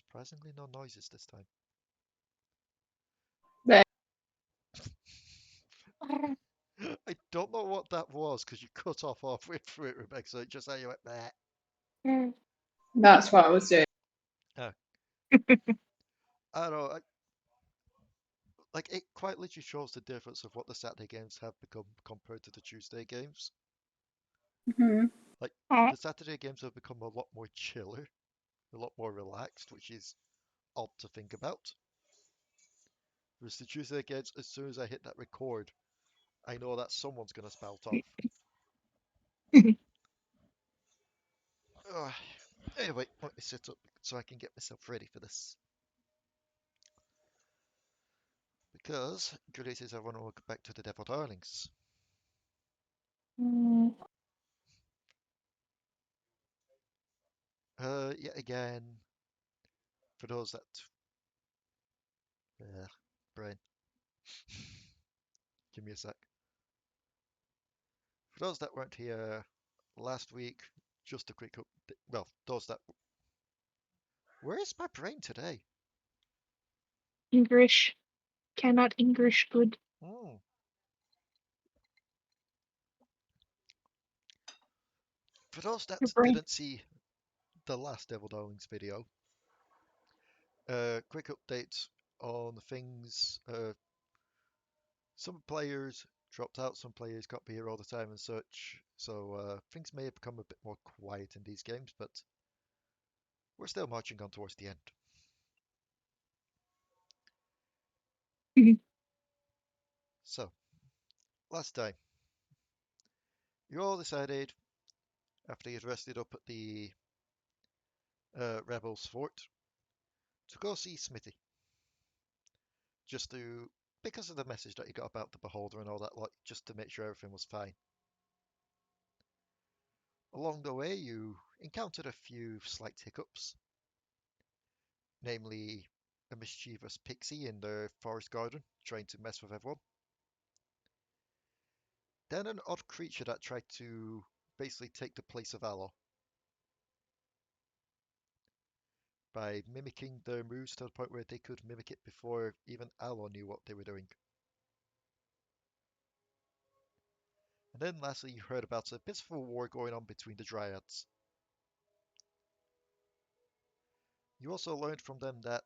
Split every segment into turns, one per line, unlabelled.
Surprisingly, no noises this time.
There.
I don't know what that was because you cut off halfway through it, Rebecca. So just how you went there.
That's what I was doing.
I don't know. Like it quite literally shows the difference of what the Saturday games have become compared to the Tuesday games.
Mm-hmm.
Like the Saturday games have become a lot more chiller, a lot more relaxed, which is odd to think about. Whereas the Tuesday games, as soon as I hit that record, I know that someone's gonna spout off. Ugh. Anyway, let me sit up so I can get myself ready for this. Because good news is I want to go back to the Devil Darlings. Yet again, for those that brain. Give me a sec. For those that weren't here last week, just a quick update. Well, those that. Where is my brain today?
English. Cannot English good.
Hmm. For those that
Your brain.
didn't see the last Devil Darlings video, quick update on things. Some players dropped out, some players got here all the time and such, so things may have become a bit more quiet in these games, but we're still marching on towards the end. So, last time, you all decided, after you'd rested up at the Rebels Fort, to go see Smithy. Just to, because of the message that you got about the Beholder and all that, like, just to make sure everything was fine. Along the way, you encountered a few slight hiccups, namely a mischievous Pixie in the forest garden trying to mess with everyone. Then an odd creature that tried to basically take the place of Allo by mimicking their moves to the point where they could mimic it before even Allo knew what they were doing. And then lastly, you heard about a bit of a war going on between the Dryads. You also learned from them that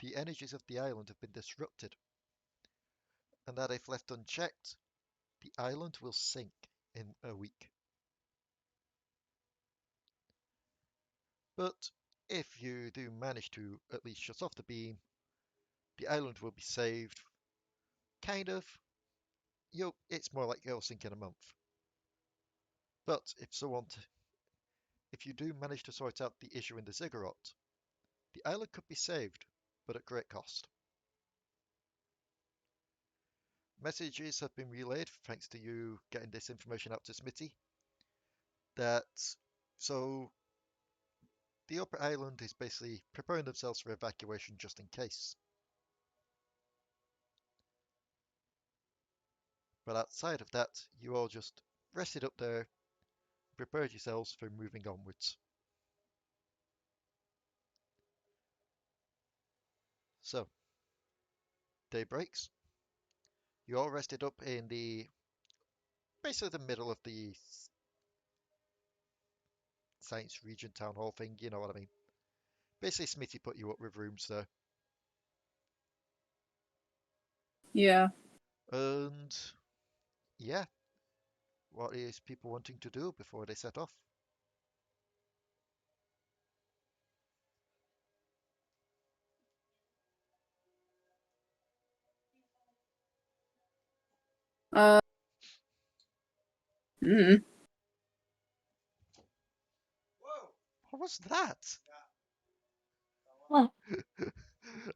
the energies of the island have been disrupted, and that if left unchecked, the island will sink in a week. But if you do manage to at least shut off the beam, the island will be saved. Kind of. It's more like it'll sink in a month. But if you do manage to sort out the issue in the ziggurat, the island could be saved, but at great cost. Messages have been relayed, thanks to you getting this information out to Smitty, that so the upper island is basically preparing themselves for evacuation just in case. But outside of that, you all just rested up there, prepared yourselves for moving onwards. So, day breaks. You all rested up in basically the middle of the Science Region Town Hall thing, you know what I mean. Basically, Smithy put you up with rooms there.
Yeah.
And yeah, what is people wanting to do before they set off?
Uh. Mm.
What was that?
What?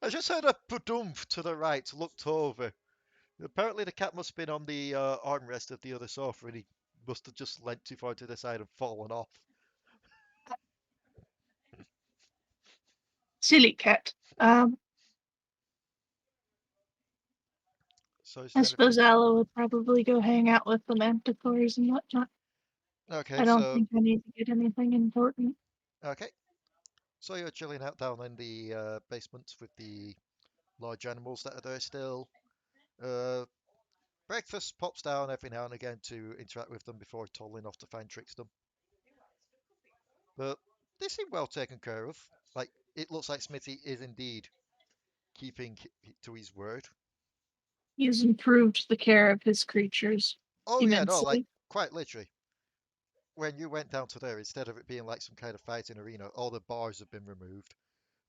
I just heard a padoomph to the right, looked over. Apparently the cat must have been on the armrest of the other sofa and he must have just leant too far to the side and fallen off.
Silly cat.
So is
I
there
suppose
anything?
Allo would probably go hang out with the manticores and whatnot.
Okay,
I don't
so
think I need to get anything important.
okay. So you're chilling out down in the basement with the large animals that are there still. Uh, Breakfast pops down every now and again to interact with them before toddling off to find Trickstem. But they seem well taken care of. Like, it looks like Smithy is indeed keeping to his word.
He has improved the care of his creatures
Oh yeah, no, like
immensely.
quite literally. When you went down to there, instead of it being like some kind of fighting arena, all the bars have been removed.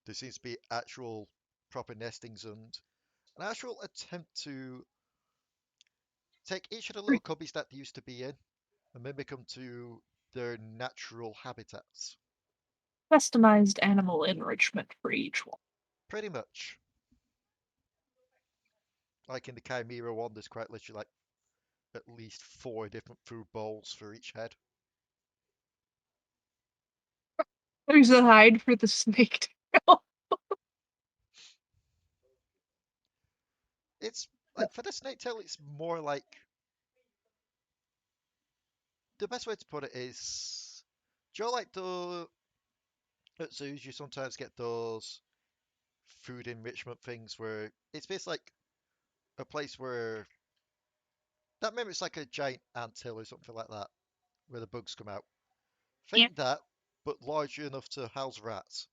There seems to be actual proper nestings and an actual attempt to take each of the little cubbies that they used to be in and mimic them to their natural habitats.
Customized animal enrichment for each one.
Pretty much. Like in the Chimera one, there's quite literally like at least 4 different food bowls for each head.
There's a hide for the snake tail.
It's like for the snake tail, it's more like the best way to put it is, do you like the at zoos you sometimes get those food enrichment things where it's basically like a place where that maybe it's like a giant anthill or something like that where the bugs come out.
Yeah.
Think that, but large enough to house rats.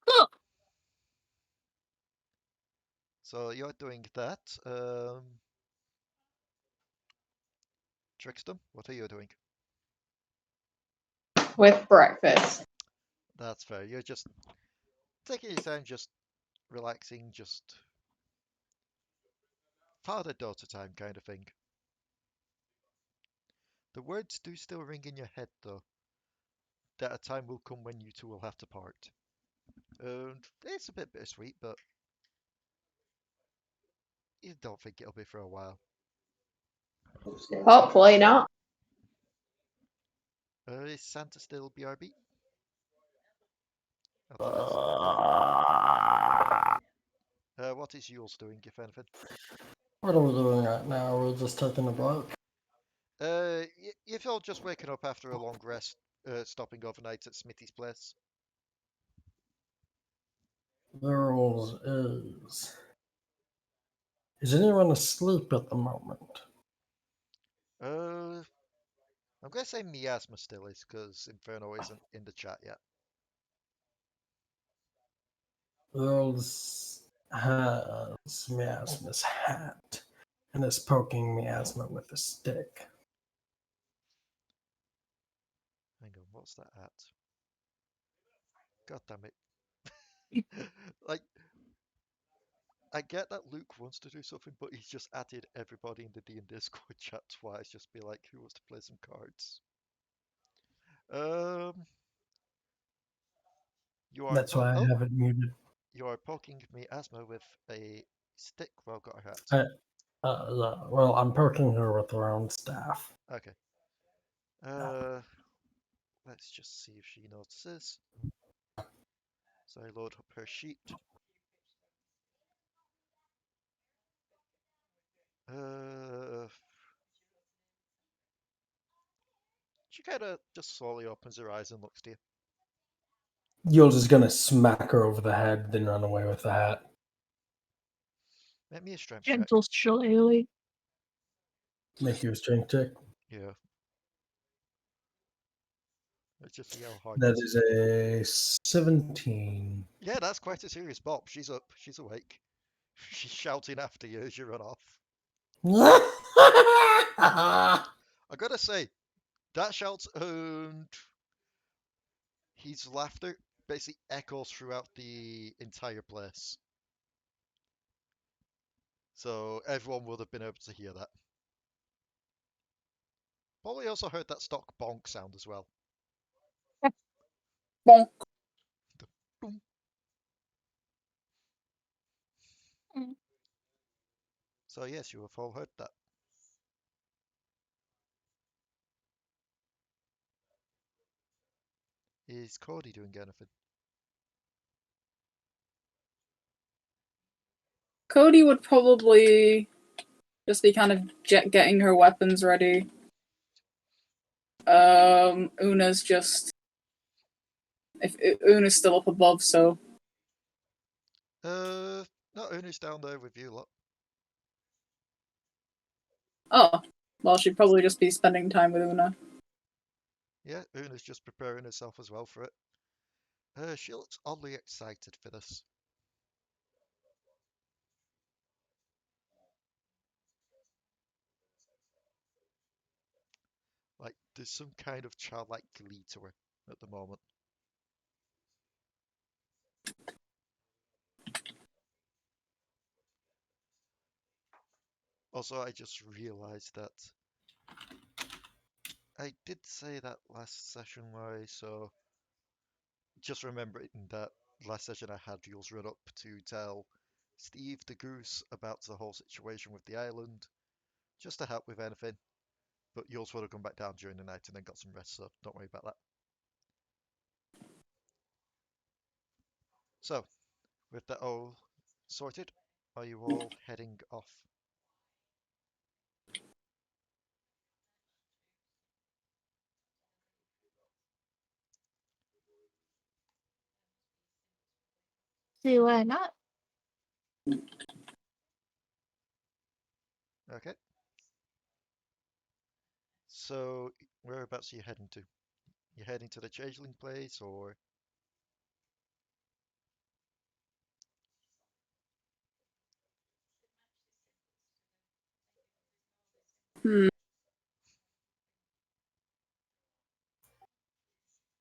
Cool.
So you're doing that. Trickstem, what are you doing?
With breakfast.
That's fair. You're just taking your time, just relaxing, just father-daughter time kind of thing. The words do still ring in your head, though, that a time will come when you two will have to part. And it's a bit bittersweet, but you don't think it'll be for a while.
Hopefully not.
Is Santa still BRB? I thought I saw. What is Uylz doing, if anything?
What are we doing right now? We're just taking a break.
If you're just waking up after a long rest, stopping overnight at Smithy's place.
Girls is anyone asleep at the moment?
Uh, I'm going to say Miasma still is, because Inferno isn't in the chat yet.
Girls has Miasma's hat and is poking Miasma with a stick.
Hang on, what's that at? God damn it. Like, I get that Luke wants to do something, but he's just added everybody in the D&D Discord chat twice, just be like, who wants to play some cards? You are
That's why I have it muted.
You are poking Miasma with a stick while got her hat.
Well, I'm poking her with her own staff.
Okay. Let's just see if she notices. So I load up her sheet. She kind of just slowly opens her eyes and looks to you.
Uylz is gonna smack her over the head, then run away with the hat.
Make me a strength check.
Gentle shillelagh.
Make you a strength check.
Yeah. Let's just see how hard
That
this
is a 17.
Yeah, that's quite a serious bop. She's up. She's awake. She's shouting after you as you run off. I gotta say, that shout and his laughter basically echoes throughout the entire place. So everyone would have been able to hear that. Probably also heard that stock bonk sound as well.
Bonk.
The boom.
Mm.
So yes, you have all heard that. Is Codi doing anything?
Codi would probably just be kind of getting her weapons ready. Una's just... If Una's still up above, so...
No, Una's down there with you lot.
Oh, well, she'd probably just be spending time with Una.
Yeah, Una's just preparing herself as well for it. She looks oddly excited for this. Like, there's some kind of childlike glee to her at the moment. Also, I just realized that I did say that last session, why, so just remembering that last session I had Uylz run up to tell Steve the Goose about the whole situation with the island, just to help with anything. But Uylz would have gone back down during the night and then got some rest, so don't worry about that. So, with that all sorted, are you all heading off?
See why not?
Okay. So, whereabouts are you heading to? You heading to the changeling place, or?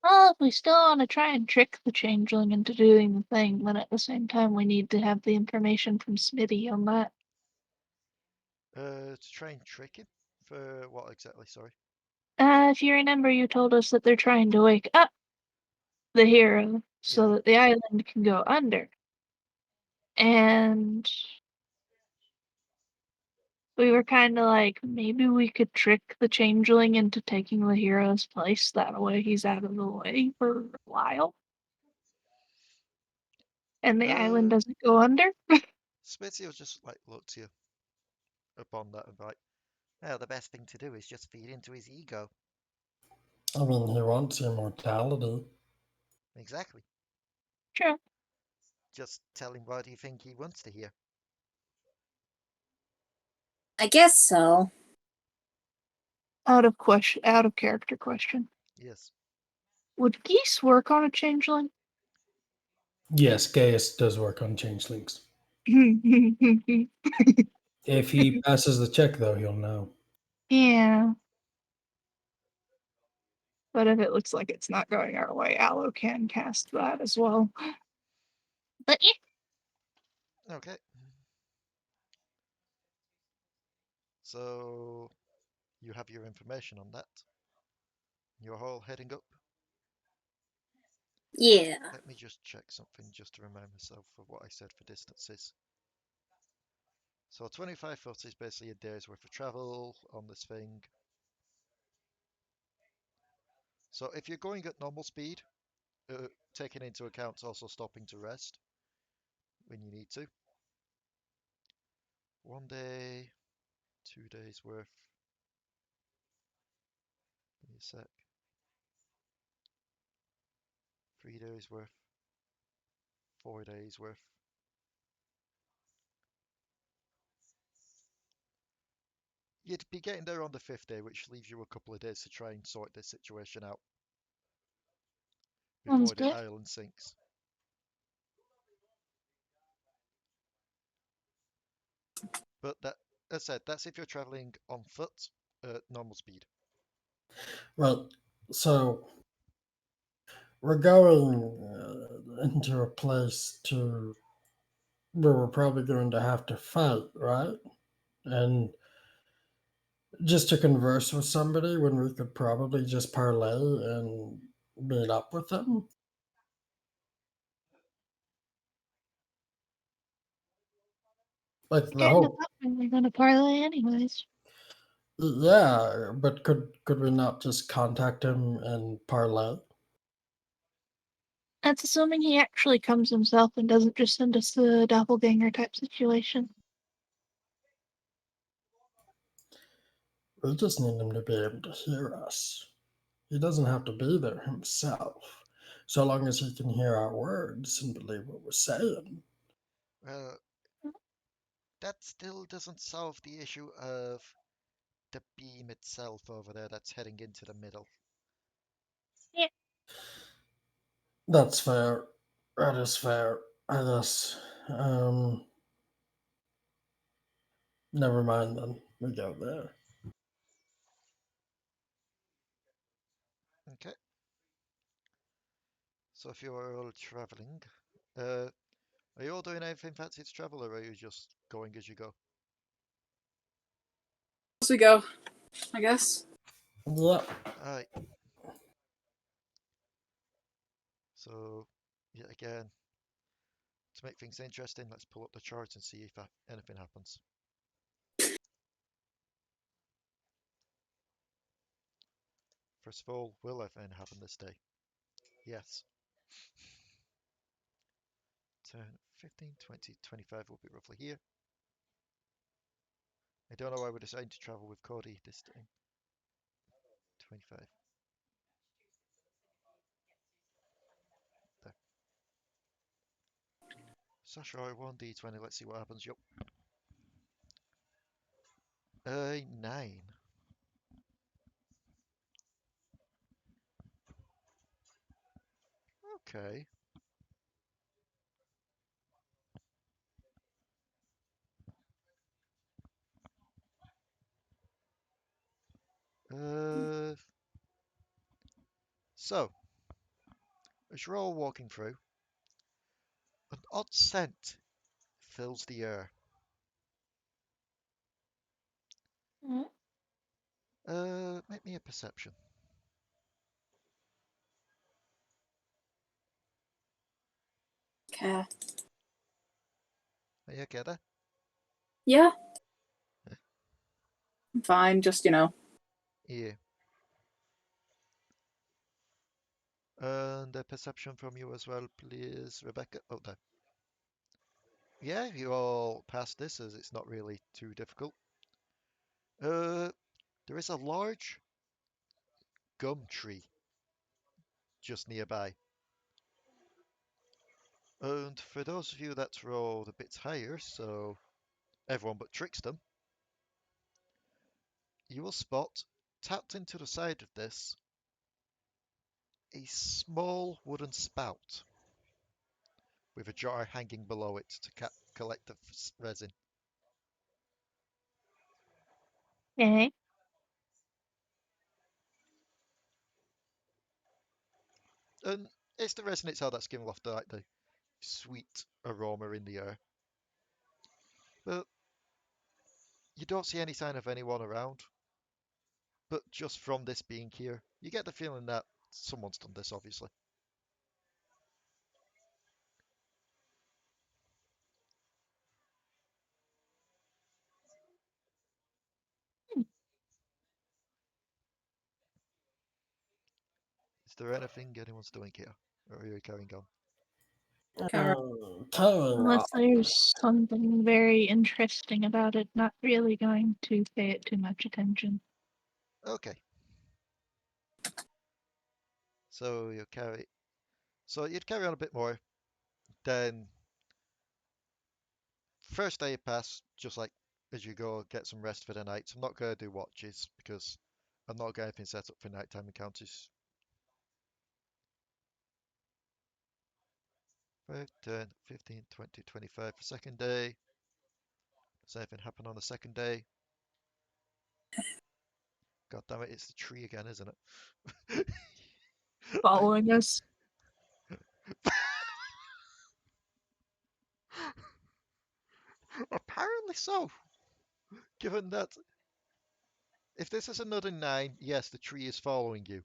Well, if we still want to try and trick the changeling into doing the thing, then at the same time we need to have the information from Smitty on that.
To try and trick him? For what exactly, sorry?
If you remember, you told us that they're trying to wake up the hero so
Yeah.
that the island can go under. And we were kind of like, maybe we could trick the changeling into taking the hero's place. That way he's out of the way for a while. And the island doesn't go under.
Smitty will just like look to you upon that and be like, well, the best thing to do is just feed into his ego.
I mean, he wants immortality.
Exactly.
Sure.
Just tell him what do you think he wants to hear.
I guess so.
Out of character question.
Yes.
Would geese work on a changeling?
Yes, Gaius does work on changelings. If he passes the check, though, he'll know.
Yeah. But if it looks like it's not going our way, Allo can cast that as well. But yeah.
Okay. So you have your information on that. You're all heading up.
Yeah.
Let me just check something just to remind myself of what I said for distances. So 25 foot is basically a day's worth of travel on this thing. So if you're going at normal speed, taking into account also stopping to rest when you need to. 1 day, 2 days worth. Give me a sec. 3 days worth. 4 days worth. You'd be getting there on the 5th day, which leaves you a couple of days to try and sort this situation out before
Sounds
the
good.
island sinks. But that, as I said, that's if you're traveling on foot at normal speed.
Right. So we're going into a place where we're probably going to have to fight, right? And just to converse with somebody when we could probably just parlay and meet up with them. Like the
Getting
whole,
up and we're gonna parlay anyways.
yeah, but could we not just contact him and parlay?
That's assuming he actually comes himself and doesn't just send us the doppelganger type situation.
We just need him to be able to hear us. He doesn't have to be there himself, so long as he can hear our words and believe what we're saying.
Well, that still doesn't solve the issue of the beam itself over there that's heading into the middle.
That's fair. That is fair, I guess. Never mind then. We go there.
Okay. So if you're all traveling, are you all doing anything fancy to travel, or are you just going as you go?
As we go, I guess.
Yep.
Alright. So, yet again, to make things interesting, let's pull up the charts and see if anything happens. First of all, will anything happen this day? Yes. 10, 15, 20, 25 will be roughly here. I don't know why we're deciding to travel with Codi this time. 25. There. Sasha, 1d20, let's see what happens. Yup. 9. Okay. So, as you're all walking through, an odd scent fills the air. Make me a perception.
Okay.
Are you okay there?
Yeah. I'm fine, just,
Yeah. And a perception from you as well, please, Rebecca. Oh, there. Yeah, you all passed this as it's not really too difficult. There is a large gum tree just nearby. And for those of you that rolled a bit higher, so everyone but Trickstem, you will spot, tapped into the side of this, a small wooden spout with a jar hanging below it to collect the resin.
Okay.
And it's the resin itself that's giving off the sweet aroma in the air. But you don't see any sign of anyone around. But just from this being here, you get the feeling that someone's done this, obviously. Is there anything anyone's doing here? Or are you carrying on?
Carrying on.
Unless there's something very interesting about it, not really going to pay it too much attention.
Okay. So you carry. So you'd carry on a bit more. Then first day pass, just like as you go, get some rest for the night. I'm not gonna do watches because I'm not got anything set up for nighttime encounters. 5, 10, 15, 20, 25 for second day. Does anything happen on the second day? God damn it, it's the tree again, isn't it?
Following us.
Apparently so. Given that if this is another 9, yes, the tree is following you.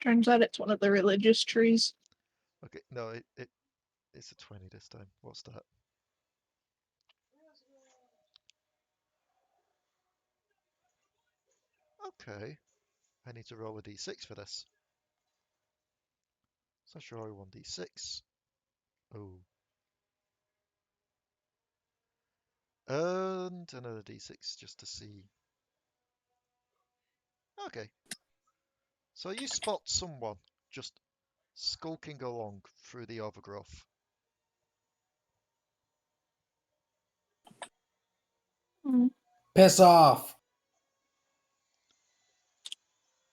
Turns out it's one of the religious trees.
Okay, no, it's a 20 this time. What's that? Okay, I need to roll a d6 for this. So let's roll 1d6. Oh. And another d6 just to see. Okay. So you spot someone just skulking along through the overgrowth.
Hmm.
Piss off.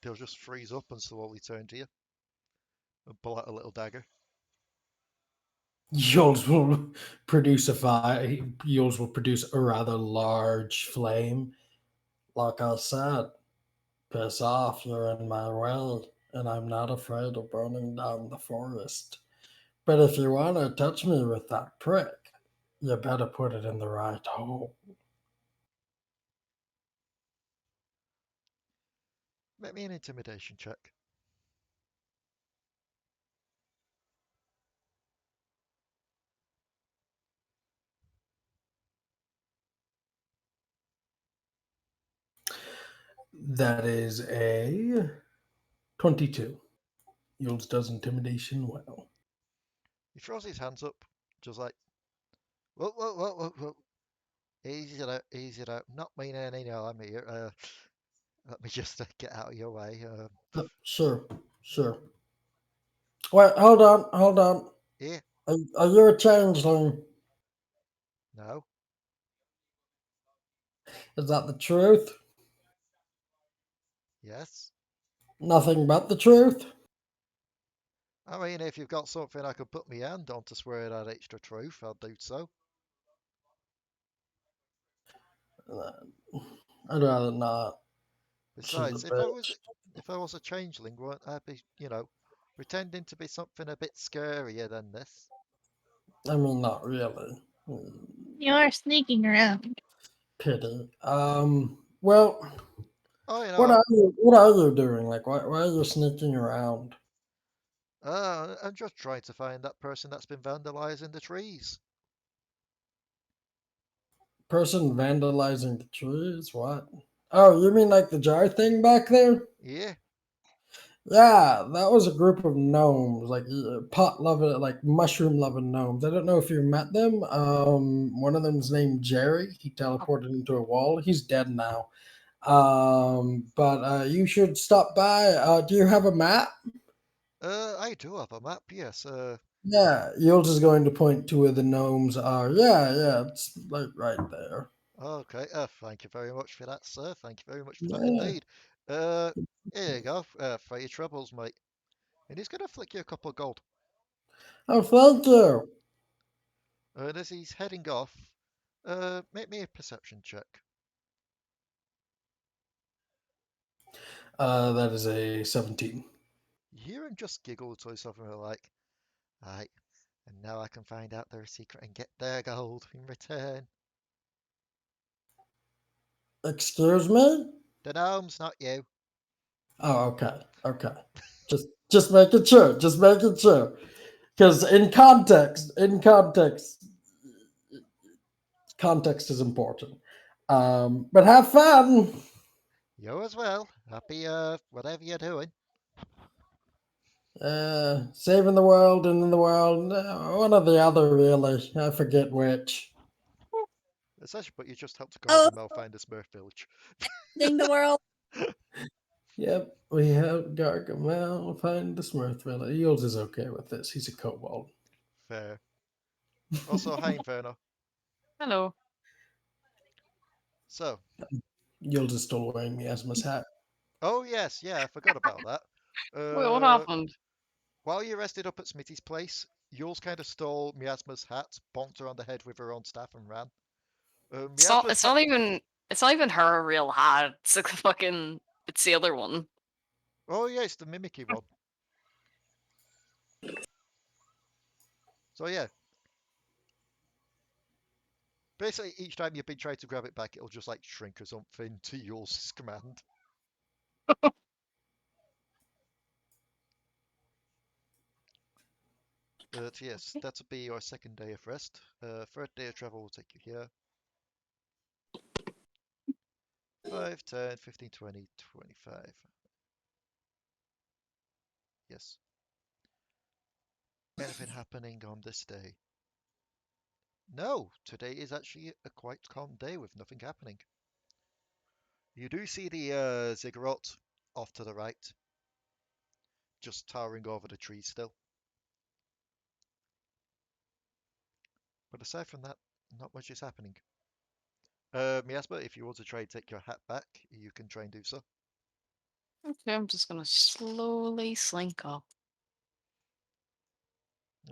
They'll just freeze up and slowly turn to you and pull out a little dagger.
Uylz will produce a fire. Uylz will produce a rather large flame. Like I said, piss off, you're in my way, and I'm not afraid of burning down the forest. But if you want to touch me with that prick, you better put it in the right hole.
Make me an intimidation check.
That is a 22. Uylz does intimidation well.
He throws his hands up, just like, whoa, whoa, whoa, whoa, whoa. Easy it out, easy it out. Not mean any harm here. Let me just get out of your way.
Sure, sure. Wait, hold on, hold on.
Here,
Are you a changeling?
no,
Is that the truth?
yes.
Nothing but the truth?
I mean, if you've got something I could put my hand on to swear that extra truth, I'll do so.
I'd rather not. She's a
Besides,
bitch.
if I was a changeling, wouldn't I be, pretending to be something a bit scarier than this?
I mean, not really.
You are sneaking around.
Pity. Well,
Oh,
what are you doing? Like, why are you sneaking around?
I'm just trying to find that person that's been vandalizing the trees.
Person vandalizing the trees? What? Oh, you mean like the jar thing back there?
Yeah.
Yeah, that was a group of gnomes, like pot loving, like mushroom loving gnomes. I don't know if you met them. One of them's named Jerry. He teleported into a wall. He's dead now. But you should stop by. Do you have a map?
I do have a map, yes.
Yeah, Uylz is going to point to where the gnomes are. Yeah, it's like right there.
Okay. Thank you very much for that, sir. Thank you very much for that
Yeah.
indeed. Uh, Here you go. For your troubles, mate. And he's gonna flick you a couple of gold.
Oh, thank you.
And as he's heading off, make me a perception check.
That is a 17.
You hear him just giggle to himself and like, "Aye, and now I can find out their secret and get their gold in return."
Excuse me?
The gnomes, not you.
Oh, okay. Just making sure. Just making sure. Because context is important. But have fun.
You as well. Happy, whatever you're doing.
Saving the world and in the world, one or the other, really. I forget which.
Essentially, but you just helped
Oh,
Gargamel find a Smurf village.
ding the world.
Yep, we have Gargamel find the Smurthville. Uylz is okay with this. He's a kobold.
Fair. Also, hi, Inferno.
Hello.
So,
Uylz is still wearing Miasma's hat.
oh yes, yeah, I forgot about that.
Wait, what happened?
While you rested up at Smitty's place, Yules kind of stole Miasma's hat, bonked her on the head with her own staff, and ran.
It's not.
Miasma's
It's
hat.
not even. It's not even her real hat. It's like the fucking. It's the other one.
Oh yeah, it's the mimicky one. So yeah, basically each time you've been trying to grab it back, it'll just like shrink or something to Yules' command. But yes, that'll be your second day of rest. Third day of travel will take you here. 5, 10, 15, 20, 25. Yes. Anything happening on this day? No, today is actually a quite calm day with nothing happening. You do see the ziggurat off to the right, just towering over the trees still. But aside from that, not much is happening. Miasma, if you want to try and take your hat back, you can try and do so.
Okay, I'm just gonna slowly slink up.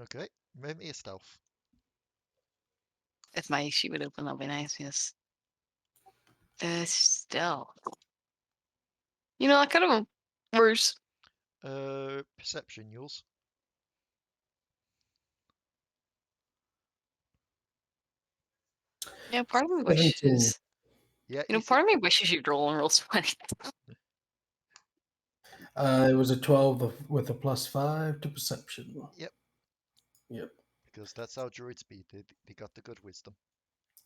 Okay, make me a stealth.
If my sheet would open, that'd be nice, yes. Stealth. You know, that kind of worse.
Perception, Uylz.
Yeah, part of me
17.
wishes.
Yeah,
You know, part of me wishes you'd roll and roll 20.
It was a 12 with a +5 to perception.
Yep.
Yep.
Because that's how druids be. They got the good wisdom.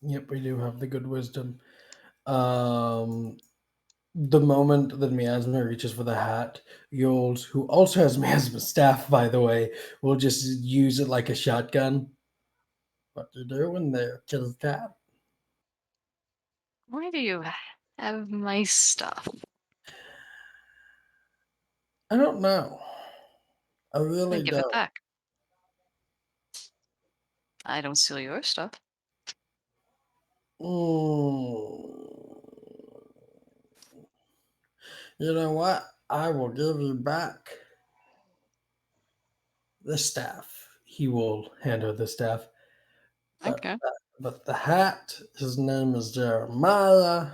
Yep, we do have the good wisdom. The moment that Miasma reaches for the hat, Uylz, who also has Miasma's staff, by the way, will just use it like a shotgun. What you doing there, kitty cat?
Why do you have my stuff?
I don't know. I
I
really
give it
don't.
back. I don't steal your stuff.
Mm. You know what? I will give you back the staff. He will hand her the staff.
Okay.
But the hat, his name is Jeremiah,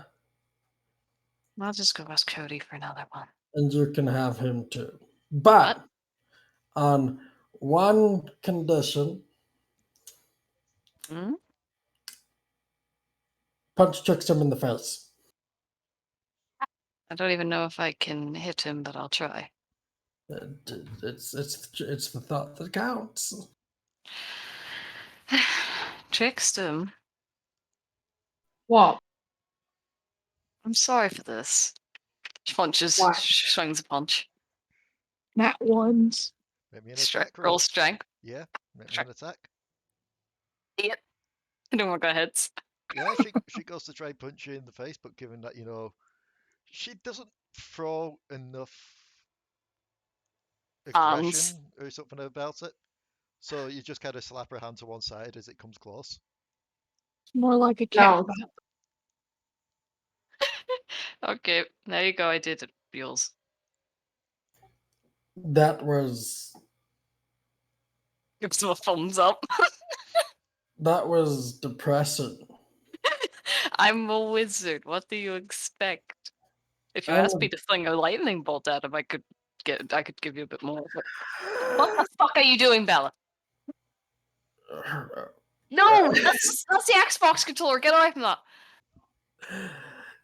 I'll just go ask Cody for another one.
and you can have him too. But
What?
on one condition,
Hmm?
punch Trickstem in the face.
I don't even know if I can hit him, but I'll try.
It's the thought that counts.
Trickstem,
What?
I'm sorry for this. She punches,
Why?
swings a punch.
Nat ones.
Make me an attack roll.
Roll strength.
Yeah, make me
Sure.
an attack.
8. No more got hits.
Yeah, she goes to try and punch you in the face, but given that, she doesn't throw enough aggression
Hands.
or something about it. So you just kind of slap her hand to one side as it comes close.
More like a cat.
No.
battle.
Okay, there you go. I did it, Uylz.
That was
Gives him a thumbs up.
depressing.
I'm a wizard. What do you expect? If you
I
asked me
would,
to fling a lightning bolt at him, I could give you a bit more. But what the fuck are you doing, Bella? No, that's the Xbox controller. Get away from that.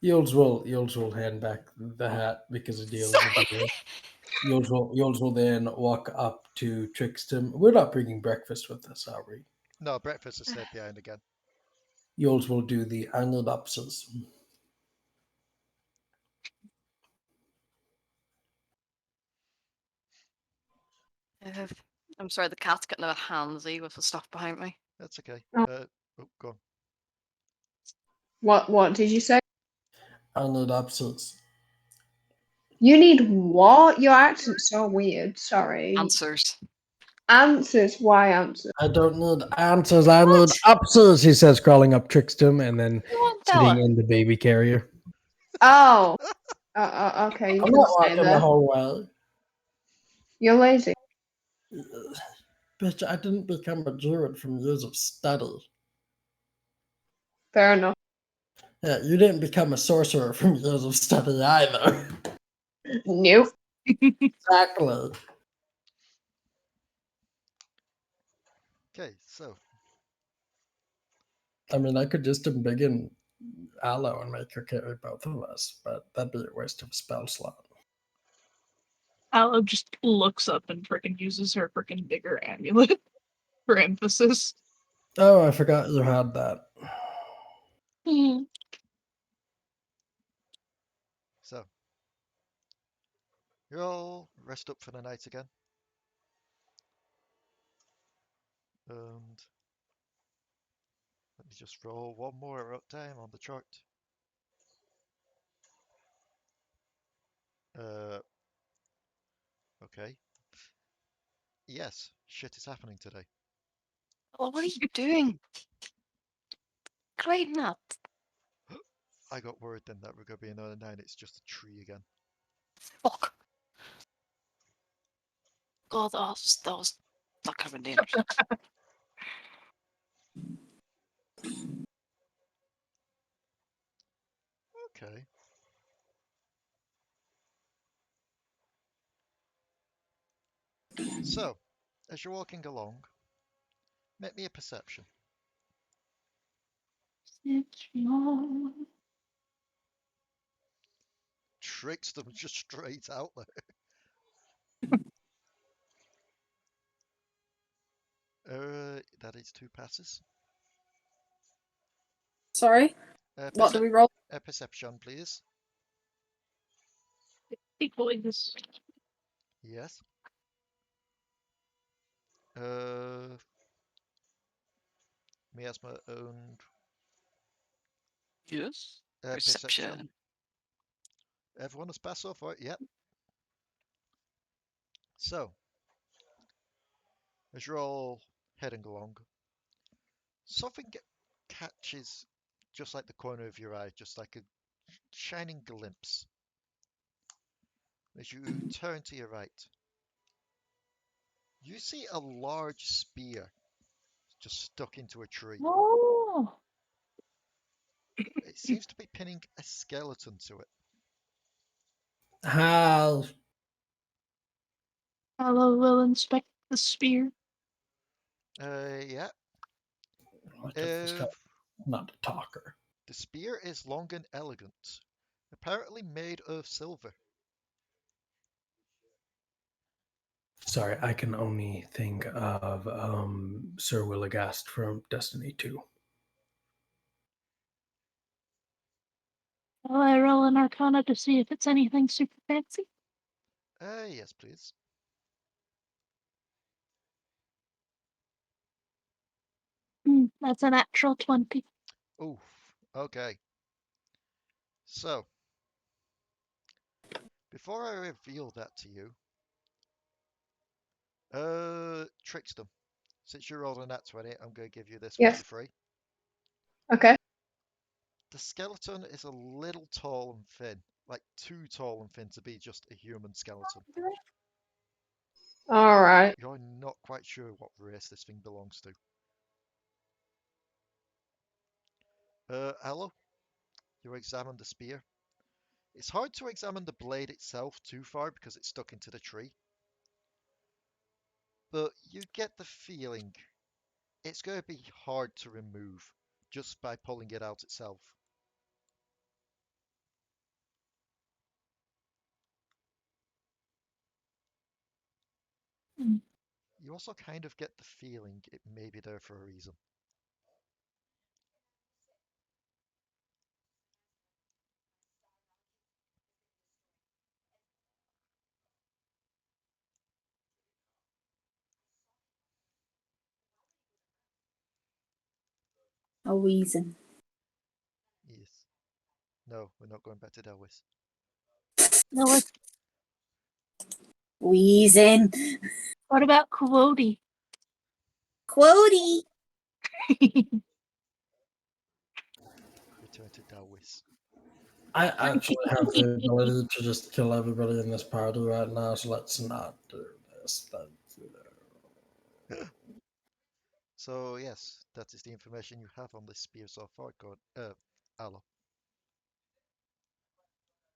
Uylz will hand back the hat because it deals with
Sorry.
the Uylz will then walk up to Trickstem. We're not bringing breakfast with us, are we?
No, breakfast is stayed behind again.
Uylz will do the anodopsis.
I'm sorry, the cat's getting a bit handsy with the stuff behind me.
That's okay.
Oh.
Go on.
What did you say?
Anodopsis.
You need what? Your accent's so weird. Sorry.
Answers.
Answers. Why answers?
I don't need answers. I
What?
need upses, he says, crawling up Trickstem and then
You want
sitting
Bella?
in the baby carrier.
Oh. Okay. You
I'm
can
not
stay
walking the
there.
whole way.
You're lazy.
Bitch, I didn't become a druid from years of study.
Fair enough.
Yeah, you didn't become a sorcerer from years of study either.
Nope.
Exactly.
Okay, so
I mean, I could just embiggen Allo and make her carry both of us, but that'd be a waste of a spell slot.
Allo just looks up and frickin' uses her frickin' bigger amulet for emphasis.
Oh, I forgot you had that.
so you're all rest up for the night again. And let me just roll one more uptime on the chart. Okay. Yes, shit is happening today.
Oh, what are you doing? Climb that.
I got worried then that we're going to be another 9. It's just a tree again.
Fuck. God, that was not kind of dangerous.
Okay. So, as you're walking along, make me a perception. Trickstem just straight out there. That is 2 passes.
Sorry. What do we roll?
A perception, please.
Equaling this.
Yes. Me as my own
Yes.
perception. Everyone has passed so far. Yep. So, as you're all heading along, something catches just like the corner of your eye, just like a shining glimpse. As you turn to your right, you see a large spear just stuck into a tree.
Oh,
It seems to be pinning a skeleton to it.
How?
Allo will inspect the spear.
Yeah.
Like if this guy's not a talker.
The spear is long and elegant, apparently made of silver.
Sorry, I can only think of Sir Willigast from Destiny 2.
Will I roll an arcana to see if it's anything super fancy?
Yes, please.
That's a natural 20.
Oof. Okay. So, before I reveal that to you, Trickstem, since you rolled a nat 20, I'm going to give you this one
Yes.
for free.
Okay.
The skeleton is a little tall and thin, like too tall and thin to be just a human skeleton.
All right.
You're not quite sure what race this thing belongs to. Allo, you examine the spear. It's hard to examine the blade itself too far because it's stuck into the tree. But you get the feeling it's going to be hard to remove just by pulling it out itself.
Hmm.
You also kind of get the feeling it may be there for a reason.
A wheezing.
Yes. No, we're not going back to Delwis.
No,
Wheezing.
what about Codi?
Cody.
Return to Delwis.
I actually have the ability to just kill everybody in this party right now, so let's not do this.
So yes, that is the information you have on this spear so far, Allo.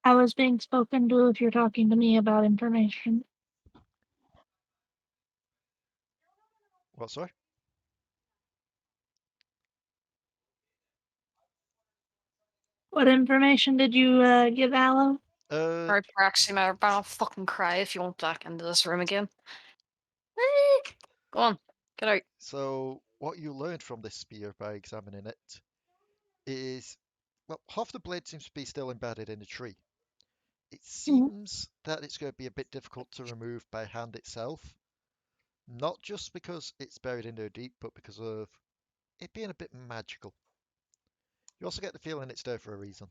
I was being spoken to if you're talking to me about information.
What, sorry?
What information did you give Allo?
Alright, Tabaxi Wizard, I'll fucking cry if you want back into this room again. Go on, get out.
So what you learned from this spear by examining it is, well, half the blade seems to be still embedded in the tree. It seems that it's going to be a bit difficult to remove by hand itself, not just because it's buried in there deep, but because of it being a bit magical. You also get the feeling it's there for a reason.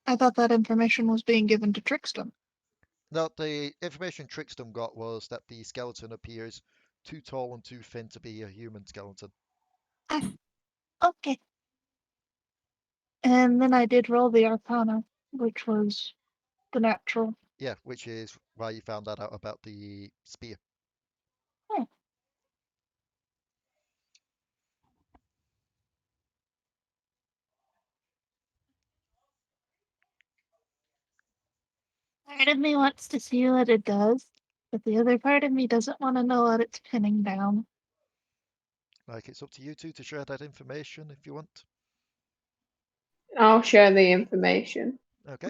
I thought that information was being given to Trickstem.
No, the information Trickstem got was that the skeleton appears too tall and too thin to be a human skeleton.
Okay. And then I did roll the Arcana, which was the natural.
Yeah, which is why you found that out about the spear.
Hmm. Part of me wants to see what it does, but the other part of me doesn't want to know what it's pinning down.
Like, it's up to you two to share that information if you want.
I'll share the information.
Okay.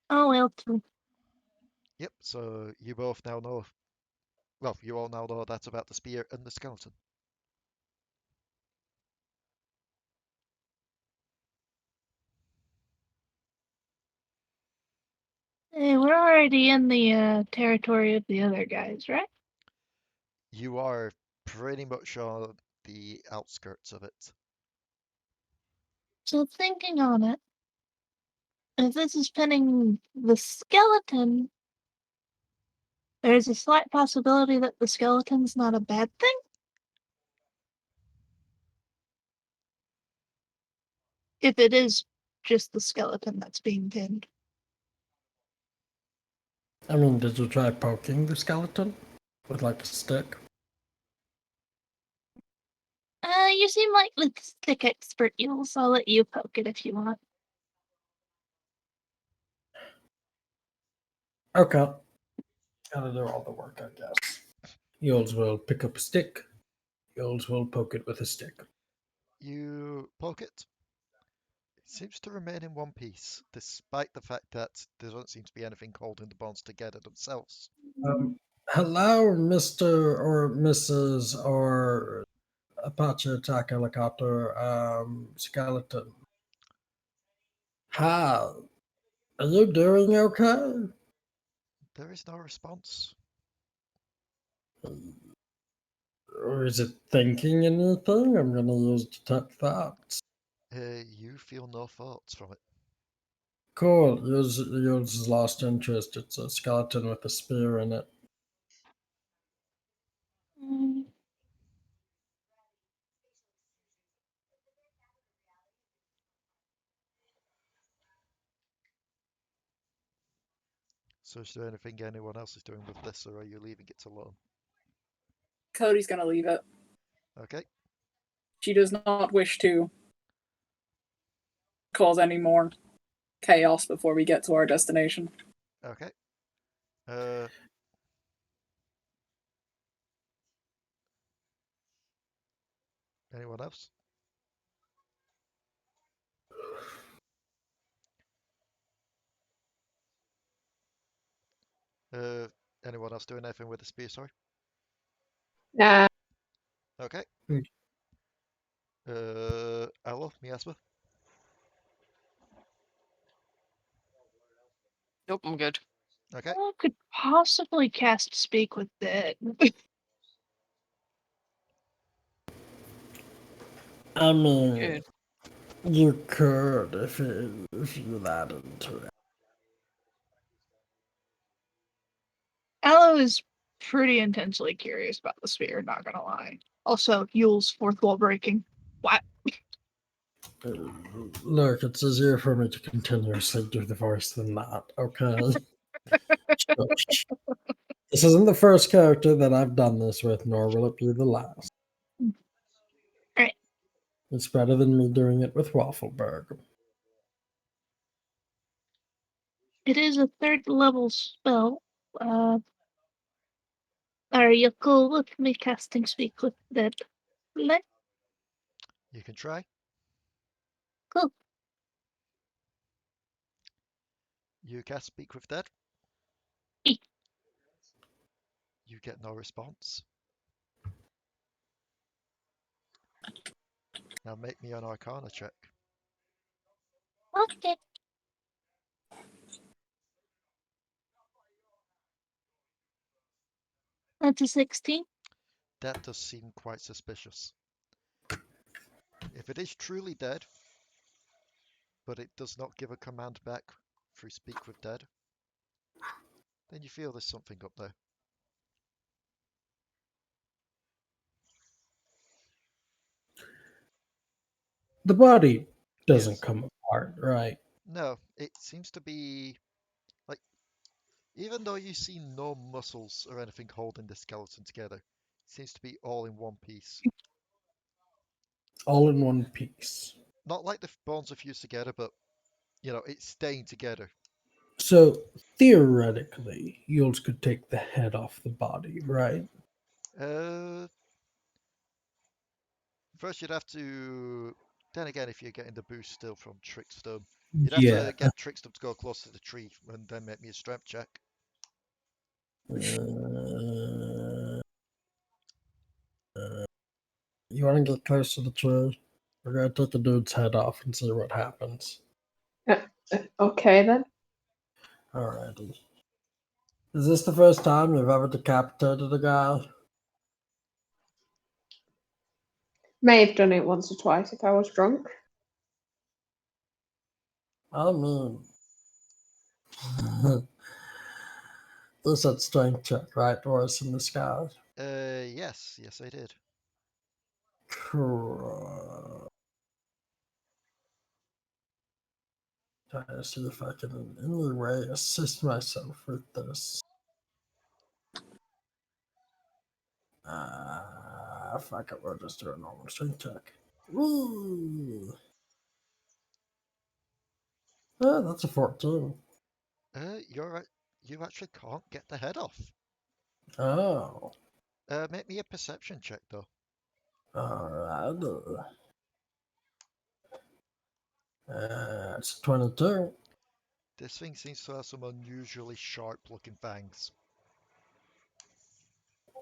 Oh, well, too.
Yep, so you both now know. Well, you all now know that's about the spear and the skeleton.
Hey, we're already in the territory of the other guys, right?
You are pretty much on the outskirts of it.
So thinking on it, if this is pinning the skeleton, there's a slight possibility that the skeleton's not a bad thing. If it is just the skeleton that's being pinned.
I mean, did you try poking the skeleton with like a stick?
You seem like the stick expert, Uylz. I'll let you poke it if you want.
Okay. Gotta do all the work, I guess. Uylz will pick up a stick. Uylz will poke it with a stick.
You poke it. It seems to remain in one piece, despite the fact that there doesn't seem to be anything holding the bonds together themselves.
Hello, Mr. or Mrs. or Apache attack helicopter skeleton. Hi. Are you doing okay?
There is no response.
Or is it thinking anything? I'm gonna use detect thoughts.
You feel no thoughts from it.
Cool. Uylz lost interest. It's a skeleton with a spear in it.
Mm,
So is there anything anyone else is doing with this, or are you leaving it alone?
Codi's gonna leave it.
Okay.
She does not wish to cause any more chaos before we get to our destination.
Okay. Anyone else? Uh, Anyone else doing anything with the spear? Sorry.
Nah,
Okay.
Hmm.
Allo, miasma.
Nope, I'm good.
Okay.
Who could possibly cast Speak with Dead?
I mean,
Good.
you could if you're that into it.
Allo is pretty intensely curious about the sphere, not gonna lie. Also, Uyl's fourth wall breaking. What?
Look, it's easier for me to continuously do the voice than not, okay? Shush. This isn't the first character that I've done this with, nor will it be the last.
Right.
It's better than me doing it with Waffleberg.
It is a third level spell. Are you cool with me casting Speak with Dead? Let
You can try.
go.
You cast Speak with Dead.
E.
You get no response. Now make me an Arcana check.
Okay. That's a 16.
That does seem quite suspicious. If it is truly dead, but it does not give a command back through Speak with Dead, then you feel there's something up there.
The body doesn't
Yes.
come apart, right?
No, it seems to be like, even though you see no muscles or anything holding the skeleton together, it seems to be all in one piece.
All in one piece.
Not like the bones are fused together, but it's staying together.
So theoretically, Uylz could take the head off the body, right?
First you'd have to. Then again, if you're getting the boost still from Trickstem, you'd have
Yeah.
to get Trickstem to go close to the tree and then make me a strength check.
You want to get close to the tree? We're going to take the dude's head off and see what happens.
Okay then.
Alrighty. Is this the first time you've ever decapitated a guy?
May have done it once or twice if I was drunk.
I mean, this had strength check, right? Voice in the sky.
Yes, I did.
Cool. Trying to see if I can in any way assist myself with this. Fuck it, we'll just do a normal strength check. Woo! That's a 14.
You're right. You actually can't get the head off.
Oh.
Make me a perception check though.
Alright. It's 22.
This thing seems to have some unusually sharp-looking fangs.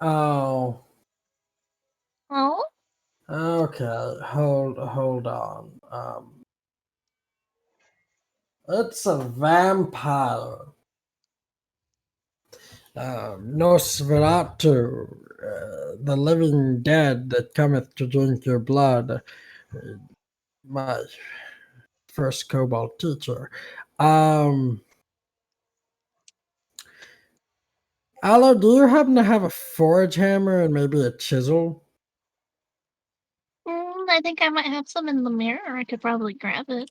Oh.
Oh?
Okay. Hold on. It's a vampire. Nosferatu, the living dead that cometh to drink your blood. My first kobold teacher. Allo, do you happen to have a forge hammer and maybe a chisel?
I think I might have some in the mirror. I could probably grab it.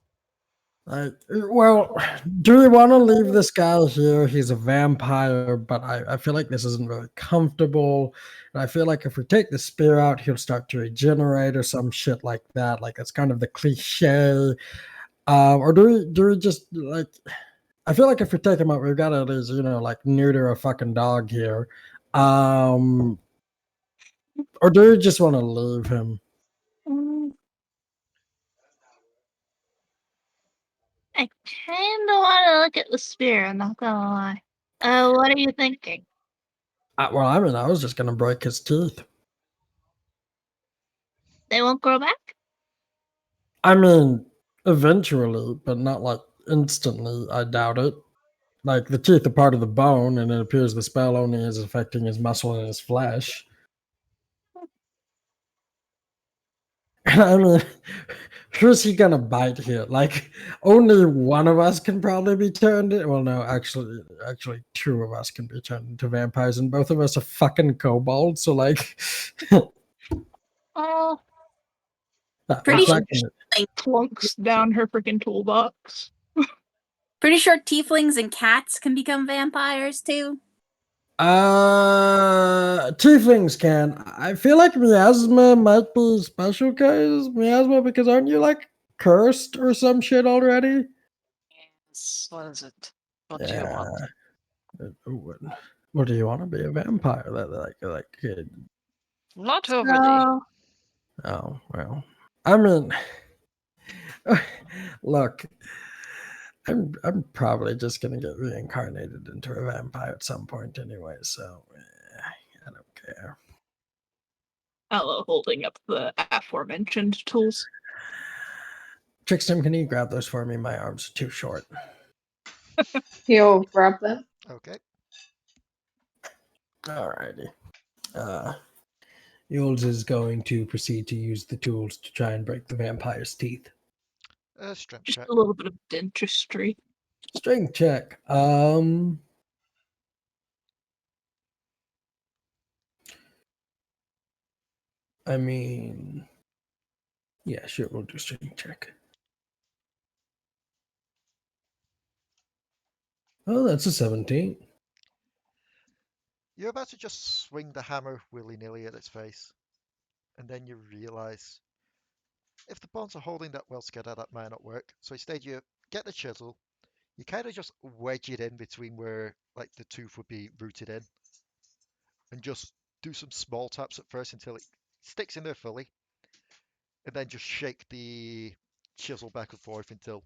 Well, do we want to leave this guy here? He's a vampire, but I feel like this isn't very comfortable. And I feel like if we take the spear out, he'll start to regenerate or some shit like that. Like that's kind of the cliche. Or do we just like? I feel like if we take him out, we've got to at least like neuter a fucking dog here. Or do we just want to leave him?
Mm, I kind of want to look at the spear. I'm not gonna lie. What are you thinking?
Well, I mean, I was just gonna break his teeth.
They won't grow back?
I mean, eventually, but not like instantly. I doubt it. Like the teeth are part of the bone, and it appears the spell only is affecting his muscle and his flesh. And I mean, who's he gonna bite here? Like, only one of us can probably be turned. Well, no, actually, two of us can be turned into vampires, and both of us are fucking kobolds. So, like,
Oh,
Pretty
it's not
sure
gonna-
plunks down her freaking toolbox.
Pretty sure tieflings and cats can become vampires too.
Tieflings can. I feel like miasma might be a special case. Miasma, because aren't you like cursed or some shit already?
Yes, what is it? What do you want?
What do you want to be, a vampire?
Not overly.
no.
Oh well. I mean, look, I'm probably just gonna get reincarnated into a vampire at some point anyway. So I don't care.
Allo holding up the aforementioned tools.
Trickstem, can you grab those for me? My arms are too short.
He'll grab them.
Okay.
Alrighty. Uylz is going to proceed to use the tools to try and break the vampire's teeth.
Strength
Just
check.
a little bit of dentistry.
Strength check. I mean, yeah, sure, we'll do strength check. Oh, that's a 17.
You're about to just swing the hammer willy-nilly at its face, and then you realise if the bones are holding that well together, that might not work. So instead, you get the chisel, you kind of just wedge it in between where like the tooth would be rooted in, and just do some small taps at first until it sticks in there fully, and then just shake the chisel back and forth until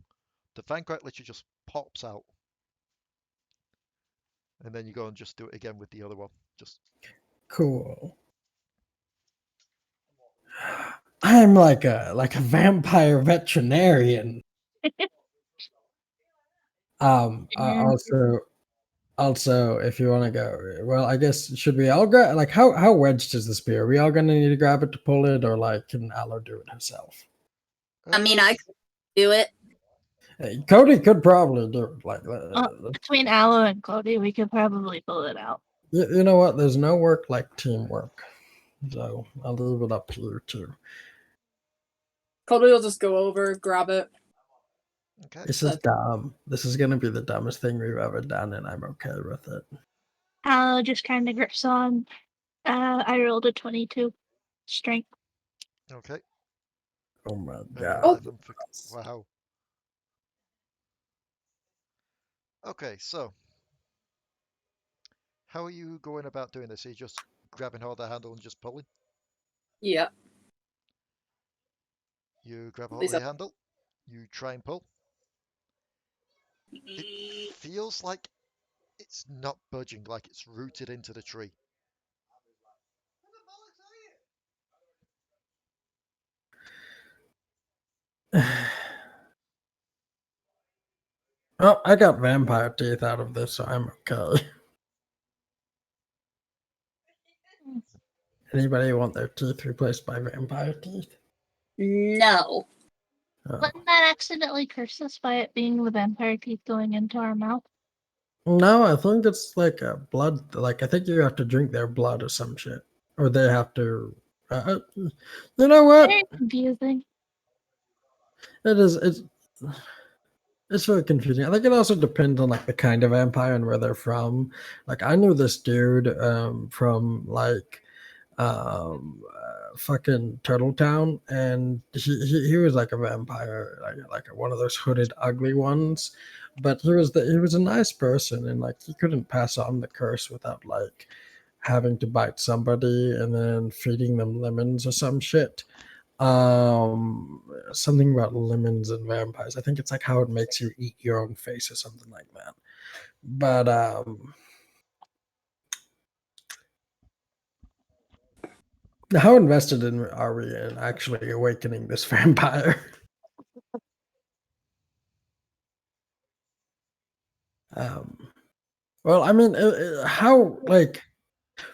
the vanguard literally just pops out, and then you go and just do it again with the other one. Just
Cool. I'm like a vampire veterinarian.
And
Also, if you want to go, well, I guess should we all grab? Like, how wedged is the spear? Are we all gonna need to grab it to pull it, or like can Allo do it herself?
I mean, I could do it.
Hey, Cody could probably do it. Like,
between Allo and Cody, we could probably pull it out.
you know what? There's no work like teamwork, so I'll leave it up to you too.
Cody will just go over, grab it.
okay.
This is dumb. This is gonna be the dumbest thing we've ever done, and I'm okay with it.
Allo just kind of grips on. I rolled a 22 strength.
Okay.
Oh my
And
god.
11 for wow. Okay, so how are you going about doing this? Are you just grabbing hold of the handle and just pulling?
Yeah.
You grab
At
hold of
least
the handle, you try and pull. It feels like it's not budging, like it's rooted into the tree.
Oh, I got vampire teeth out of this, so I'm okay. Anybody want their teeth replaced by vampire teeth?
No.
Oh.
Wouldn't that accidentally curse us by it being the vampire teeth going into our mouth?
No, I think it's like a blood. Like I think you have to drink their blood or some shit, or they have to. You know what?
Very confusing.
It is. It's very confusing. I think it also depends on like the kind of vampire and where they're from. Like I knew this dude from like fucking Turtle Town, and he was like a vampire, like one of those hooded ugly ones. But he was a nice person, and like he couldn't pass on the curse without like having to bite somebody and then feeding them lemons or some shit. Something about lemons and vampires. I think it's like how it makes you eat your own face or something like that. But how invested are we in actually awakening this vampire? Well, I mean, how like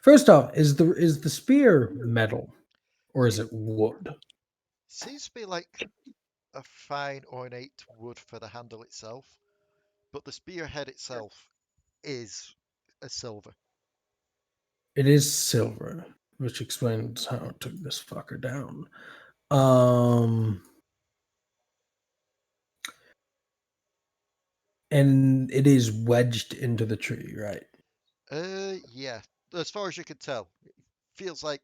first off, is the spear metal or is it wood?
Seems to be like a fine ornate wood for the handle itself, but the spearhead itself is a silver.
It is silver, which explains how it took this fucker down. Um, and it is wedged into the tree, right?
Yeah. As far as you can tell, it feels like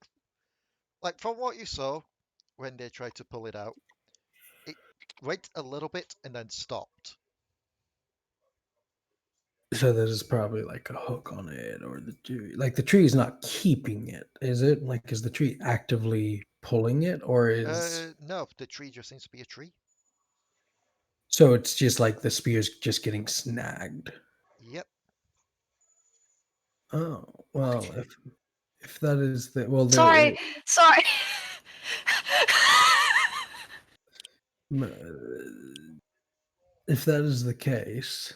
from what you saw when they tried to pull it out, it went a little bit and then stopped.
So there's probably like a hook on it, or the tree is not keeping it, is it? Like, is the tree actively pulling it, or is
No, the tree just seems to be a tree.
so it's just like the spear's just getting snagged?
Yep.
Oh well, if that is the well,
Sorry, sorry.
if that is the case,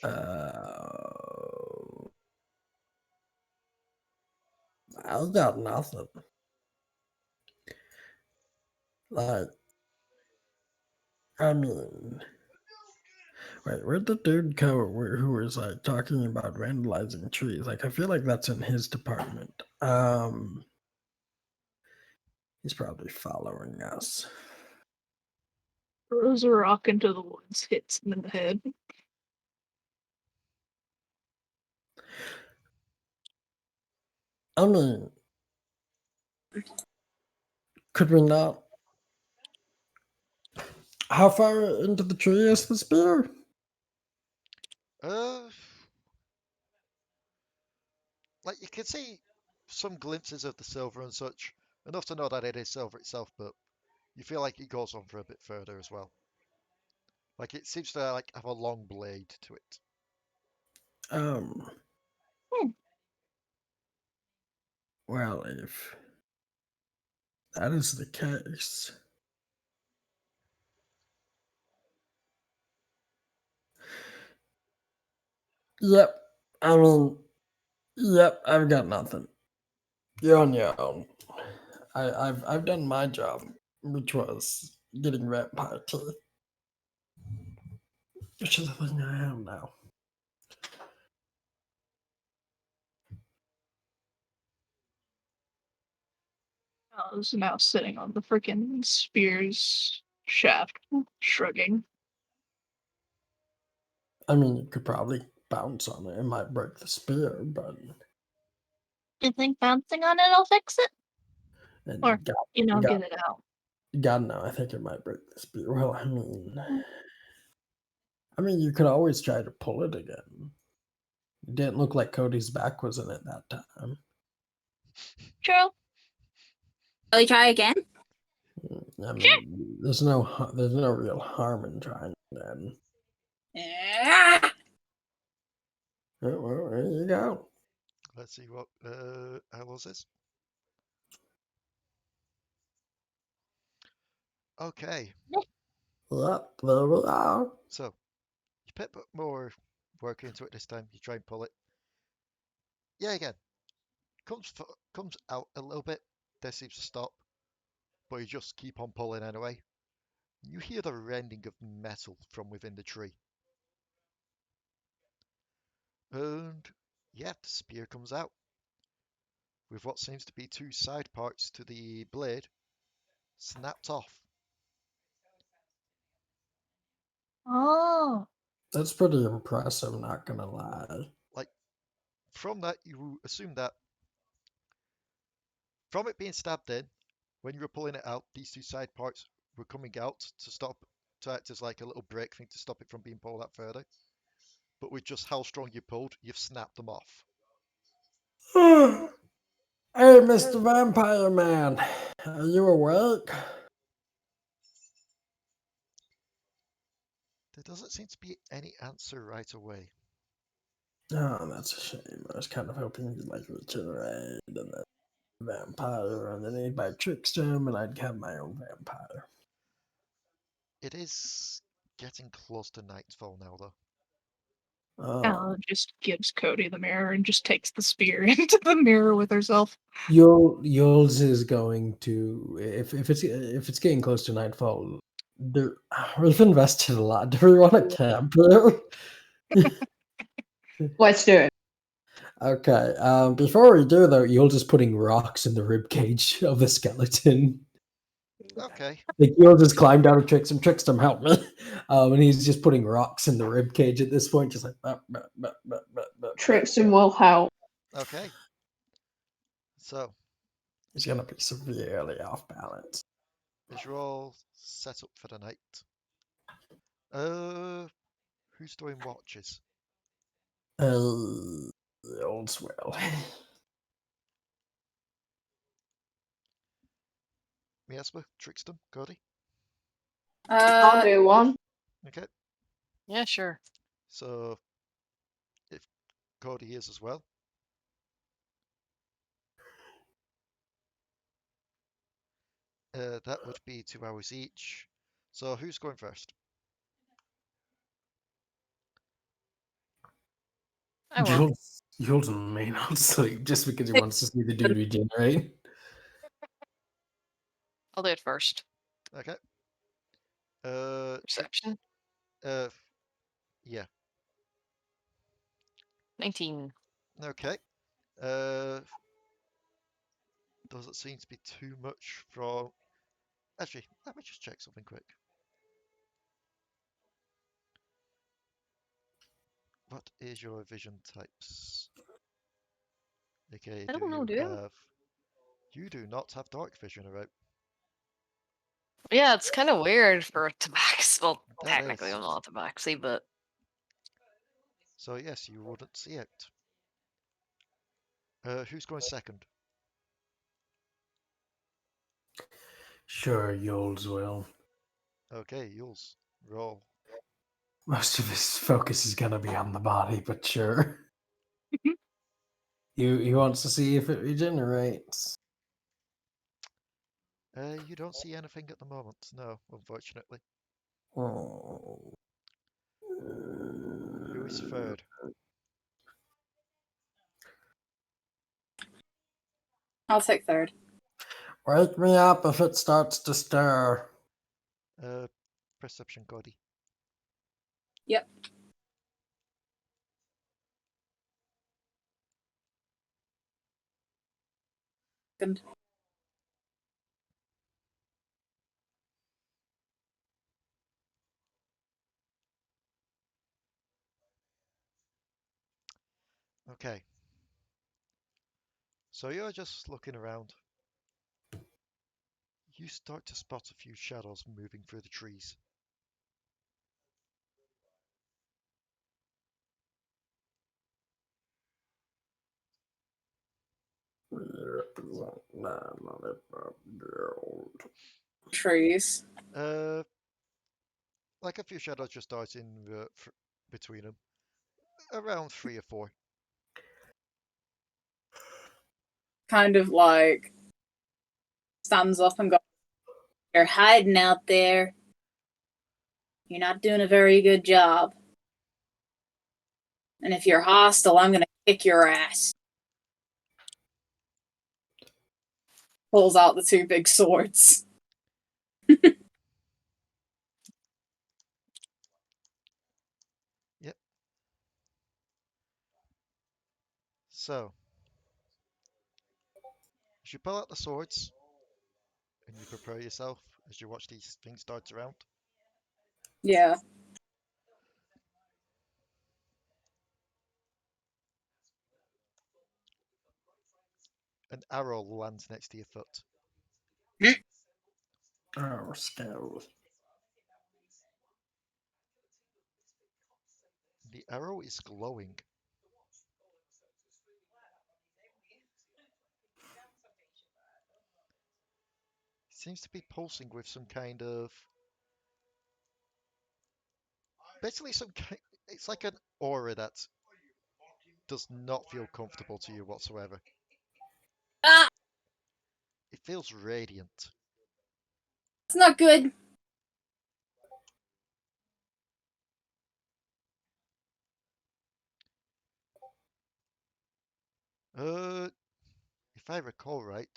uh, I've got nothing. Like, I mean, wait, where'd the dude go who was like talking about vandalizing trees? Like, I feel like that's in his department. He's probably following us.
Throws a rock into the woods, hits him in the head.
I mean, could we not? How far into the tree is the spear?
Like you can see some glimpses of the silver and such, enough to know that it is silver itself, but you feel like it goes on for a bit further as well. Like it seems to like have a long blade to it.
Well, if that is the case, yep. I mean, yep. I've got nothing. You're on your own. I've done my job, which was getting vampire teeth, which is the thing I am now.
I was now sitting on the freaking spear's shaft, shrugging.
I mean, you could probably bounce on it. It might break the spear, but
Do you think bouncing on it'll fix it? Or, get it out?
God, no, I think it might break the spear. Well, I mean, you could always try to pull it again. It didn't look like Cody's back was in it that time.
True.
Shall we try again?
I mean, there's no real harm in trying then.
Yeah.
Oh, well, there you go.
Let's see what Allo's is. Okay.
Yep, there we are.
So you put more work into it this time. You try and pull it. Yeah, again. Comes out a little bit. Then seems to stop. But you just keep on pulling anyway. You hear the rending of metal from within the tree. And yeah, the spear comes out. With what seems to be two side parts to the blade snapped off.
Oh.
That's pretty impressive, not gonna lie.
Like, from that, you assume that from it being stabbed in, when you were pulling it out, these two side parts were coming out to act as like a little break thing to stop it from being pulled out further. But with just how strong you pulled, you've snapped them off.
Hey, Mr. Vampire Man, are you awake?
There doesn't seem to be any answer right away.
Oh, that's a shame. I was kind of hoping you'd like regenerate and then vampire, and then he'd buy Trickstem, and I'd have my own vampire.
It is getting close to nightfall now, though.
Allo just gives Cody the mirror and just takes the spear into the mirror with herself.
Uylz is going to if it's getting close to nightfall.
We've invested a lot. Do we want to camp there?
Let's do it.
Okay. Before we do though, Uylz is putting rocks in the rib cage of the skeleton.
Okay.
Like Uylz just climbed out of Trickstem, help me. And he's just putting rocks in the rib cage at this point, just like
Trickstem will help.
Okay. So
he's gonna be severely off balance.
is you're all set up for the night. Who's doing watches?
The old swell.
Miasma, Trickstem, Cody.
I'll do one.
Okay.
Yeah, sure.
So if Cody is as well. That would be 2 hours each. So who's going first?
I will.
Uylz may not sleep just because he wants to see the dude regenerate.
I'll do it first.
Okay. Uh,
Perception.
uh, yeah.
19.
Okay. Doesn't seem to be too much from. Actually, let me just check something quick. What is your vision types? Okay,
I
do
don't know,
you
do you?
have? You do not have dark vision, right?
Yeah, it's kind of weird for a tabaxi. Well,
That
technically
is.
I'm not a tabaxi, but
So yes, you wouldn't see it. Who's going second?
Sure, Uylz will.
Okay, Uylz. Roll.
Most of his focus is gonna be on the body, but sure. He wants to see if it regenerates.
You don't see anything at the moment. No, unfortunately.
Oh.
Who is third?
I'll take third.
Wake me up if it starts to stir.
Perception, Codi.
Yep. Good.
Okay. So you're just looking around. You start to spot a few shadows moving through the trees.
Trees.
Like a few shadows just darting between them. Around 3 or 4.
Kind of like stands up and goes, "You're hiding out there. You're not doing a very good job. And if you're hostile, I'm gonna kick your ass." Pulls out the two big swords.
Yep. So, as you pull out the swords, and you prepare yourself as you watch these things dart around,
Yeah.
an arrow lands next to your foot.
Oh, scary.
The arrow is glowing. It seems to be pulsing with some kind of. Basically, it's like an aura that does not feel comfortable to you whatsoever.
Ah!
It feels radiant.
It's not good.
If I recall right,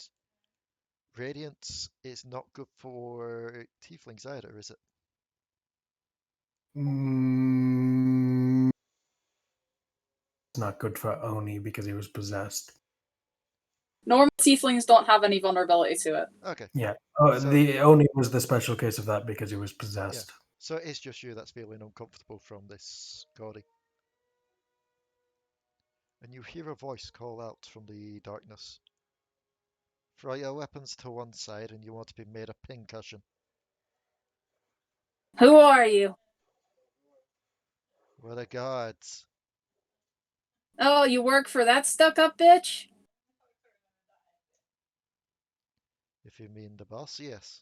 radiance is not good for tieflings either, is it?
It's not good for Oni because he was possessed.
Normal tieflings don't have any vulnerability to it.
Okay.
Yeah. Oh,
So-
the Oni was the special case of that because he was possessed.
So it's just you that's feeling uncomfortable from this, Cody. And you hear a voice call out from the darkness. Throw your weapons to one side and you want to be made a pincushion.
Who are you?
We're the guards.
Oh, you work for that stuck-up bitch?
If you mean the boss, yes.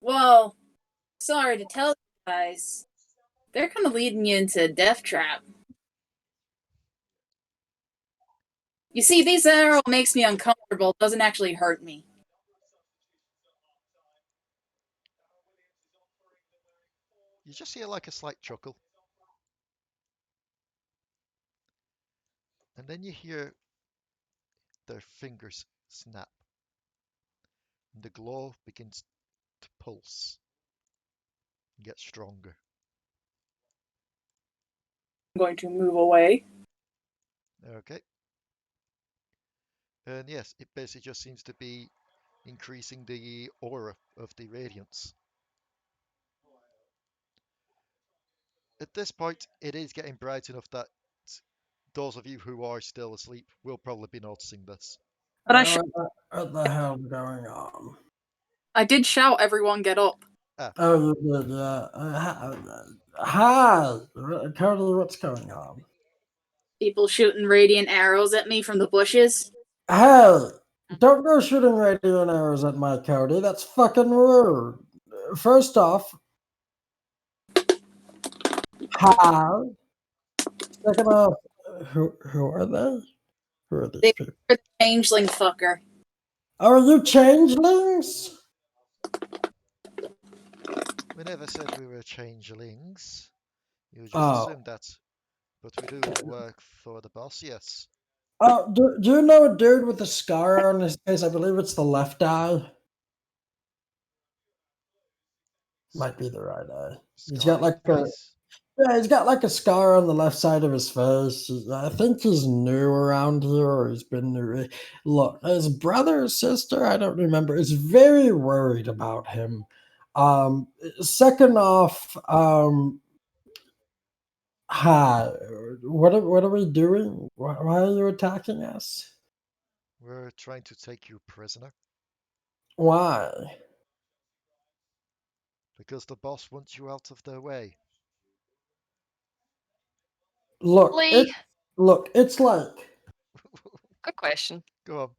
Well, sorry to tell you guys. They're kind of leading you into a death trap. You see, this arrow makes me uncomfortable. It doesn't actually hurt me.
You just hear like a slight chuckle. And then you hear their fingers snap. and the glow begins to pulse and get stronger.
I'm going to move away.
Okay. And yes, it basically just seems to be increasing the aura of the radiance. At this point, it is getting bright enough that those of you who are still asleep will probably be noticing this.
But
What the hell's going on?
I did shout, everyone get up.
Oh, you did, yeah. Hi, Cody, what's going on?
People shooting radiant arrows at me from the bushes.
Hey, don't go shooting radiant arrows at my Cody. That's fucking rude. First off, hi. Second off, who are they? Who are these
They
people?
were the changeling fucker.
Are you changelings?
We never said we were changelings. You just
Oh.
assumed that. But we do work for the boss, yes.
Oh, do you know a dude with a scar on his face? I believe it's the left eye. Might be the right eye. He's got like a he's got like a scar on the left side of his face. I think he's new around here, or he's been new. Look, his brother or sister, I don't remember, is very worried about him. Second off, hi. What are we doing? Why are you attacking us?
We're trying to take you prisoner.
Why?
Because the boss wants you out of their way.
Look,
Leigh,
it's like
good question.
Go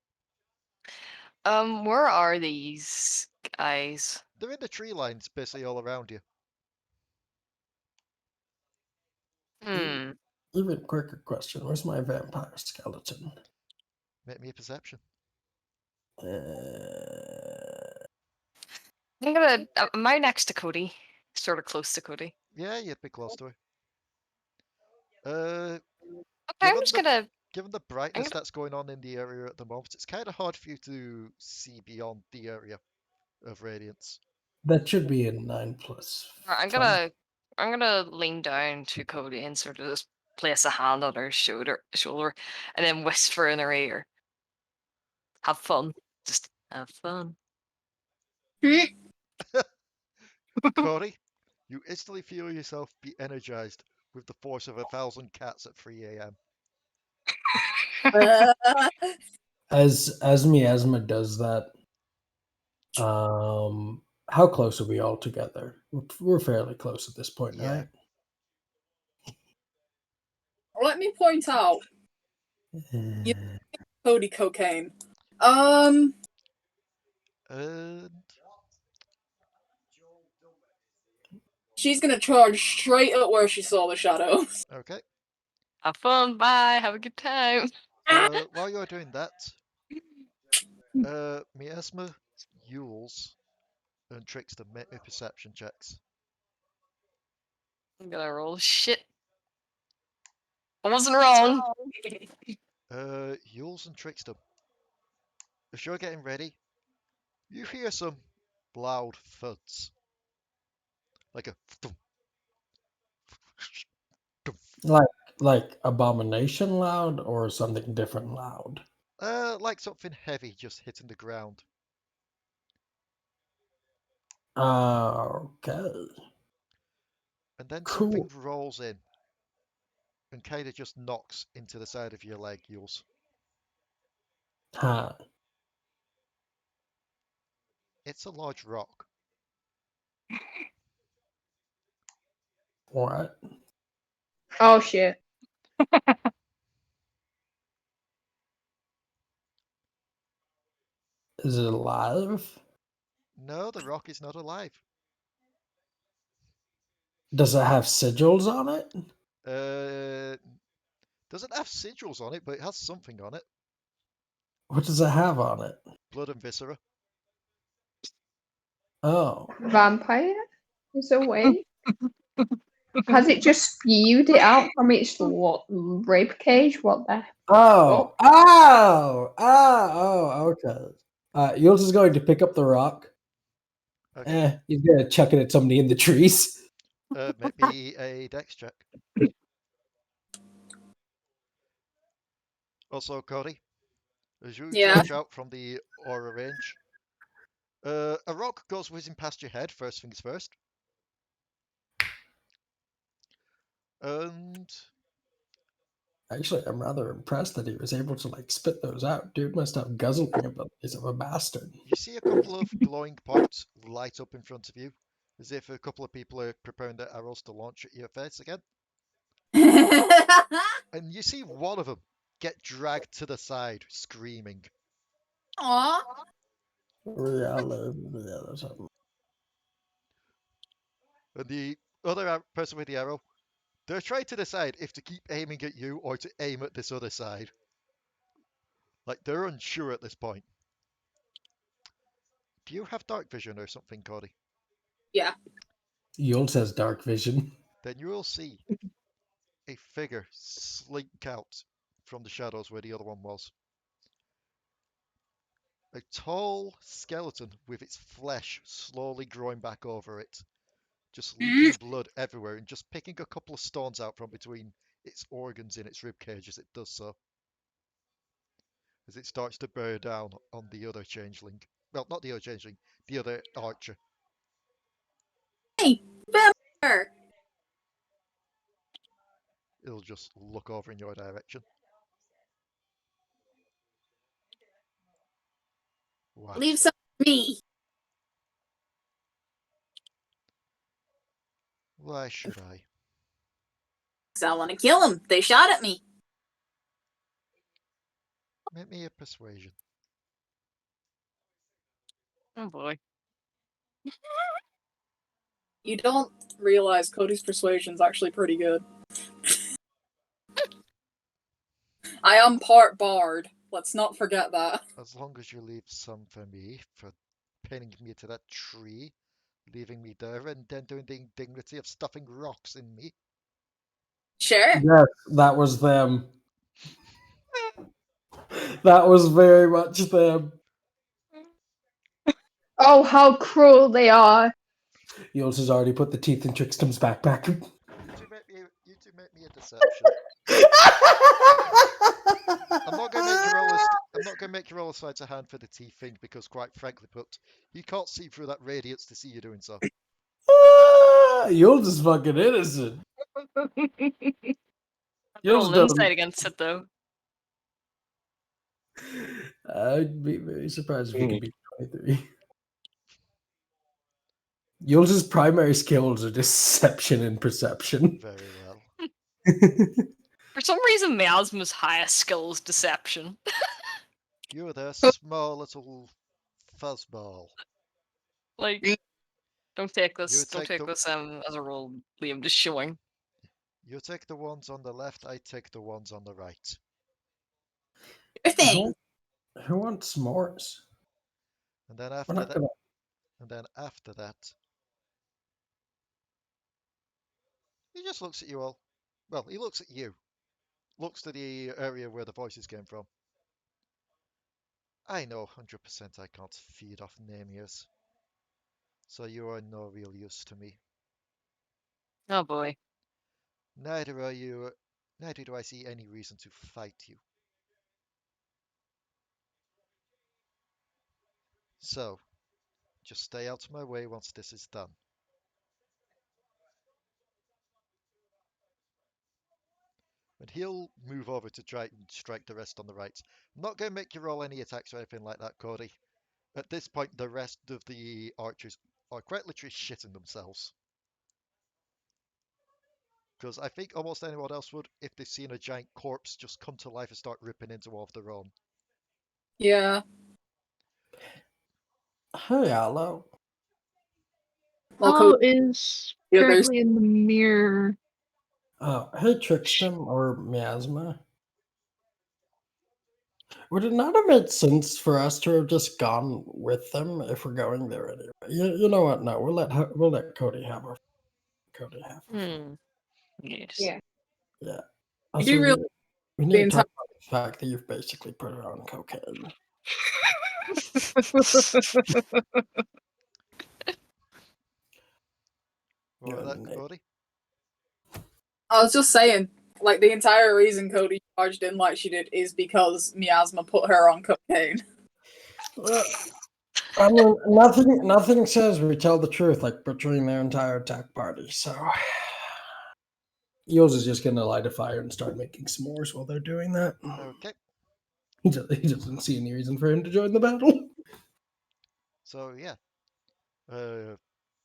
on.
Where are these guys?
They're in the tree lines, basically all around you.
Hmm.
even quicker question. Where's my vampire skeleton?
Make me a perception.
I'm gonna. Am I next to Cody? Sort of close to Cody.
Yeah, you'd be close to her.
Okay,
Given
I'm just
the-
gonna.
Given the brightness
gonna-
that's going on in the area at the moment, it's kind of hard for you to see beyond the area of radiance.
That should be a 9+.
I'm gonna. I'm gonna lean down to Cody and sort of just place a hand on her shoulder, and then whisper in her ear. Have fun. Just have fun.
Cody, you instantly feel yourself be energized with the force of 1,000 cats at 3 a.m.
As Miasma does that, how close are we all together? We're fairly close at this point,
Yeah.
right?
Let me point out,
Uh,
Cody cocaine.
And
She's gonna charge straight at where she saw the shadows.
okay.
Have fun. Bye. Have a good time.
While you're doing that, Miasma, Uylz, and Trickstem make me perception checks.
I'm gonna roll shit. I wasn't wrong.
Uylz and Trickstem, as you're getting ready, you hear some loud thuds. Like a thump, thump.
like abomination loud or something different loud?
Like something heavy just hitting the ground.
Okay.
And then
Cool.
something rolls in and kind of just knocks into the side of your leg, Uylz.
Hi.
It's a large rock.
What?
Oh shit.
Is it alive?
No, the rock is not alive.
Does it have sigils on it?
Doesn't have sigils on it, but it has something on it.
What does it have on it?
Blood and viscera.
Oh.
Vampire? Is a way? Has it just spewed it out from its rib cage? What the?
Oh. Oh. Oh. Oh. Okay.
Uylz is going to pick up the rock.
Okay.
He's going to chuck it at somebody in the trees.
Make me a dex check. Also, Cody, as you
Yeah.
charge out from the aura range, a rock goes whizzing past your head, first things first. And
Actually, I'm rather impressed that he was able to like spit those out. Dude must have guzzling abilities of a bastard.
you see a couple of glowing points light up in front of you, as if a couple of people are preparing their arrows to launch at your face again. And you see one of them get dragged to the side, screaming.
Aw.
Reality.
And the other person with the arrow, they're trying to decide if to keep aiming at you or to aim at this other side. Like, they're unsure at this point. Do you have dark vision or something, Cody?
Yeah.
Uylz has dark vision.
Then you will see a figure slink out from the shadows where the other one was. A tall skeleton with its flesh slowly growing back over it, just leaking blood everywhere and just picking a couple of stones out from between its organs in its ribcage as it does so. As it starts to bear down on the other changeling. Well, not the other changeling, the other archer.
Hey, vampire.
It'll just look over in your direction. What?
Leave some for me.
Why should I?
'Cause I want to kill them. They shot at me.
Make me a persuasion.
Oh boy.
You don't realize Cody's persuasion's actually pretty good. I am part bard. Let's not forget that.
As long as you leave some for me for pinning me to that tree, leaving me there, and then doing the indignity of stuffing rocks in me.
Sure.
Yes, that was them. That was very much them.
Oh, how cruel they are.
Uylz has already put the teeth in Trickstem's backpack.
You two make me a deception. I'm not going to make you roll a sleight of hand for the teeth thing because, quite frankly, put he can't see through that radiance to see you doing so.
Uylz is fucking innocent.
Roll
Uylz
an insight
doesn't.
against it though.
I'd be very surprised if he could beat 23. Uylz's primary skills are deception and perception.
Very well.
For some reason, Miasma's highest skill is deception.
You're the small little fuzzball.
Like, don't take
You
this. Don't
take
take
the-
this as a roll, Liam. Just showing.
You take the ones on the left, I take the ones on the right.
Your thing.
Who wants s'mores?
And then
We're
after
not
that,
gonna.
he just looks at you all. Well, he looks at you. Looks to the area where the voices came from. I know 100% I can't feed off Namiers. So you are no real use to me.
Oh boy.
Neither are you. Neither do I see any reason to fight you. So, just stay out of my way once this is done. And he'll move over to try and strike the rest on the right. I'm not going to make you roll any attacks or anything like that, Cody. At this point, the rest of the archers are quite literally shitting themselves. Because I think almost anyone else would if they've seen a giant corpse just come to life and start ripping into one of their own.
Yeah.
Hey, Allo.
Well,
Allo is
Yeah, there's-
currently in the mirror.
Hey, Trickstem or Miasma. Would it not have made sense for us to have just gone with them if we're going there anyway? You know what? No, we'll let Cody have her.
Yes.
Yeah.
Yeah.
You do
Also,
really
we
the
need to
entire-
talk about the fact that you've basically put her on cocaine.
What was that,
Good
Cody?
I was just saying, like, the entire reason Cody charged in like she did is because Miasma put her on cocaine.
Well, I mean, nothing says we tell the truth like butchering their entire attack party. So Uylz is just gonna light a fire and start making s'mores while they're doing that.
Okay.
He doesn't see any reason for him to join the battle.
So yeah,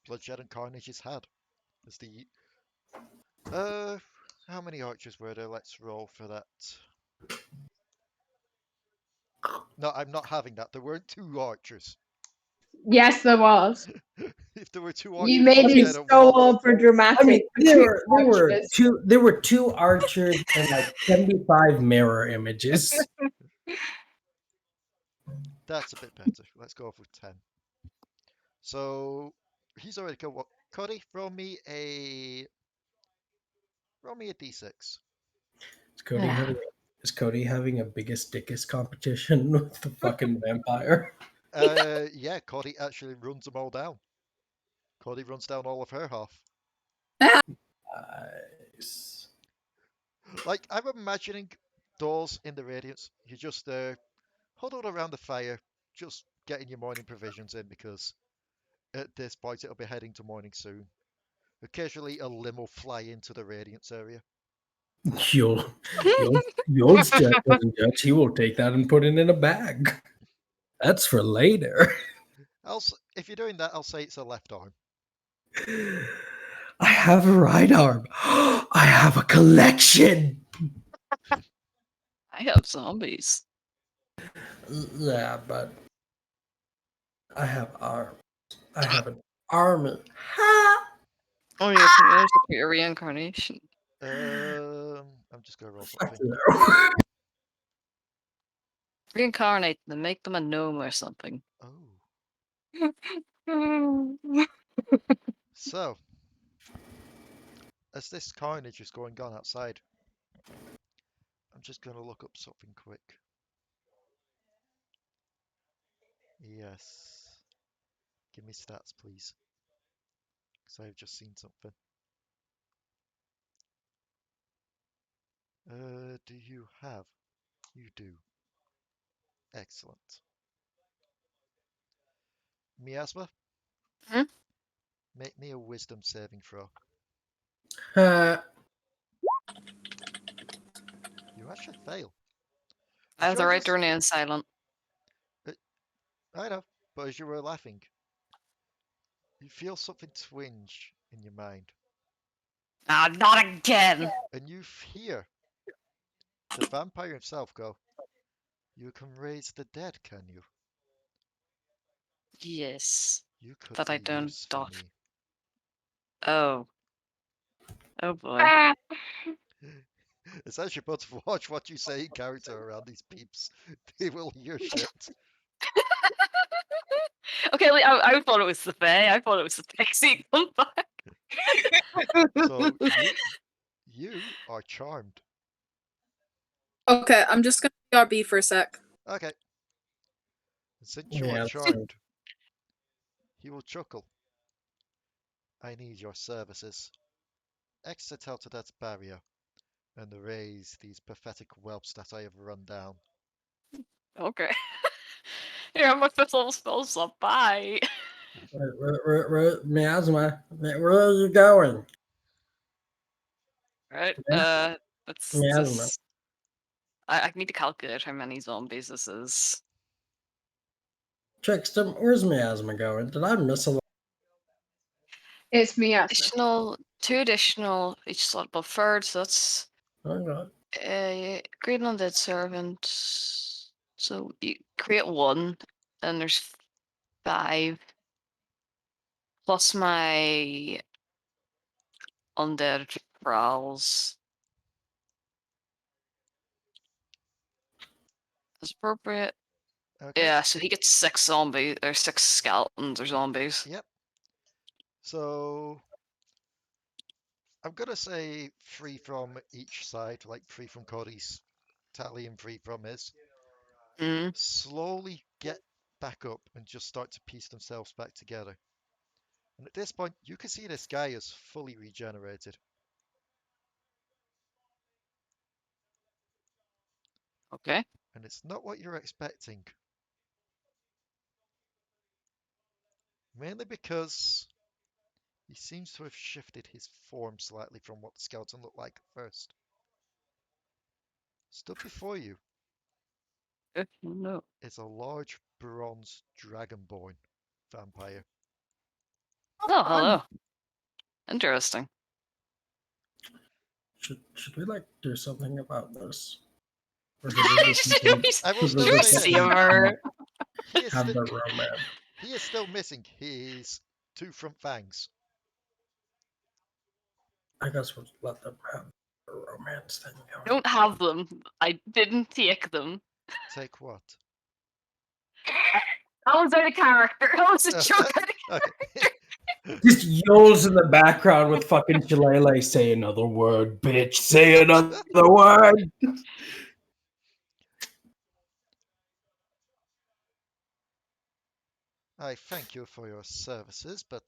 bloodshed and carnage is had. As the how many archers were there? Let's roll for that. No, I'm not having that. There weren't 2 archers.
Yes, there was.
If there were 2
You
archers,
made
bloodshed
it
and
so
1.
over dramatic.
I mean, there were
archers.
two archers and like 75 mirror images.
That's a bit better. Let's go for 10. So he's already got what? Cody, roll me a d6.
Is Cody having a biggest dickest competition with the fucking vampire?
Yeah, Cody actually runs them all down. Cody runs down all of her half.
Nice.
Like, I'm imagining doors in the Radiance. You're just huddled around the fire, just getting your morning provisions in because at this point it'll be heading to morning soon. Occasionally a limb will fly into the Radiance area.
Uylz doesn't judge. He will take that and put it in a bag. That's for later.
If you're doing that, I'll say it's a left arm.
I have a right arm. I have a collection.
I have zombies.
Yeah, but I have arms. I have an army.
Oh, yeah, there's a reincarnation.
I'm just gonna roll something.
Reincarnate them, make them a gnome or something.
Oh. So, as this carnage is going on outside, I'm just gonna look up something quick. Yes. Give me stats, please. Because I've just seen something. Do you have? You do. Excellent. Miasma?
Hmm?
Make me a wisdom saving throw. You actually fail.
I have the
Sure,
right
just-
to remain silent.
I know, but as you were laughing, you feel something twinge in your mind.
Ah, not again!
And you hear the vampire himself go, "You can raise the dead, can you?
Yes.
You could
That I
be
don't
use for
dot.
me."
Oh. Oh boy.
It's actually fun to watch what you say in character around these peeps. They will hear shit.
Okay, like, I thought it was the Fae. I thought it was the Pixie. Come back.
So you are charmed.
Okay, I'm just gonna BRB for a sec.
Okay. Since you are
Yeah.
charmed, he will chuckle. "I need your services. Exit out to that barrier and erase these pathetic whelps that I have run down."
Okay. Here, my fifth level spell slot. Bye.
Miasma, where are you going?
Right.
Yeah.
That's
Miasma.
just. I need to calculate how many zombies this is.
Trickstem, where's Miasma going? Did I miss a?
It's me,
Two additional each slot above third, so that's Great Undead Servant. So you create one, and there's 5 plus my undead prowls. That's appropriate.
Okay.
Yeah, so he gets 6 zombies or 6 skeletons or zombies.
Yep. So I'm gonna say 3 from each side, like 3 from Cody's tally and 3 from his.
Mm.
Slowly get back up and just start to piece themselves back together. And at this point, you can see this guy is fully regenerated.
Okay.
And it's not what you're expecting. Mainly because he seems to have shifted his form slightly from what the skeleton looked like at first. Stood before you
No.
is a large bronze dragonborn vampire.
Oh, hello. Interesting.
Should we like do something about this? Or should we just
I will
should we
still
just
say
See
this.
her.
He is,
have the romance?
he is still missing his 2 front fangs.
I guess we'll let them have the romance thing
I
going.
don't have them. I didn't take them.
Take what?
That was out of character. That was a joke out of
Okay.
Just Uylz in the background with fucking Shillelagh. Say another word, bitch. Say another word.
I thank you for your services, but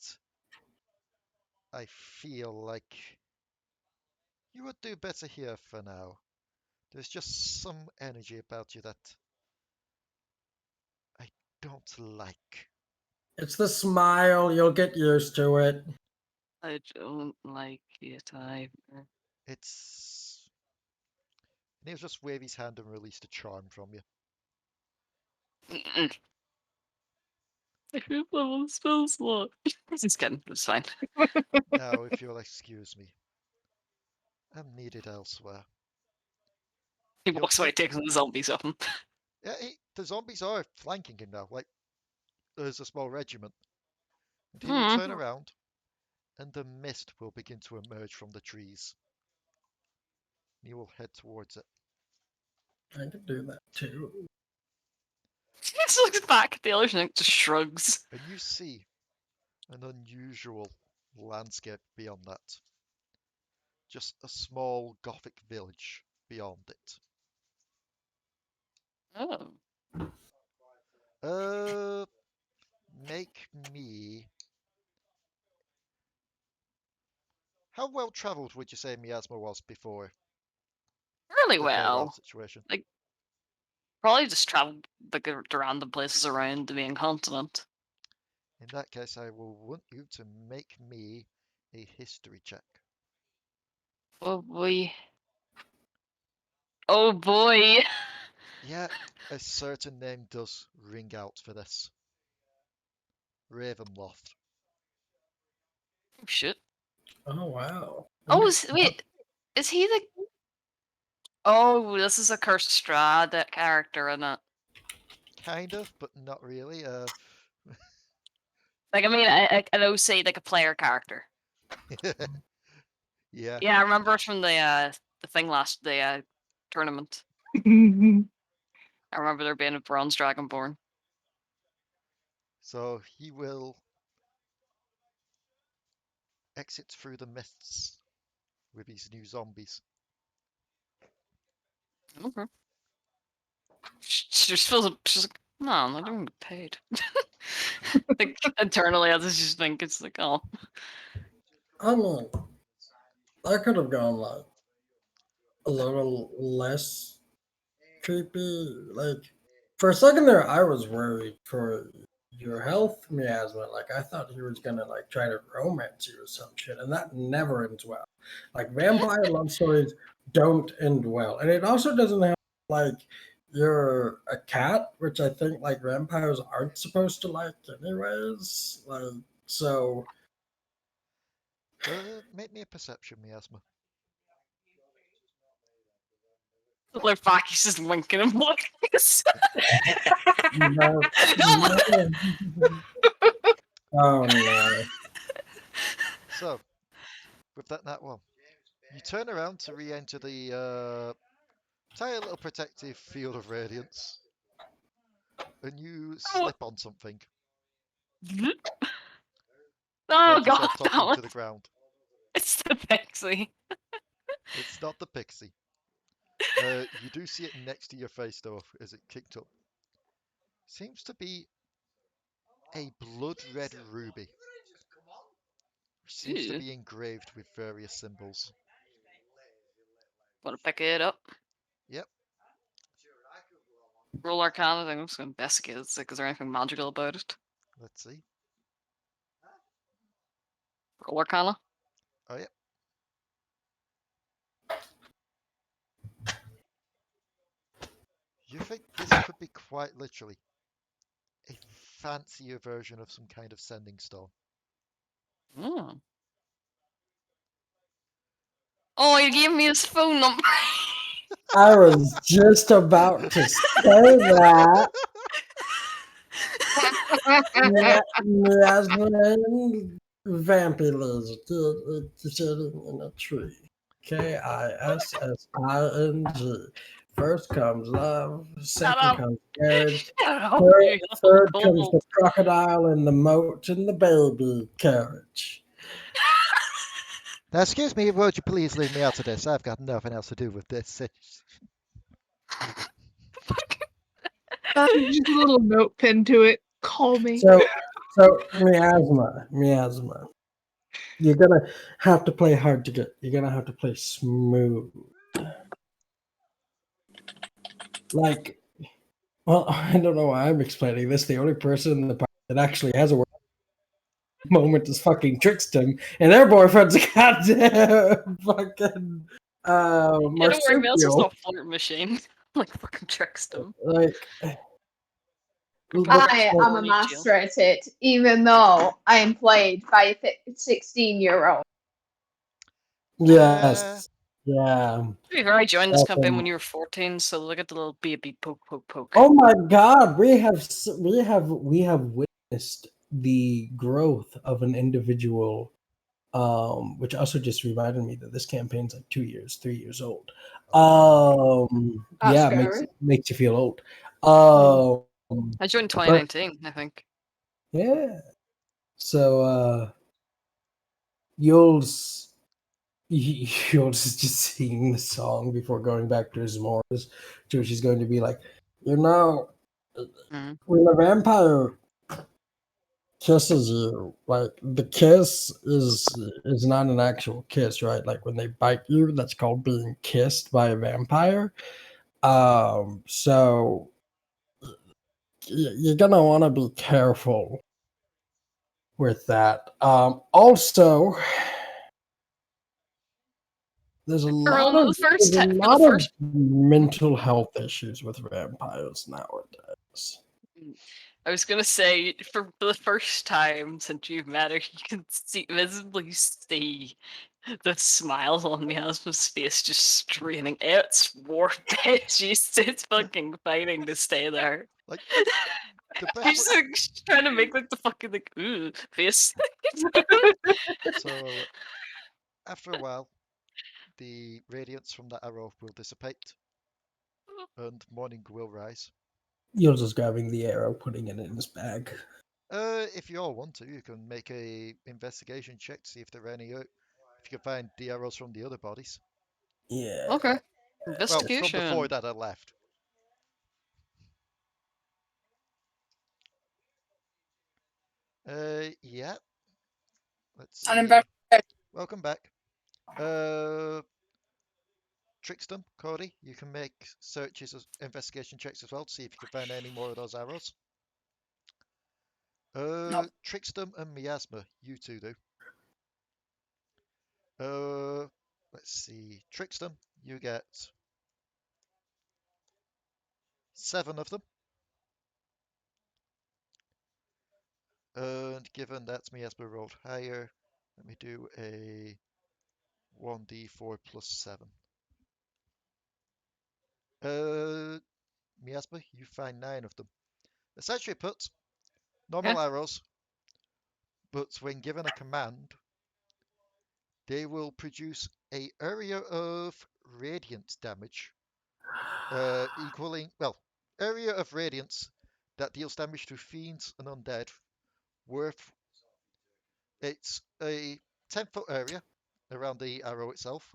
I feel like you would do better here for now. There's just some energy about you that I don't like.
It's the smile. You'll get used to it.
I don't like it either.
It's. And he'll just wave his hand and release the charm from you.
Mm-mm. I feel level spell slot. Just kidding. It's fine.
Now, if you'll excuse me, I'm needed elsewhere.
He
You'll
walks away,
take.
takes the zombies off him.
Yeah, the zombies are flanking him now. Like, there's a small regiment. And he will turn around, and the mist will begin to emerge from the trees. He will head towards it.
I could do that too.
He just looks back at the others and just shrugs.
And you see an unusual landscape beyond that. Just a small Gothic village beyond it.
Oh.
Make me. How well travelled would you say Miasma was before
Really
the
well.
Feywild situation?
Probably just traveled like to random places around the main continent.
In that case, I will want you to make me a history check.
Oh boy. Oh boy.
Yeah, a certain name does ring out for this. Ravenloft.
Oh shit.
Oh wow.
Oh, wait. Is he the? Oh, this is a Cursed Strahd, that character, isn't it?
Kind of, but not really.
Like, I mean, I know, say like a player character.
Yeah.
Yeah, I remember it from the thing the tournament. I remember there being a bronze dragonborn.
So he will exit through the mists with his new zombies.
Okay. She just feels she's like, no, I'm not doing get paid. Like internally, I just think it's like, oh,
I mean, I could have gone like a little less creepy. Like for a second there, I was worried for your health, Miasma. Like I thought he was gonna like try to romance you or some shit, and that never ends well. Like vampire love stories don't end well, and it also doesn't have like you're a cat, which I think like vampires aren't supposed to like anyways. Like so.
Make me a perception, Miasma.
look back, he's just winking and looking.
No. Oh no.
So, with that nat one, you turn around to re-enter the tiny little protective field of radiance, and you slip on something.
Oh
Find
god,
yourself talking to the ground.
it's the Pixie.
It's not the pixie. You do see it next to your face though, as it kicked up. Seems to be a blood red ruby. Seems to
Ew.
be engraved with various symbols.
Want to pick it up?
Yep.
Roll Arcana. I think I'm just going to investigate. It's like, is there anything magical about it?
Let's see.
Roll Arcana.
Oh, yep. You think this could be quite literally a fancier version of some kind of sending stone?
Oh. Oh, you gave me his phone number.
I was just about to say that. Miasma Vampy Lizard sitting in a tree. KISSING. First comes love, second
up.
comes marriage,
Shut up,
third,
you little
third comes the
kobold.
crocodile and the moat and the baby carriage.
Now, excuse me, would you please leave me out of this? I've got nothing else to do with this.
Just a little note pinned to it. Call me.
So miasma. You're gonna have to play hard to get. You're gonna have to play smooth. Like, well, I don't know why I'm explaining this. The only person in the party that actually has a moment is fucking Trickstem, and their boyfriend's a goddamn fucking
Yeah, don't worry, man. It's just
marsupial.
a flirt machine. Like fucking Trickstem.
Like,
I am a
Horny Jill.
master at it, even though I am played by a 16-year-old.
yes, yeah.
To be fair, I joined this campaign
Awesome.
when you were 14, so look at the little baby poke.
Oh my God, we have witnessed the growth of an individual. Which also just reminded me that this campaign's like 2 years, 3 years old.
That's
Yeah,
scary.
makes you feel old.
I joined
But
2019, I think.
yeah, so Uylz is just singing the song before going back to his Morris, to which he's going to be like, you know,
Mm.
when a vampire kisses you, like the kiss is not an actual kiss, right? Like when they bite you, that's called being kissed by a vampire. So you're gonna want to be careful with that. Also, there's a lot
For
of
the first
mental health issues with vampires nowadays.
I was gonna say, for the first time since you've met her, you can visibly see the smile on Miasma's face just straining. It's warped. It's fucking fighting to stay there.
Like, the best
She's like, trying to make like the fucking like ooh face.
So, after a while, the radiance from that arrow will dissipate, and morning will rise.
You're just grabbing the arrow, putting it in his bag.
If you all want to, you can make a investigation check to see if there are any, if you can find the arrows from the other bodies.
Yeah.
Okay.
Well,
Investigation.
from the four that are left. Yeah. Let's see. Welcome back. Trickstem, Codi, you can make searches, investigation checks as well to see if you can find any more of those arrows.
Nope.
Trickstem and Miasma, you two do. Let's see. Trickstem, you get 7 of them. And given that Miasma rolled higher, let me do a 1d4 plus 7. Miasma, you find 9 of them. Essentially put, normal arrows, but when given a command, they will produce a area of radiant damage, equaling, well, area of radiance that deals damage to fiends and undead worth, it's a 10-foot area around the arrow itself,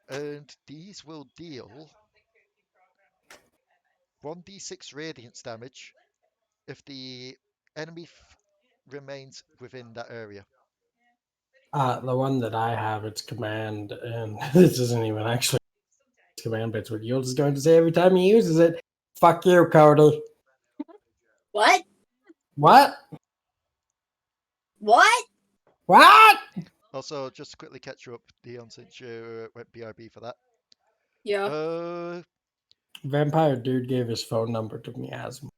and these will deal 1d6 radiance damage if the enemy remains within that area.
The one that I have, it's command, and this isn't even actually command, but it's what Uylz is going to say every time he uses it. Fuck you, Codi.
What?
What?
What?
What?
Also, just to quickly catch you up, Dion, since you went BRB for that.
Yeah.
Vampire dude gave his phone number to Miasma.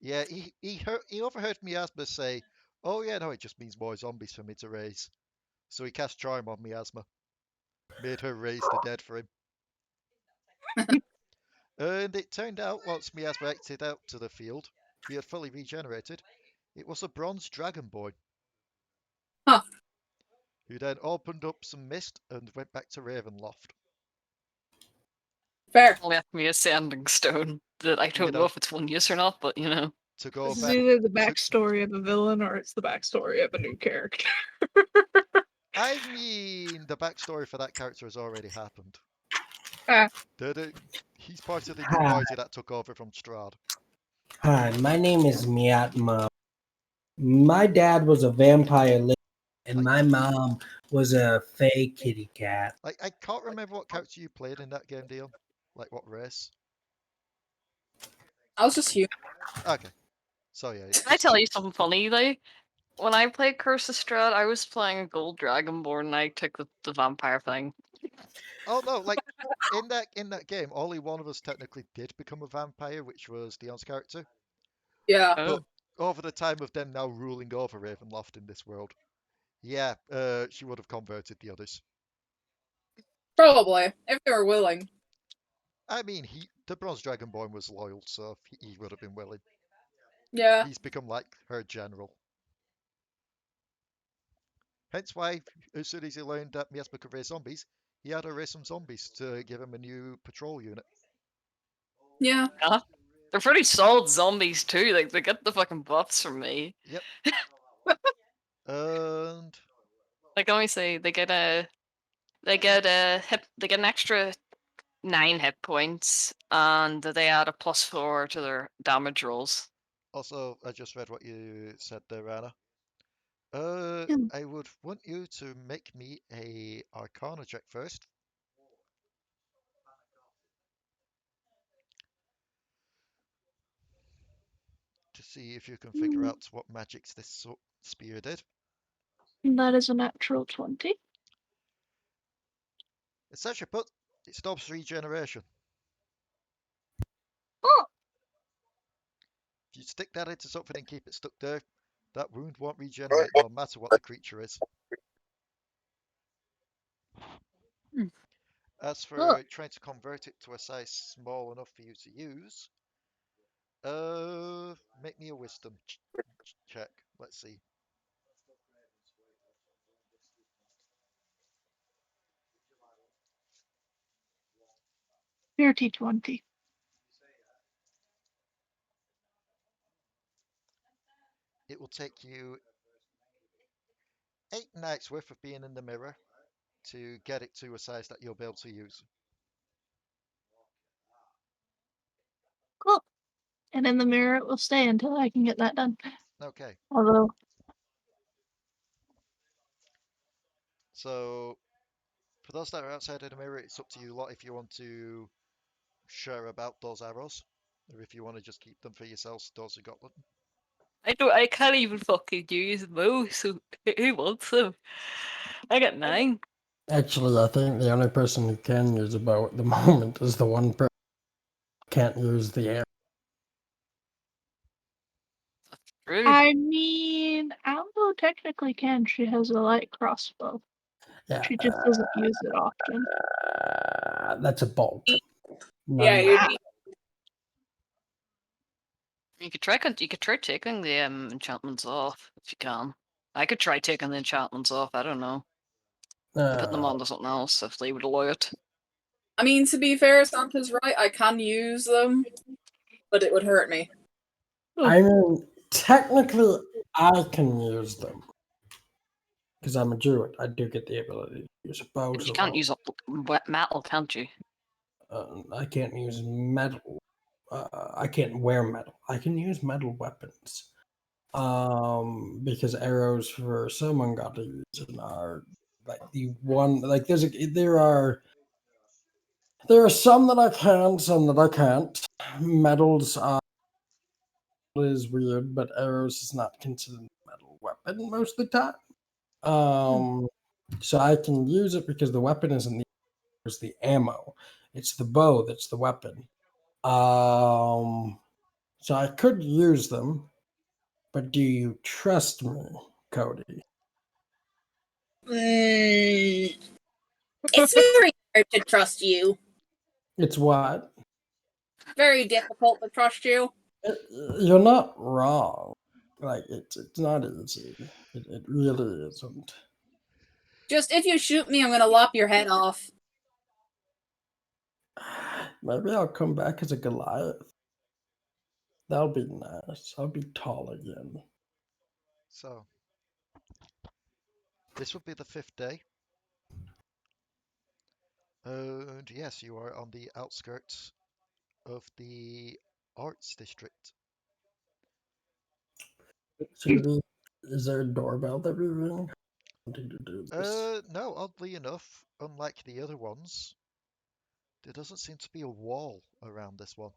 Yeah, he overheard Miasma say, "Oh yeah, no, it just means more zombies for me to raise." So he cast Charm on Miasma, made her raise the dead for him. And it turned out, once Miasma exited out to the field, he had fully regenerated. It was a bronze dragonborn.
Huh.
Who then opened up some mist and went back to Ravenloft.
Fair.
Left me a sanding stone that I don't know if it's one use or not, but you know.
To go
This is
back.
either the backstory of a villain or it's the backstory of a new character.
I mean, the backstory for that character has already happened.
Ah.
He's part of the new party that took over from Strahd.
Hi, my name is Miatma. My dad was a vampire, and my mom was a fey kitty cat.
Like, I can't remember what character you played in that game, Dion. Like, what race?
I was just human.
Okay. So, yeah.
Can I tell you something funny, though? When I played Curse of Strahd, I was playing a gold dragonborn, and I took the vampire thing.
Oh, no, like, in that game, only one of us technically did become a vampire, which was Dion's character.
Yeah.
But over the time of them now ruling over Ravenloft in this world, yeah, she would have converted the others.
Probably, if they were willing.
I mean, the Bronze Dragonborn was loyal, so he would have been willing.
Yeah.
He's become like her general. Hence why, as soon as he learned that Miasma could raise zombies, he had to raise some zombies to give him a new patrol unit.
Yeah.
They're pretty solid zombies too. Like they get the fucking buffs from me.
Yep. And
like I always say, they get an extra 9 hit points, and they add a +4 to their damage rolls.
Also, I just read what you said there, Ranna. I would want you to make me a Arcana check first. To see if you can figure out what magics this spear did.
That is a natural 20.
It's actually put, it stops regeneration.
Oh!
If you stick that into something and keep it stuck there, that wound won't regenerate no matter what the creature is. As for trying to convert it to a size small enough for you to use, make me a wisdom check. Let's see.
Dirty 20.
It will take you 8 nights worth of being in the mirror to get it to a size that you'll be able to use.
Cool. And in the mirror it will stay until I can get that done.
Okay.
Although.
So, for those that are outside of the mirror, it's up to you lot if you want to share about those arrows, or if you want to just keep them for yourselves, those who got them.
I can't even fucking use those, so who wants them? I got 9.
Actually, I think the only person who can use a bow at the moment is the one person who can't use the air.
True.
I mean, Allo technically can. She has a light crossbow.
Yeah,
She just doesn't use it often.
That's a bolt.
Yeah,
You could try taking the enchantments off if you can. I could try taking the enchantments off. I don't know. Putting them onto something else if they would allow it.
I mean, to be fair, Santa's right. I can use them, but it would hurt me.
I mean, technically, I can use them because I'm a druid. I do get the ability to use a bow.
You can't use metal, can't you?
I can't use metal. I can't wear metal. I can use metal weapons. Because arrows for some ungodly reason are like the one like there are some that I can, some that I can't. Metals is weird, but arrows is not considered a metal weapon most of the time. So I can use it because the weapon isn't the ammo. It's the bow that's the weapon. So I could use them, but do you trust me, Cody?
It's very hard to trust you.
It's what?
Very difficult to trust you.
You're not wrong. Like it's not easy. It really isn't.
Just if you shoot me, I'm gonna lop your head off.
Maybe I'll come back as a Goliath. That'll be nice. I'll be tall again.
So, this will be the 5th day. And yes, you are on the outskirts of the arts district.
Is there a doorbell that we ring? To do this.
No, oddly enough, unlike the other ones, there doesn't seem to be a wall around this one.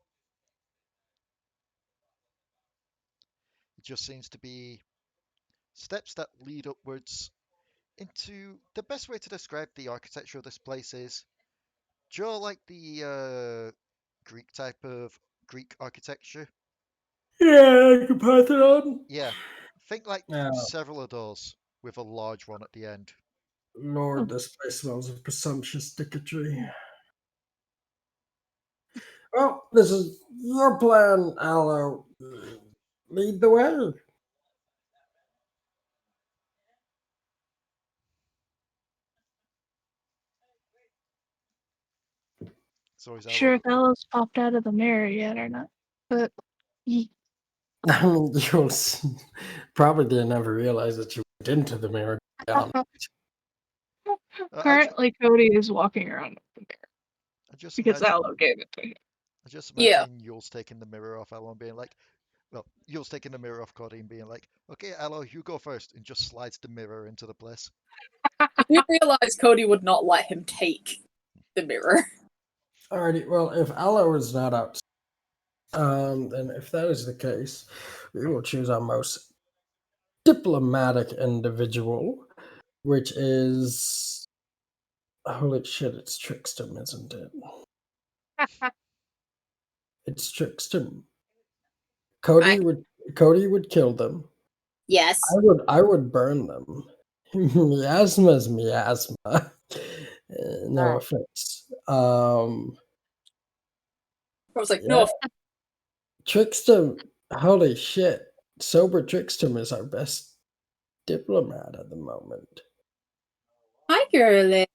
It just seems to be steps that lead upwards into the best way to describe the architecture of this place is draw like the Greek type of Greek architecture.
Yeah, like a Python.
Yeah, think like
Yeah.
several doors with a large one at the end.
Lord, this place smells of presumptuous dicketry. Well, this is your plan, Allo. Lead the way.
So is
Sure
Allo.
if Ella's popped out of the mirror yet or not. But
I mean, you'll probably didn't ever realize that you went into the mirror.
currently Cody is walking around with the mirror
I just
because
imagine,
Allo gave it to him.
I just
Yeah.
imagine Uylz taking the mirror off Allo and being like, well, Uylz taking the mirror off Codi and being like, okay, Allo, you go first, and just slides the mirror into the place.
You realize Cody would not let him take the mirror.
Alrighty, well, if Allo is not out, then if that is the case, we will choose our most diplomatic individual, which is holy shit, it's Trickstem, isn't it? It's Trickstem. Cody would kill them.
Yes.
I would burn them. Miasma's miasma. No offense.
I was like,
Yeah.
no.
Trickstem, holy shit. Sober Trickstem is our best diplomat at the moment.
Hi, girlie.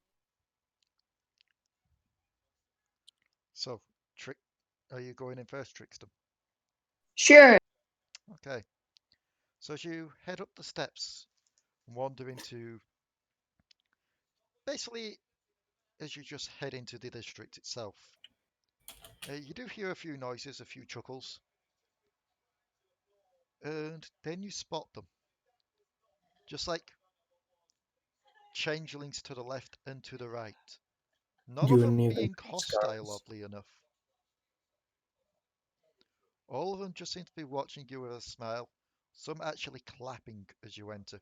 So, are you going in first, Trickstem?
Sure.
Okay. So as you head up the steps, wander into, basically, as you just head into the district itself, you do hear a few noises, a few chuckles, and then you spot them. Just like changelings to the left and to the right. None
Do
of them
any of them
being
have
hostile,
scars?
oddly enough. All of them just seem to be watching you with a smile, some actually clapping as you enter.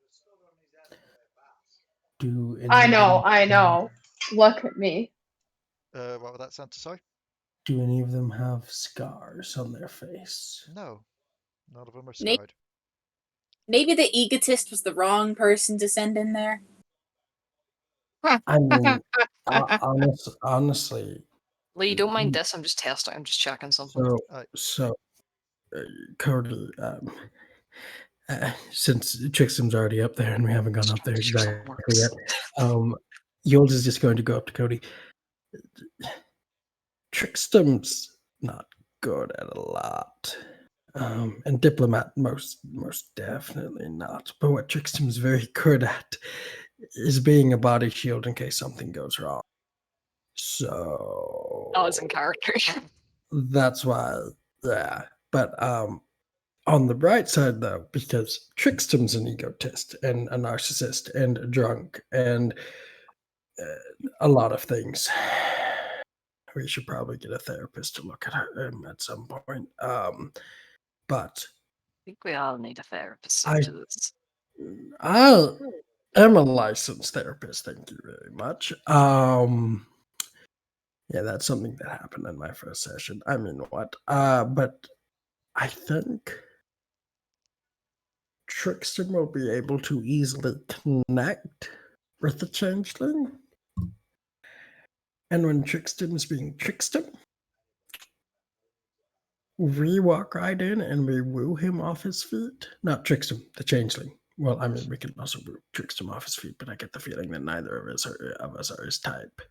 Do any
I
of
know,
them-
I know. Look at me.
What was that sound to? Sorry?
Do any of them have scars on their face?
No, none of them are
Nick?
scarred.
Maybe the egotist was the wrong person to send in there.
I mean, honestly,
Leigh, don't mind this. I'm just testing. I'm just checking something.
so Cody, since Trickstem's already up there and we haven't gone up there exactly yet, Uylz is just going to go up to Cody. Trickstem's not good at a lot. And diplomat most definitely not. But what Trickstem's very good at is being a body shield in case something goes wrong. So
Oh, it's in character.
that's why
Yeah, but on the bright side though, because Trickstem's an egotist and a narcissist and a drunk and a lot of things. We should probably get a therapist to look at him at some point. But
I think we all need a therapist
I
into this.
I am a licensed therapist. Thank you very much. Yeah, that's something that happened in my first session. I mean, what? But I think Trickstem will be able to easily connect with the changeling. And when Trickstem is being Trickstem, we walk right in and we woo him off his feet. Not Trickstem, the changeling. Well, I mean, we can also woo Trickstem off his feet, but I get the feeling that neither of us are his type.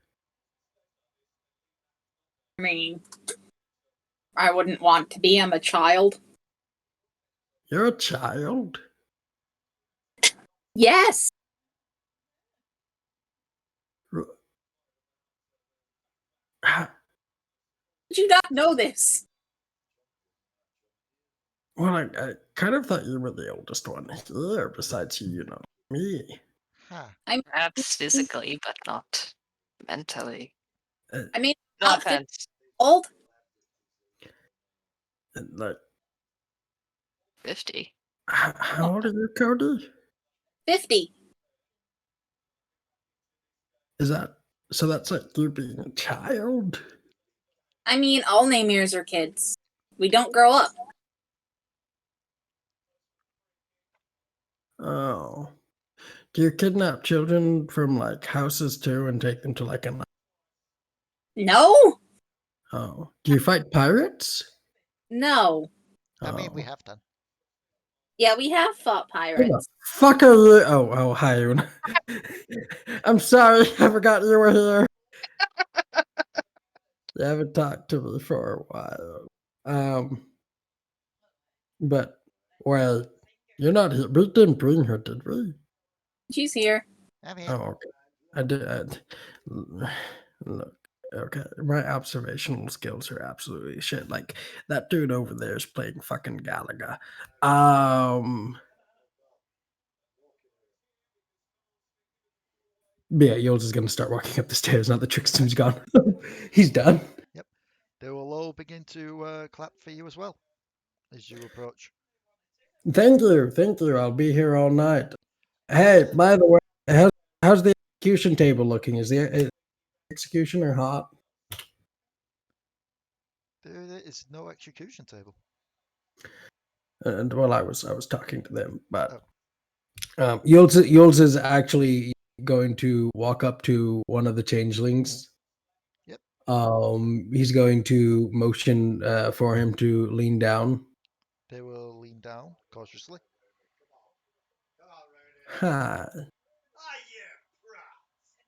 I mean, I wouldn't want to be. I'm a child.
You're a child?
Yes.
Ha-
Did you not know this?
Well, I kind of thought you were the oldest one here, besides you know, me.
Huh.
I'm.
Perhaps physically, but not mentally.
I mean,
No
not
offense.
old.
Like,
50.
how old are you, Cody?
50.
Is that so? That's like you being a child.
I mean, all Namirs are kids. We don't grow up.
Oh, do you kidnap children from like houses too and take them to like an?
No.
Oh, do you fight pirates?
No.
I mean, we
Oh.
have done.
Yeah, we have fought
Who the
pirates.
fuck are you? Oh, hi, Una. I'm sorry, I forgot you were here. You haven't talked to me for a while. But well, you're not here. We didn't bring her, did we?
She's here.
I'm here.
Oh, okay. I did. Look, okay. My observational skills are absolutely shit. Like that dude over there is playing fucking Galaga. Yeah, Uylz is gonna start walking up the stairs now that Trickstem's gone. He's done.
Yep. They will all begin to clap for you as well as you approach.
Thank you. I'll be here all night. Hey, by the way, how's the execution table looking? Is the executioner hot?
There is no execution table.
And well, I was talking to them, but
Oh.
Uylz is actually going to walk up to one of the changelings.
Yep.
He's going to motion for him to lean down.
They will lean down cautiously.
Hi.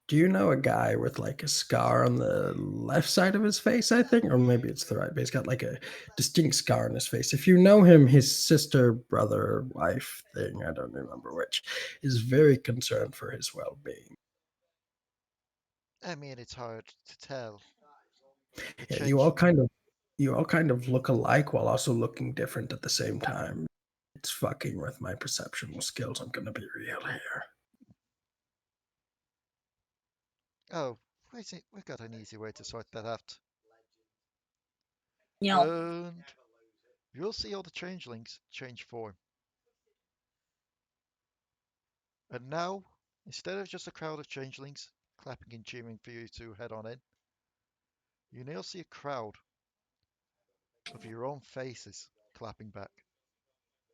Do you know a guy with like a scar on the left side of his face, I think? Or maybe it's the right, but he's got like a distinct scar on his face. If you know him, his sister, brother, wife thing, I don't remember which, is very concerned for his well being.
I mean, it's hard to tell.
Yeah, you all kind of look alike while also looking different at the same time. It's fucking with my perceptual skills, I'm gonna be real here.
Oh, we've got an easy way to sort that out.
You know,
And you'll see all the changelings change form. And now, instead of just a crowd of changelings clapping and cheering for you to head on in, you now see a crowd of your own faces clapping back.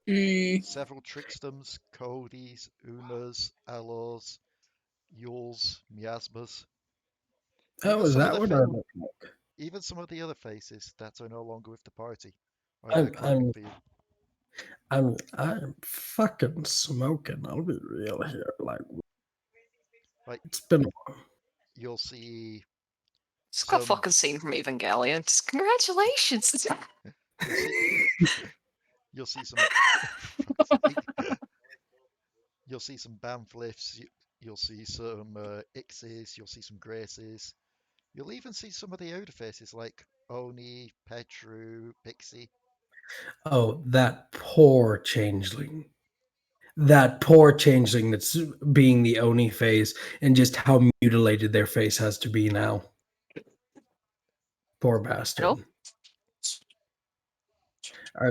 Several Trickstems, Codis, Umas, Allos, Uylz, Miasmas.
Oh, is that what I look like?
Even some of the other faces that are no longer with the party are there
I'm
clapping for you.
I'm fucking smoking. I'll be real here. Like
Like
it's been a while.
you'll see
It's like a
some
fucking scene from Evangelion. Just, congratulations.
you'll see you'll see some you'll see some Banfliffs, you'll see some Ixes, you'll see some Graces. You'll even see some of the older faces like Oni, Petru, Pixie.
Oh, that poor changeling. That poor changeling that's being the Oni phase, and just how mutilated their face has to be now. Poor bastard.
Hello?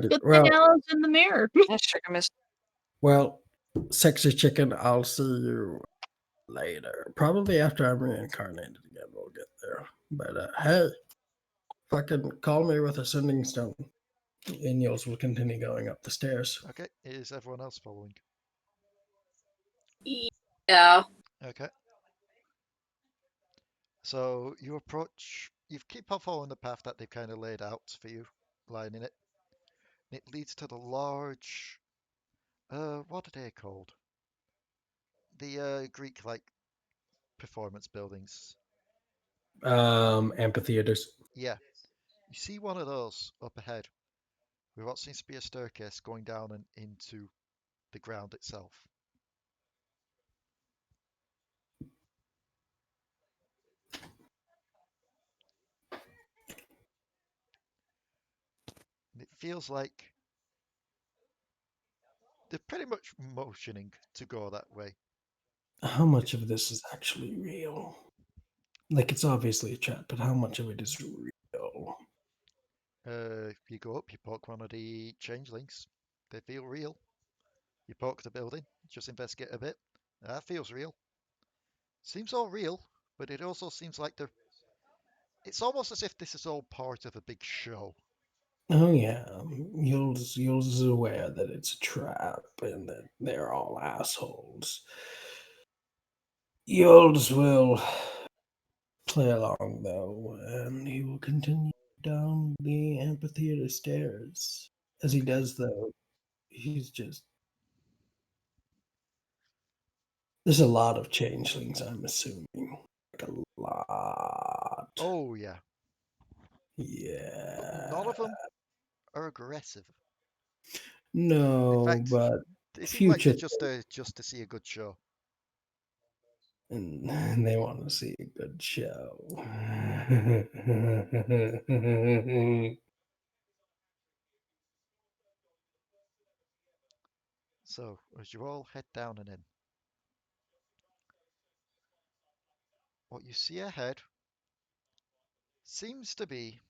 Good
Well,
thing Allo's in the mirror.
Let's check a miss.
well, sexy chicken, I'll see you later. Probably after I'm reincarnated again, we'll get there. But hey, fucking call me with a sending stone. And Uylz will continue going up the stairs.
Okay, is everyone else following?
Yeah.
Okay. So you approach, you keep on following the path that they've kind of laid out for you, lining it. And it leads to the large, what are they called? The Greek-like performance buildings.
Amphitheaters.
Yeah, you see one of those up ahead, with what seems to be a staircase going down and into the ground itself. And it feels like they're pretty much motioning to go that way.
How much of this is actually real? Like, it's obviously a trap, but how much of it is real?
You go up, you poke one of the changelings. They feel real. You poke the building, just investigate a bit. That feels real. Seems all real, but it also seems like they're. It's almost as if this is all part of a big show.
Oh yeah, Uylz is aware that it's a trap and that they're all assholes. Uylz will play along though, and he will continue down the amphitheater stairs. As he does though, he's just there's a lot of changelings, I'm assuming. Like a lot.
Oh yeah,
Yeah.
but none of them are aggressive. In
No,
fact,
but
they seem like
future
they're just to see a good show.
and they want to see a good show.
So as you all head down and in, what you see ahead seems to be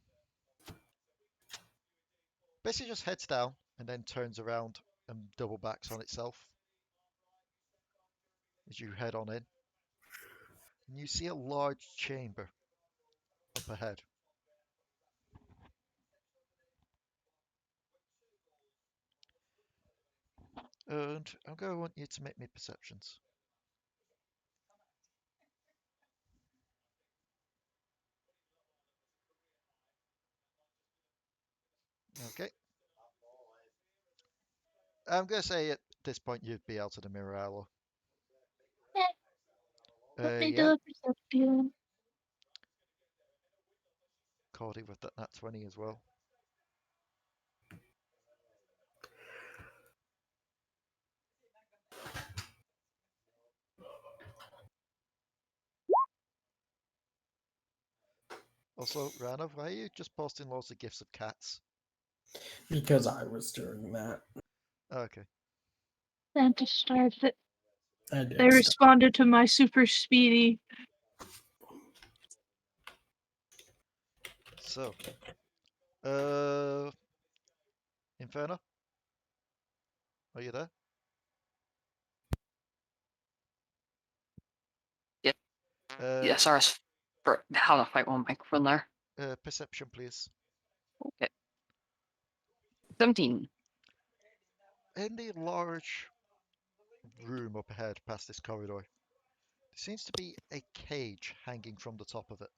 basically just heads down and then turns around and double backs on itself as you head on in. And you see a large chamber up ahead. And I'm going to want you to make me perceptions. Okay. I'm going to say at this point you'd be out of the mirror, Allo.
Let me
Yeah,
do a perception.
Codi with that nat 20 as well. Also, Ranna, why are you just posting loads of gifs of cats?
Because I was doing that.
Okay.
Santa started it.
I did
They
stuff.
responded to my super speedy.
So, Inferno, are you there?
Yep.
Uh,
Yeah, sorry for having a fight one microphone there.
Perception, please.
Okay. 17.
In the large room up ahead, past this corridor, there seems to be a cage hanging from the top of it.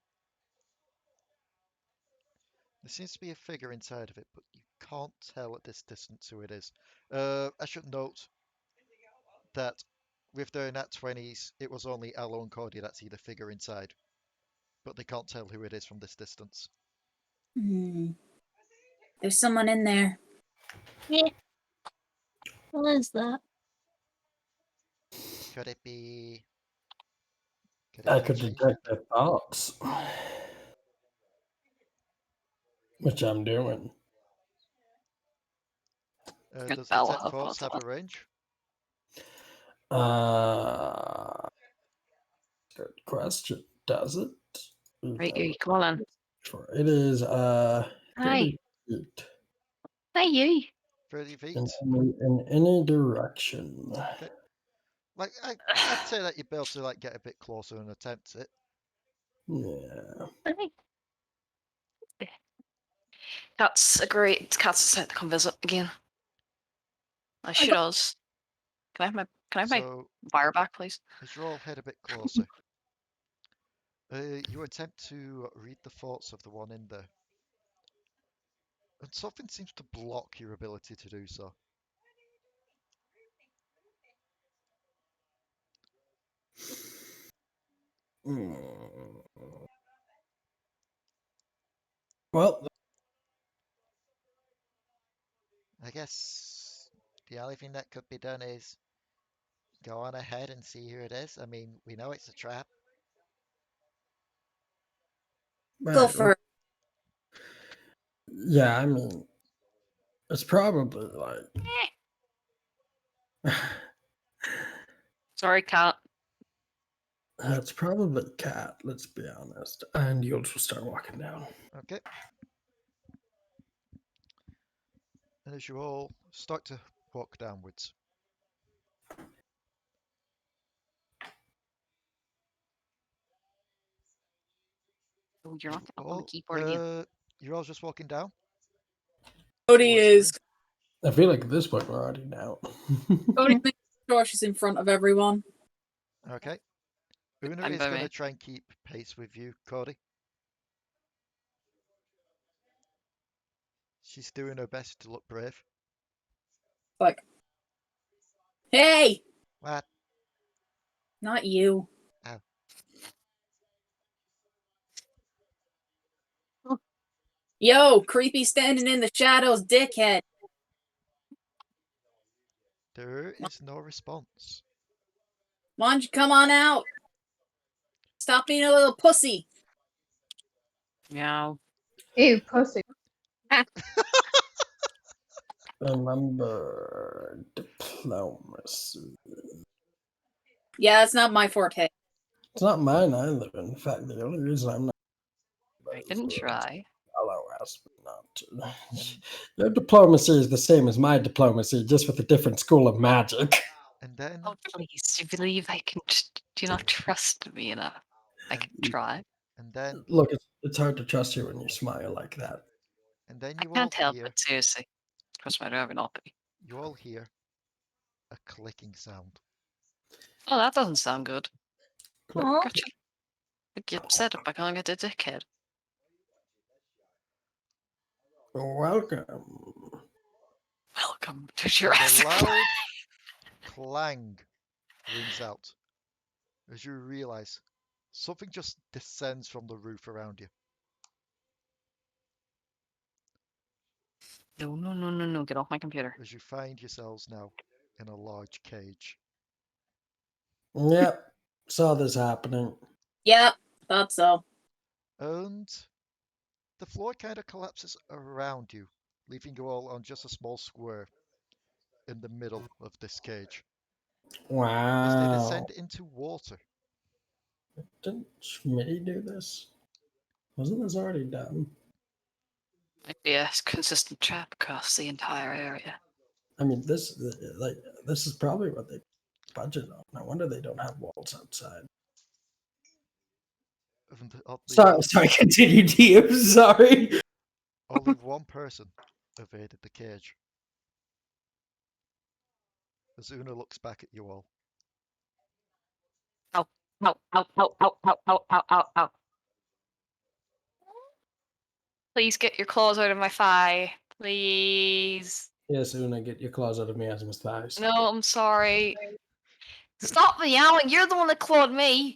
There seems to be a figure inside of it, but you can't tell at this distance who it is. I should note that with their nat 20s, it was only Allo and Codi that see the figure inside, but they can't tell who it is from this distance.
There's someone in there.
Yeah. What is that?
Could it be? Could
I
it be a
could
changeling?
detect their thoughts.
Which I'm doing.
Does
Bella
detect
have
thoughts
got
have a range?
Good question. Does it?
Right, you come on in.
Sure. It is 30
Hi.
feet
Hi, you.
30 feet.
in any direction.
Okay. Like I'd say that you'd be able to like get a bit closer and attempt it.
Yeah.
Cat's a great cat's decided to come visit again. As she does. Can I have my
So
wire back, please?
as you all head a bit closer, you attempt to read the thoughts of the one in there, and something seems to block your ability to do so.
Well,
I guess the only thing that could be done is go on ahead and see who it is. I mean, we know it's a trap.
Go
right.
for it.
Yeah, I mean, it's probably like.
Sorry, cat.
It's probably cat, let's be honest. And you'll just start walking down.
Okay. And as you all start to walk downwards,
Oh, you're not
you
getting up on the
all,
keyboard again.
you're all just walking down
Cody
towards the
is.
room.
I feel like at this point we're already down.
Cody's making sure she's in front of everyone.
Okay. Una
I'm
is
by
going to
me.
try and keep pace with you, Cody. She's doing her best to look brave.
Like, hey,
What?
not you.
Ow.
Yo, creepy standing in the shadows, dickhead.
There is no response.
Why don't you come on out? Stop being a little pussy.
Meow.
Ew, pussy.
Remember diplomacy.
Yeah, it's not my forte.
It's not mine either. In fact, the only reason I'm not
I didn't try.
Allo asked me not to. Your diplomacy is the same as my diplomacy, just with a different school of magic.
And then,
Oh, please, do you believe I can just... Do you not trust me enough? I can try.
and then,
Look, it's hard to trust you when you smile like that.
and then
I
you all
can't help
hear,
it, seriously. Trust my driver not be.
you all hear a clicking sound.
Oh, that doesn't sound good.
Oh,
Gotcha. You set it by calling it a dickhead.
Welcome.
Welcome to
And
Jurassic
a
Park.
loud clang rings out as you realize something just descends from the roof around you.
No, no, no, no, no. Get off my computer.
As you find yourselves now in a large cage.
Yep, saw this happening.
Yep, thought so.
And the floor kind of collapses around you, leaving you all on just a small square in the middle of this cage. As they
Wow.
descend into water.
Didn't Schmitty do this? Wasn't this already done?
Might be a consistent trap across the entire area.
I mean, this is probably what they budget on. No wonder they don't have walls outside.
And
Sorry, continue, DM. Sorry.
only one person evaded the cage. As Una looks back at you all.
Ow, ow, ow, ow, ow, ow, ow, ow, ow, ow. Please get your claws out of my thigh. Please.
Yes, Una, get your claws out of Miasma's thighs.
No, I'm sorry. Stop meowing. You're the one that clawed me.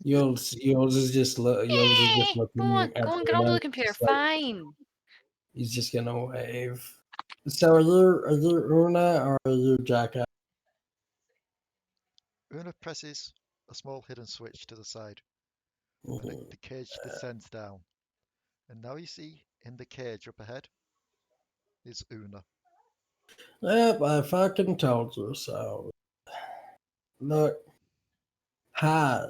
Uylz is just looking
Go on,
at
go on, get
Una,
onto the computer.
just like,
Fine.
he's just gonna wave. So are you Una or are you Jackass?
Una presses a small hidden switch to the side, and the cage descends down. And now you see in the cage up ahead is Una.
Yep, I fucking told you so. Look, hi.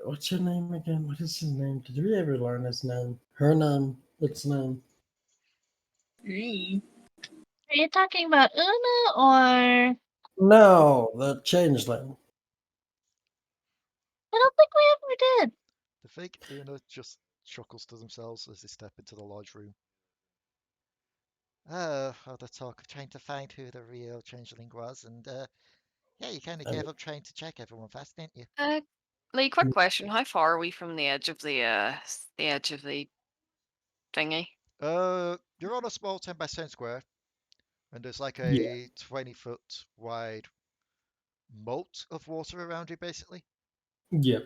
What's your name again? What is his name? Did we ever learn his name? Her name? Its name?
Mm.
Are you talking about Una or?
No, the changeling.
I don't think we ever did.
The fake Una just chuckles to themselves as they step into the large room. Oh, the talk of trying to find who the real changeling was, and yeah, you kind of gave up trying to check everyone fast, didn't you?
Leigh, quick question: how far are we from the edge of the thingy?
You're on a small 10 by 10 square, and there's like
Yeah.
a 20-foot wide moat of water around you, basically.
Yep.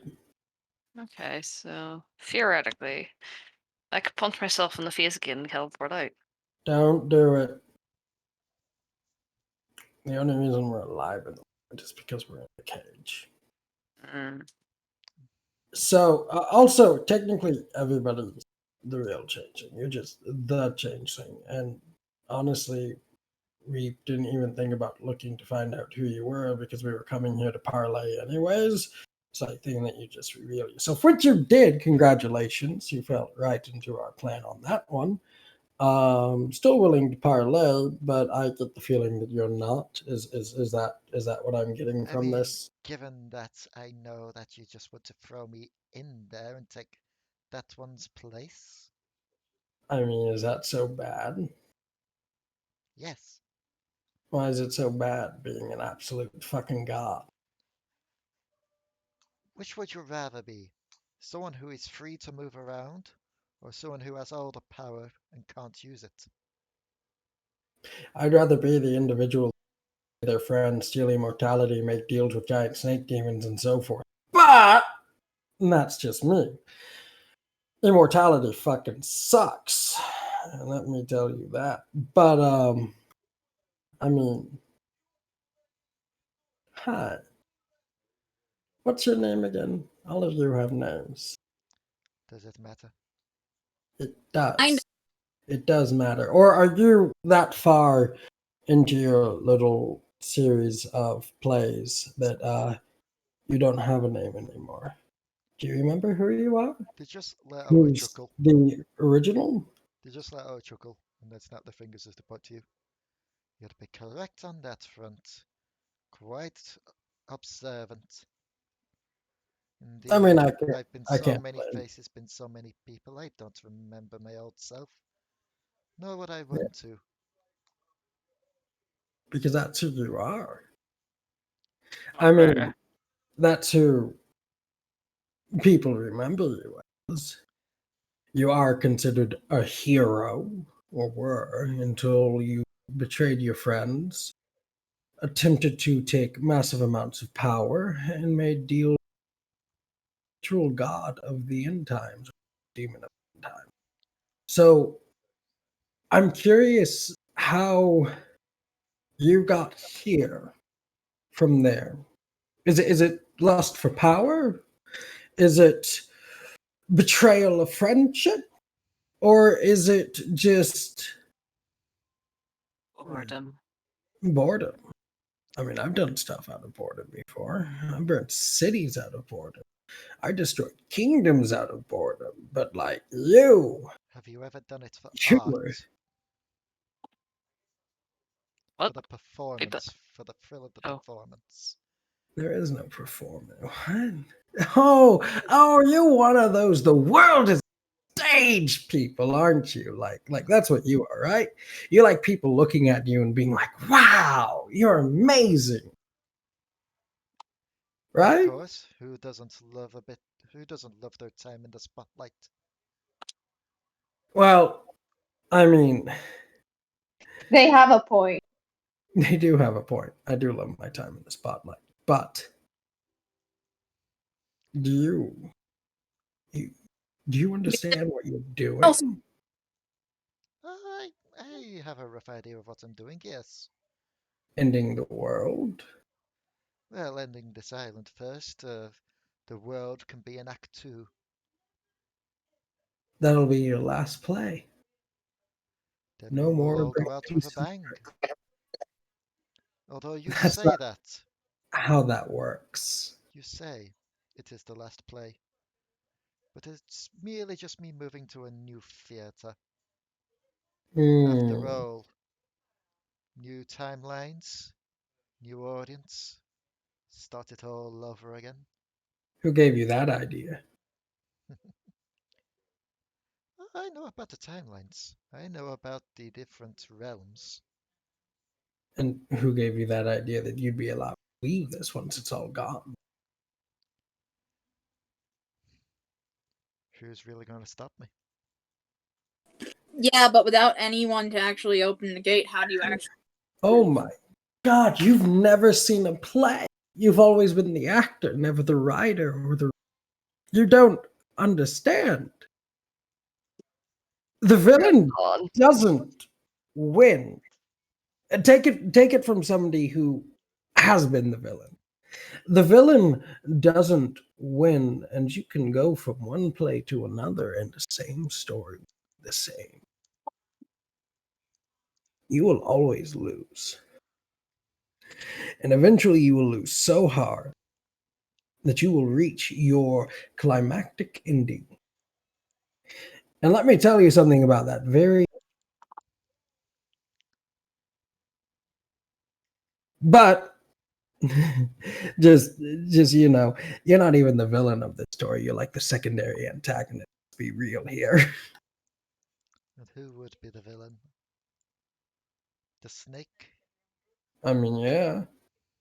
Okay, so theoretically, I could punch myself in the face again and teleport out.
Don't do it. The only reason we're alive at the moment is because we're in the cage.
Mm.
So, also, technically, everybody's the real changing. You're just the changeling. And honestly, we didn't even think about looking to find out who you were because we were coming here to parlay anyways. So I think that you just reveal yourself, which you did. Congratulations. You fell right into our plan on that one. Still willing to parlay, but I get the feeling that you're not. Is that what I'm getting
I
from
mean,
this?
given that I know that you just want to throw me in there and take that one's place,
I mean, is that so bad?
yes.
Why is it so bad being an absolute fucking god?
Which would you rather be? Someone who is free to move around, or someone who has all the power and can't use it?
I'd rather be the individual, their friends, steal immortality, make deals with giant snake demons, and so forth. But that's just me. Immortality fucking sucks. Let me tell you that. But I mean, hi. What's your name again? All of you have names.
Does it matter?
It does.
Kind
It does matter. Or are you that far into your little series of plays that you don't have a name anymore? Do you remember who you are?
They just let out a
Who's
chuckle.
the original?
They just let out a chuckle and then snap their fingers as they point to you. You'd be correct on that front. Quite observant.
I mean,
Indeed, I've been
I
so
can't
many
blame
faces, been so many people, I don't remember my old self. Nor would I
you.
want to.
Because that's who you are. I mean, that's who people remember you as. You are considered a hero, or were, until you betrayed your friends, attempted to take massive amounts of power, and made deal with the true god of the end times, demon of the end times. So I'm curious how you got here from there. Is it lust for power? Is it betrayal of friendship? Or is it just
Boredom.
boredom? I mean, I've done stuff out of boredom before. I burnt cities out of boredom. I destroyed kingdoms out of boredom. But like you,
Have you ever done it for
you were.
art? For
What?
the
Wait,
performance? For the thrill of the
oh,
performance?
There is no performance. What? Oh, you're one of those. The world is stage people, aren't you? Like that's what you are, right? You like people looking at you and being like, "Wow, you're amazing,"
Of
right?
course, who doesn't love their time in the spotlight?
Well, I mean,
They have a point.
they do have a point. I do love my time in the spotlight, but do you do you understand what you're
Also,
doing?
I have a rough idea of what I'm doing, yes.
Ending the world?
Well, ending this island first. The world can be an act two.
That'll be your last play.
then
No
we will
more
all go out with a
breaking
bang. Although you
That's
say
not
that,
how that works.
you say it is the last play, but it's merely just me moving to a new theatre. After
Hmm.
all, new timelines, new audience, start it all over again.
Who gave you that idea?
I know about the timelines. I know about the different realms.
And who gave you that idea that you'd be allowed to leave this once it's all gone?
Who's really going to stop me?
Yeah, but without anyone to actually open the gate, how do you actually?
Oh my God, you've never seen a play. You've always been the actor, never the writer or the. You don't understand. The villain
On.
doesn't win. Take it from somebody who has been the villain. The villain doesn't win, and you can go from one play to another and the same story, the same. You will always lose. And eventually you will lose so hard that you will reach your climactic ending. And let me tell you something about that very. But just you know, you're not even the villain of the story. You're like the secondary antagonist. Let's be real here.
And who would be the villain? The snake?
I mean, yeah,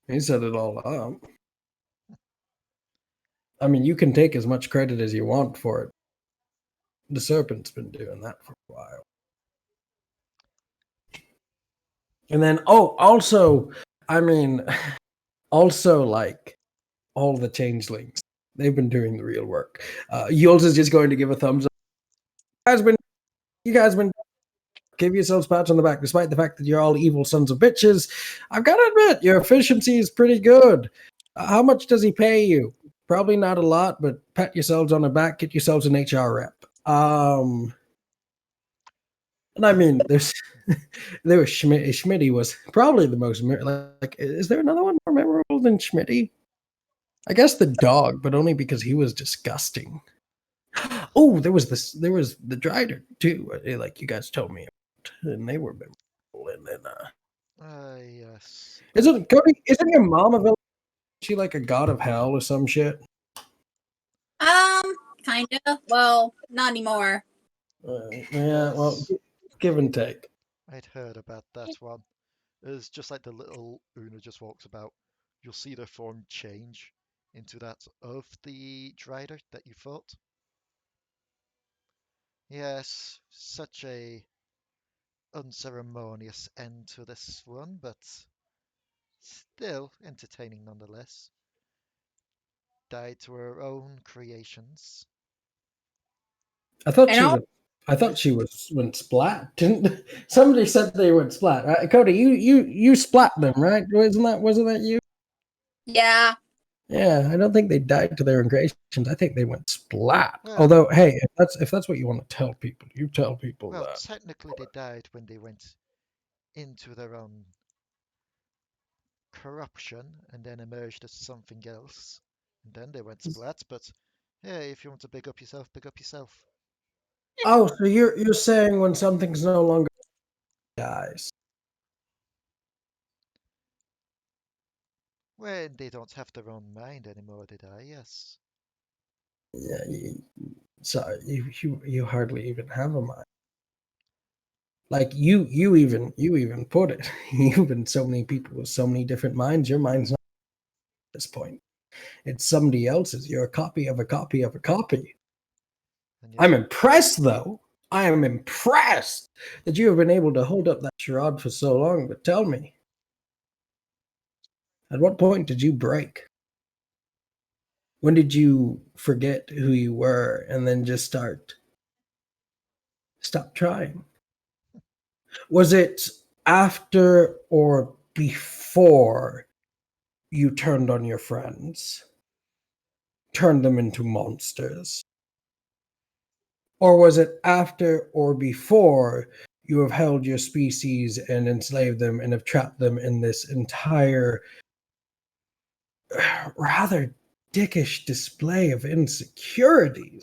he set it all up. I mean, you can take as much credit as you want for it. The serpent's been doing that for a while. And then, also, I mean, also like all the changelings, they've been doing the real work. Uylz is just going to give a thumbs up. You guys been give yourselves pats on the back, despite the fact that you're all evil sons of bitches. I've got to admit, your efficiency is pretty good. How much does he pay you? Probably not a lot, but pat yourselves on the back, get yourselves an HR rep. And I mean, there was Schmidt. Schmitty was probably the most like. Is there another one more memorable than Schmitty? I guess the dog, but only because he was disgusting. Oh, there was this. There was the Drider too. Like you guys told me, and they were memorable. And then,
Yes.
isn't Codi? Isn't your mom a villain? Is she like a god of hell or some shit?
Kinda. Well, not anymore.
Yeah. Well,
Yes.
give and take.
I'd heard about that one. It's just like the little Una just walks about. You'll see their form change into that of the Drider that you fought. Yes, such a unceremonious end to this one, but still entertaining nonetheless. Died to her own creations.
I thought
I
she
know.
was. I thought she was went splat. Didn't somebody said they went splat? Right? Codi, you splat them, right? Wasn't that you?
Yeah.
Yeah, I don't think they died to their own creations. I think they went splat.
Well,
Although, hey, if that's what you want to tell people, you tell people
well,
that.
technically they died when they went into their own corruption and then emerged as something else. And then they went splat, but hey, if you want to big up yourself, big up yourself.
Oh, so you're saying when something's no longer dies.
When they don't have their own mind anymore, they die, yes.
Yeah, sorry, you hardly even have a mind. Like you even put it. You've been so many people with so many different minds. Your mind's not at this point. It's somebody else's. You're a copy of a copy of a copy.
And
I'm
yet,
impressed, though. I am impressed that you have been able to hold up that charade for so long. But tell me, at what point did you break? When did you forget who you were and then just stop trying? Was it after or before you turned on your friends, turned them into monsters? Or was it after or before you have held your species and enslaved them and have trapped them in this entire rather dickish display of insecurities.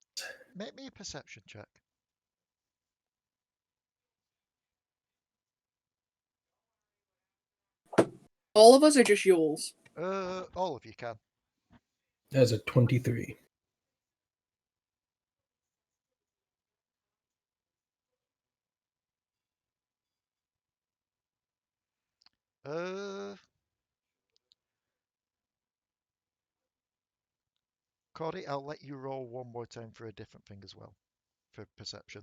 Make me a perception check.
All of us are just Uylz.
All of you can.
As a 23.
Codi, I'll let you roll one more time for a different thing as well, for perception.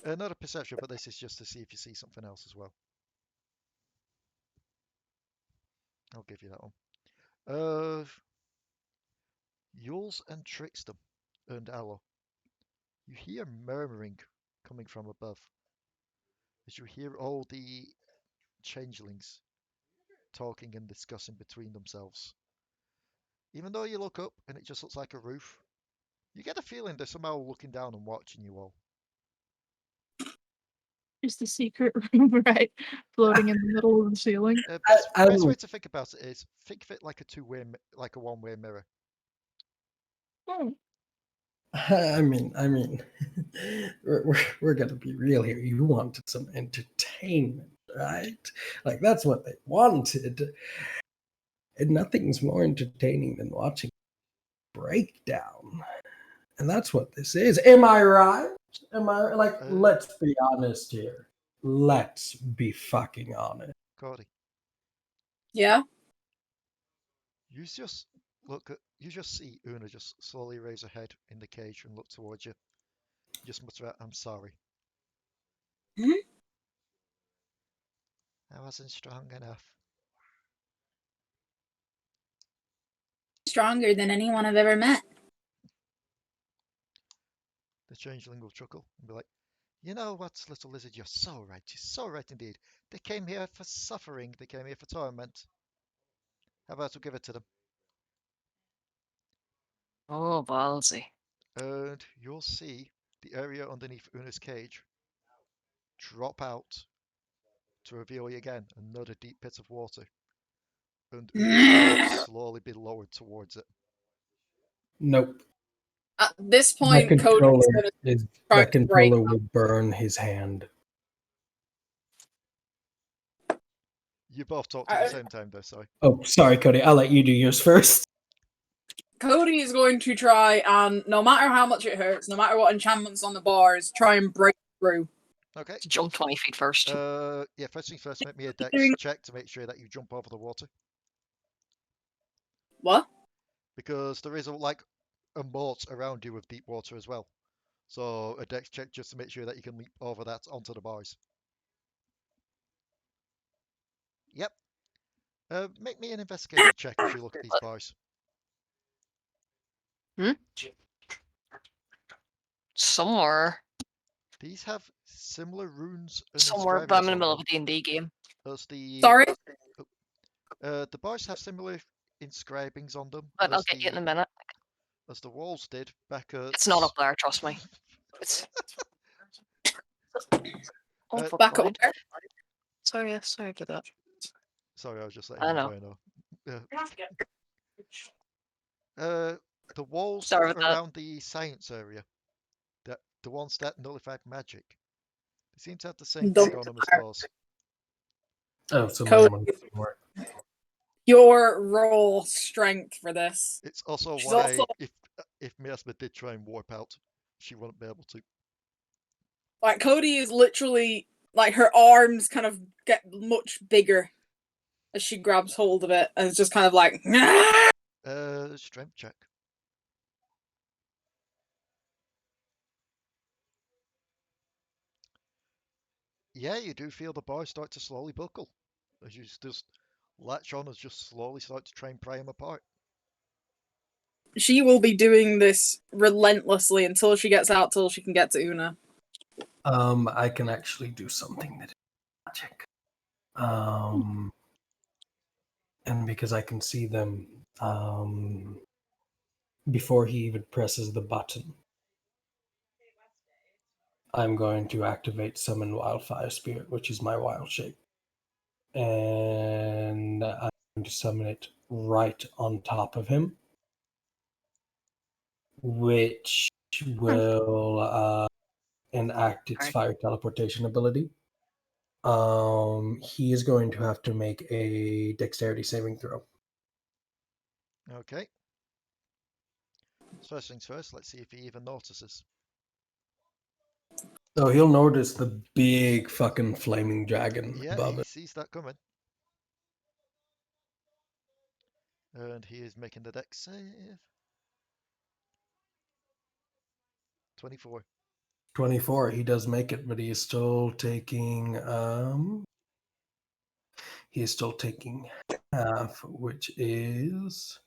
Not a perception, but this is just to see if you see something else as well. I'll give you that one. Uylz and Trickstem and Allo. You hear murmuring coming from above. As you hear all the changelings talking and discussing between themselves. Even though you look up and it just looks like a roof, you get a feeling they're somehow looking down and watching you all.
Is the secret room right floating in the middle of the ceiling?
Best way to think about it is think of it like a one-way mirror.
Hmm.
I mean, we're gonna be real here. You wanted some entertainment, right? Like that's what they wanted. And nothing's more entertaining than watching breakdown. And that's what this is. Am I right? Am I like? Let's be honest here. Let's be fucking honest.
Cody.
Yeah.
You just see Una just slowly raise her head in the cage and look towards you. Just mutter out, "I'm sorry."
Hmm?
I wasn't strong enough.
Stronger than anyone I've ever met.
The changeling will chuckle and be like, "You know what, little lizard, you're so right. You're so right indeed. They came here for suffering. They came here for torment. How about we give it to them?"
Oh, ballsy.
And you'll see the area underneath Una's cage drop out to reveal you again another deep pit of water. And Una will slowly be lowered towards it.
Nope.
At this
That
point,
controller
Cody's gonna
is
try
that
to break.
controller will burn his hand.
You both talked at the same time, though, sorry.
Oh, sorry, Cody. I'll let you do yours first.
Cody is going to try and, no matter how much it hurts, no matter what enchantment's on the bars, try and break through.
Okay.
Jump 20 feet first.
Yeah, first things first, make me a dex check to make sure that you jump over the water.
What?
Because there is a moat around you with deep water as well. So a dex check just to make sure that you can leap over that onto the bars. Yep. Make me an investigation check as you look at these bars.
Somewhere.
These have similar runes and
Somewhere, but I'm in the middle of
inscriptions
a D&D game.
on them as the
Sorry?
the bars have similar inscribings on them
But I'll
as
get you in a
the
minute.
walls did back at.
It's not up there, trust me. It's... Oh, fuck
Back up
mind.
there.
Sorry about that.
Sorry, I was just letting
I
you
know.
know. The walls
Sorry about that.
around the science area, the ones that nullified magic, they seem to have the same thing on them as those.
Oh, so
Cody,
mine work.
your raw strength for this.
It's also
She's
why
also-
if Miasma did try and warp out, she wouldn't be able to.
Like, Cody is literally, like, her arms kind of get much bigger as she grabs hold of it, and it's just kind of like,
Strength check. Yeah, you do feel the bars start to slowly buckle as you just latch on as just slowly start to try and pry them apart.
she will be doing this relentlessly until she gets out, till she can get to Una.
I can actually do something that is magic. And because I can see them before he even presses the button, I'm going to activate Summon Wildfire Spirit, which is my wild shape. And I'm going to summon it right on top of him, which will enact its fire teleportation ability. He is going to have to make a dexterity saving throw.
Okay. First things first, let's see if he even notices.
So he'll notice the big fucking flaming dragon
Yeah,
above
he
it.
sees that coming. And he is making the dex save. 24.
24. He does make it, but he is still taking half, which is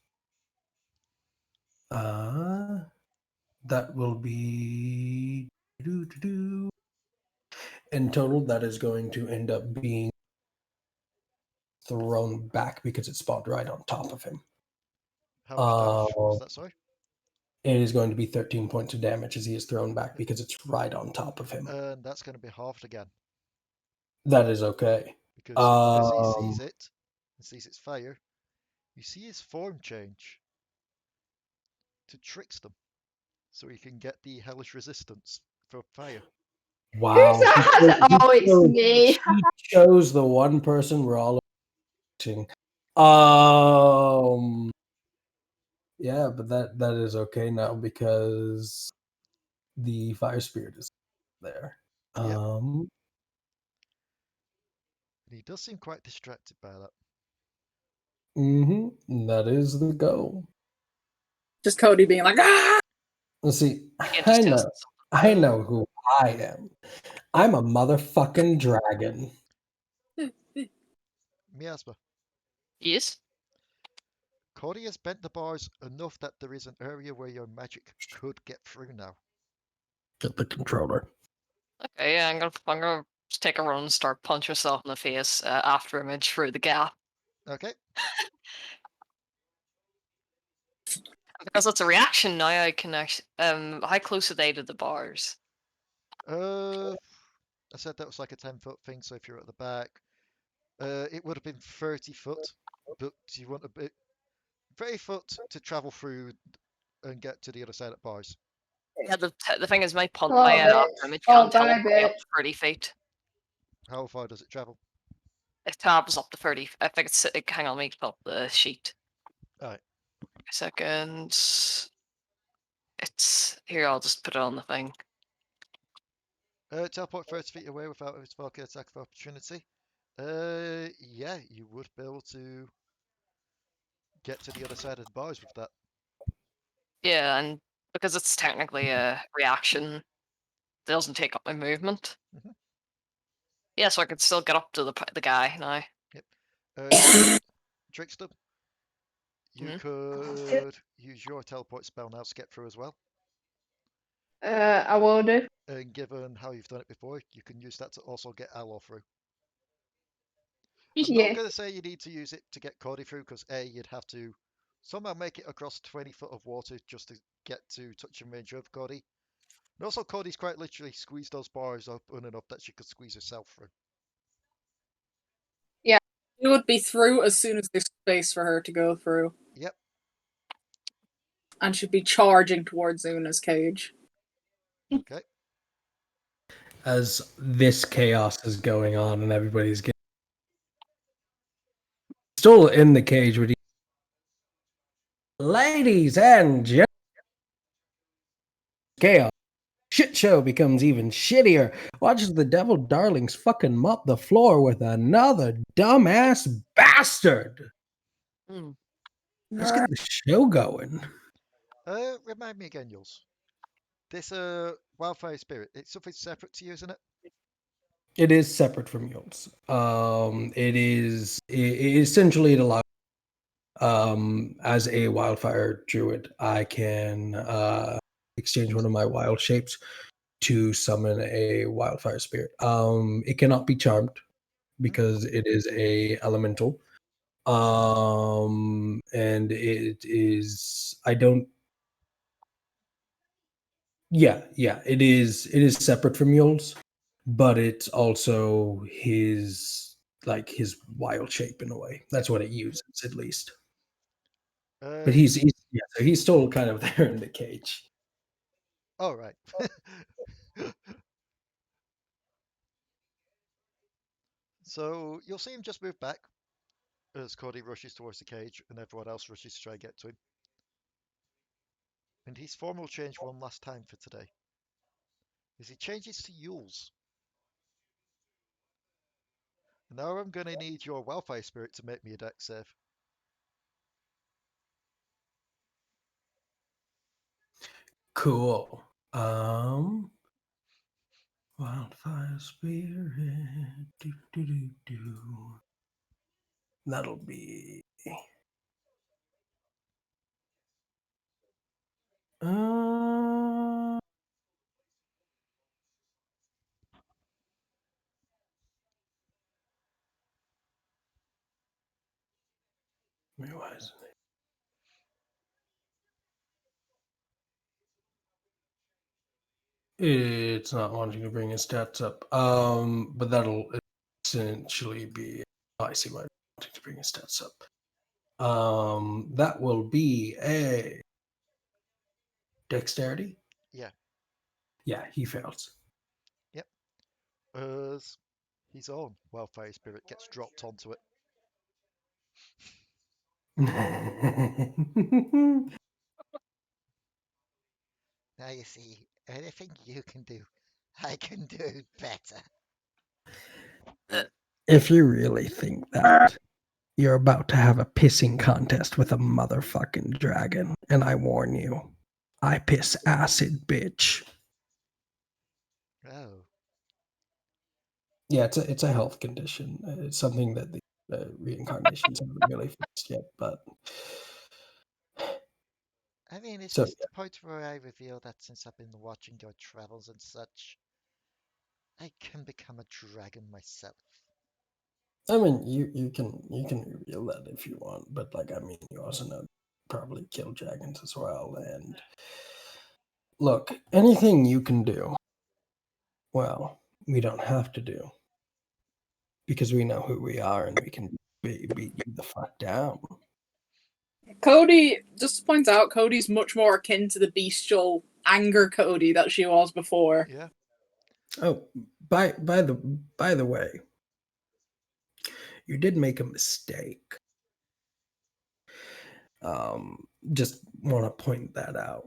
that will be in total, that is going to end up being thrown back because it spawned right on top of him.
How much damage was that, sorry?
It is going to be 13 points of damage as he is thrown back because it's right on top of him.
And that's going to be halved again.
That is okay.
Because as he sees it, and sees its fire, you see his form change to Trickstem. So he can get the hellish resistance for fire.
Wow.
Who's that? Oh, it's me.
He chose the one person we're all watching. Yeah, but that is okay now because the fire spirit is there.
Yep. And he does seem quite distracted by that.
That is the goal.
Just Cody being like, ah!
Let's see. I know who I am. I'm a motherfucking dragon.
Miasma.
Yes?
Codi has bent the bars enough that there is an area where your magic could get through now.
Get the controller.
Okay, yeah, I'm gonna just take a run and start punch yourself in the face after image through the gap.
Okay.
Because it's a reaction now, I can actually. How close are they to the bars?
I said that was like a 10-foot thing, so if you're at the back, it would have been 30 foot, but you want a bit 30 foot to travel through and get to the other side of bars.
Yeah, the thing is, my punt,
Oh,
my
bitch.
image
Oh,
can't
bye,
teleport me up
bitch.
to 30 feet.
How far does it travel?
It travels up to 30. I think it's. Hang on, let me pull up the sheet.
Alright.
A second. It's here. I'll just put it on the thing.
Teleport 30 feet away without a spell attack of opportunity. Yeah, you would be able to get to the other side of the bars with that.
Yeah, and because it's technically a reaction, it doesn't take up my movement. Yeah, so I could still get up to the guy now.
Yep. Trickstem, you could use your teleport spell now to get through as well.
I will do.
And given how you've done it before, you can use that to also get Allo through. I'm
Yeah.
not going to say you need to use it to get Codi through, because A, you'd have to somehow make it across 20 foot of water just to get to touch and range of Codi. And also, Codi's quite literally squeezed those bars open enough that she could squeeze herself through.
Yeah.
It would be through as soon as there's space for her to go through.
Yep.
And she'd be charging towards Una's cage.
Okay.
As this chaos is going on and everybody's getting still in the cage with ladies and gentlemen, chaos. Shit show becomes even shittier. Watch as the devil darlings fucking mop the floor with another dumbass bastard. Let's get the show going.
Remind me again, Uylz. This wildfire spirit, it's something separate to you, isn't it?
It is separate from Uylz. Essentially it allows as a wildfire druid, I can exchange one of my wild shapes to summon a wildfire spirit. It cannot be charmed because it is a elemental. And it is Yeah, it is separate from Uylz, but it's also his wild shape in a way. That's what it uses at least. But he's still kind of there in the cage.
All right. So you'll see him just move back as Codi rushes towards the cage and everyone else rushes to try and get to him. And his form will change one last time for today. As he changes to Uylz. Now I'm going to need your Wildfire Spirit to make me a dex save.
Cool. Wildfire spirit. Do, do, do, do. That'll be. Uh, why isn't it? It's not wanting to bring his stats up. But that'll essentially be. Oh, I see why wanting to bring his stats up. That will be a dexterity.
Yeah.
Yeah, he fails.
Yep. As his own Wildfire Spirit gets dropped onto it. Now you see, anything you can do, I can do better.
If you really think that, you're about to have a pissing contest with a motherfucking dragon, and I warn you, I piss acid, bitch.
Oh.
Yeah, it's a health condition. It's something that the reincarnations haven't really fixed yet, but
I mean, it's
so
just the point where I reveal that since I've been watching your travels and such, I can become a dragon myself.
I mean, you can reveal that if you want, but like I mean, you also know probably kill dragons as well. And look, anything you can do, well, we don't have to do because we know who we are and we can beat you the fuck down.
Codi, just to point out, Codi's much more akin to the bestial anger Codi that she was before.
Yeah.
Oh, by the way, you did make a mistake. Just want to point that out.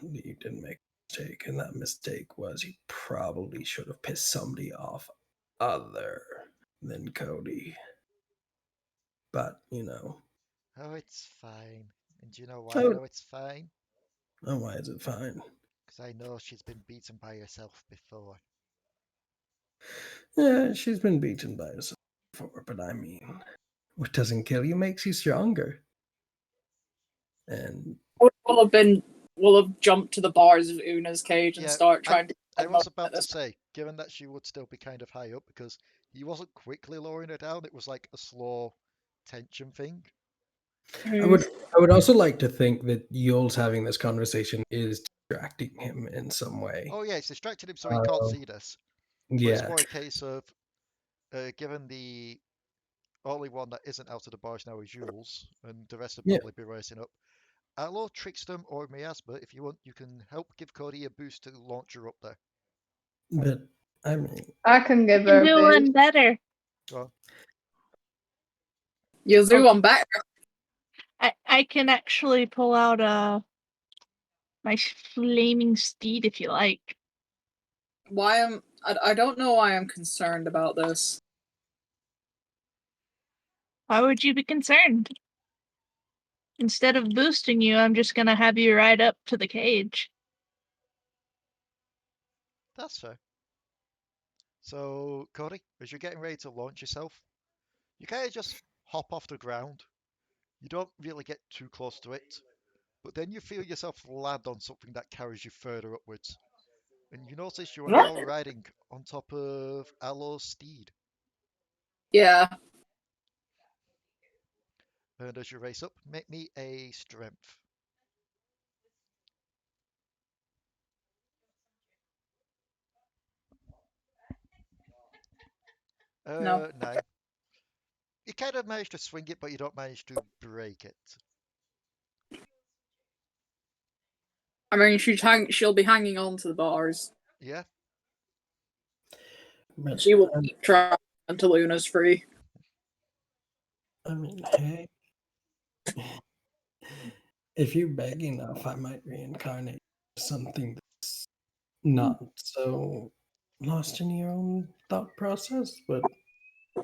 You didn't make a mistake, and that mistake was you probably should have pissed somebody off other than Codi. But you know.
Oh, it's fine. And do you know why I know it's fine?
Oh, why is it fine?
Because I know she's been beaten by herself before.
Yeah, she's been beaten by herself before, but I mean, what doesn't kill you makes you stronger. And
will have jumped to the bars of Una's cage and
Yeah,
start trying to.
I was about to say, given that she would still be kind of high up, because he wasn't quickly lowering her down, it was like a slow tension thing.
I would also like to think that Uylz having this conversation is distracting him in some way.
Oh yeah, it's distracted him so he can't see this. But
Yeah.
it's more a case of, given the only one that isn't out of the bars now is Uylz, and the rest will probably be racing up. Allo, Trickstem, or Miasma, if you want, you can help give Codi a boost to launch her up there.
But I mean,
I can give
I
her
can
a
do
boost.
one better.
Go on.
You'll do one better.
I can actually pull out my flaming steed if you like.
I don't know why I'm concerned about this.
Why would you be concerned? Instead of boosting you, I'm just gonna have you ride up to the cage.
That's fair. So, Codi, as you're getting ready to launch yourself, you kind of just hop off the ground. You don't really get too close to it, but then you feel yourself land on something that carries you further upwards. And you notice you are now riding on top of Allo's steed.
Yeah.
And as you race up, make me a strength.
No.
No. You kind of manage to swing it, but you don't manage to break it.
I mean, she'll be hanging on to the bars.
Yeah.
But,
She will keep trying until Luna's free.
I mean, hey, if you're big enough, I might reincarnate something that's not so lost in your own thought process, but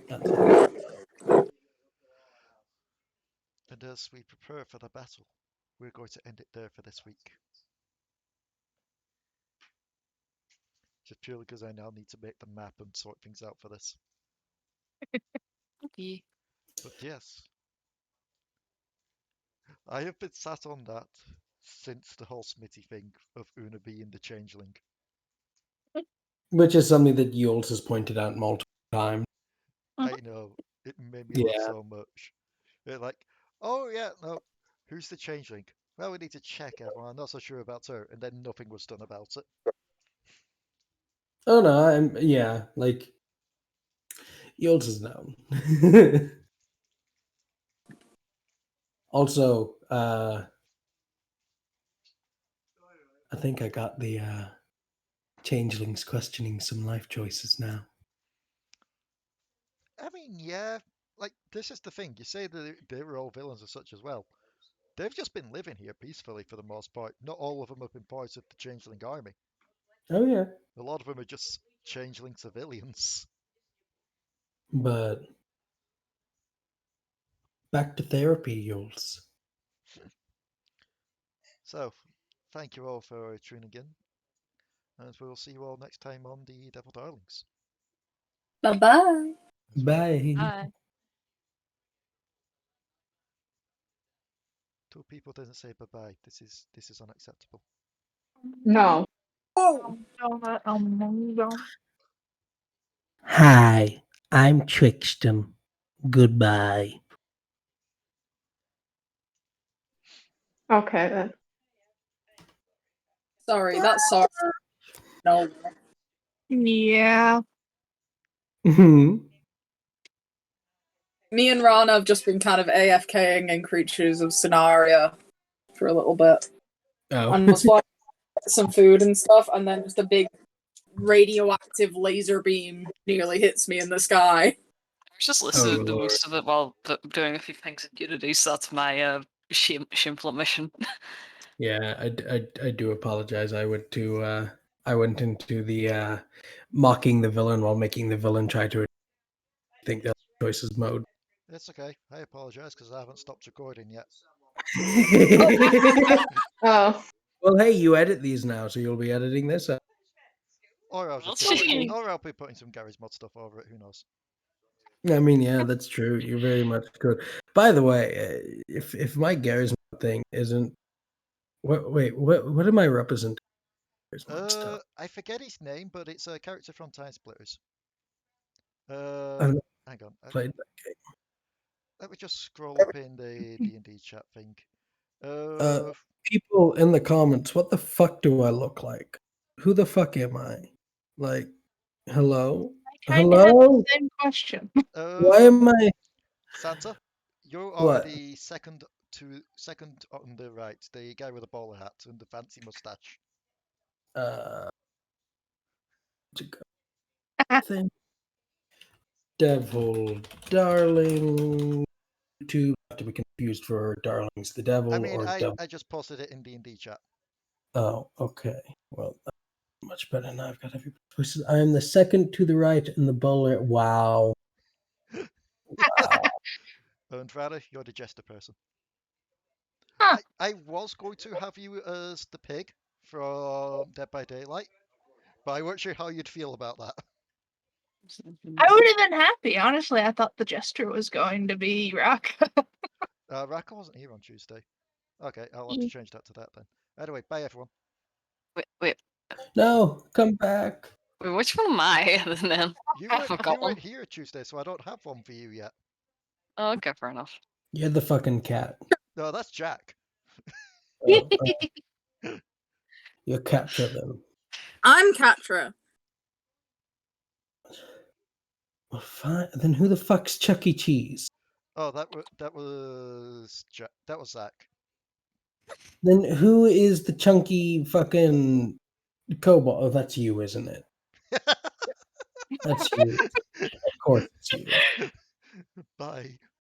that's it.
And as we prepare for the battle, we're going to end it there for this week. Just purely because I now need to make the map and sort things out for this.
Okay.
But yes, I have been sat on that since the whole Smitty thing of Una being the changeling.
Which is something that Uylz has pointed out multiple times.
I know, it made me laugh
Yeah.
so much. They're like, oh yeah, no, who's the changeling? Well, we need to check everyone. I'm not so sure about her. And then nothing was done about it.
Oh no, yeah, like Uylz is known. Also, I think I got the changelings questioning some life choices now.
I mean, yeah, like, this is the thing. You say that they were all villains and such as well. They've just been living here peacefully for the most part. Not all of them have been part of the changeling army.
Oh yeah,
A lot of them are just changeling civilians.
but back to therapy, Uylz.
So, thank you all for tuning in. And we'll see you all next time on the Devil Darlings.
Bye-bye.
Bye.
Bye.
Two people didn't say bye-bye. This is unacceptable.
No.
Hi, I'm Trickstem. Goodbye.
Okay then.
Sorry, that's sorry. No.
Yeah.
Mhm.
Me and Ranna have just been kind of AFKing in Creatures of Scenario for a little bit. And
Oh.
was flying some food and stuff, and then just a big radioactive laser beam nearly hits me in the sky.
I was just listening to
Lord.
most of it while doing a few things in Unity, so that's my shameful admission.
Yeah, I do apologize. I went into the mocking the villain while making the villain try to think the choices mode.
It's okay. I apologize because I haven't stopped recording yet.
Oh.
Well, hey, you edit these now, so you'll be editing this.
Or I'll just
Well,
be
gee.
or I'll be putting some Gary's mod stuff over it. Who knows?
I mean, yeah, that's true. You very much could. By the way, if my Gary's mod thing isn't, what am I representing? Gary's mod stuff?
I forget his name, but it's a character from Time Splitters.
I've not
Hang on.
played that game.
Let me just scroll up in the D&D chat thing.
People in the comments, what the fuck do I look like? Who the fuck am I? Like, hello?
I kind of had
Hello?
the same question.
Why am I?
Santa, you are
What?
the second on the right, the guy with the bowler hat and the fancy mustache.
To go thing. Devil, darling. Two have to be confused for darlings, the devil
I mean,
or
I
devil.
just posted it in D&D chat.
Oh, okay. Well, that's much better now. I've got every choices. I am the second to the right in the bowler. Wow. Wow.
And Rada, you're the jester person.
Huh.
I was going to have you as the pig from Dead by Daylight, but I weren't sure how you'd feel about that.
I would have been happy. Honestly, I thought the jester was going to be Raka.
Raka wasn't here on Tuesday. Okay, I'll have to change that to that then. Anyway, bye everyone.
Wait,
No, come back.
which one am I then?
You
I
weren't,
forgot
you
one.
weren't here Tuesday, so I don't have one for you yet.
Oh, okay, fair enough.
You're the fucking cat.
No, that's Jack.
Oh, you capture them.
I'm Catra.
Well, fine. Then who the fuck's Chuck E. Cheese?
Oh, that was Zach.
Then who is the chunky fucking kobold? Oh, that's you, isn't it? That's you. Of course it's you.
Bye.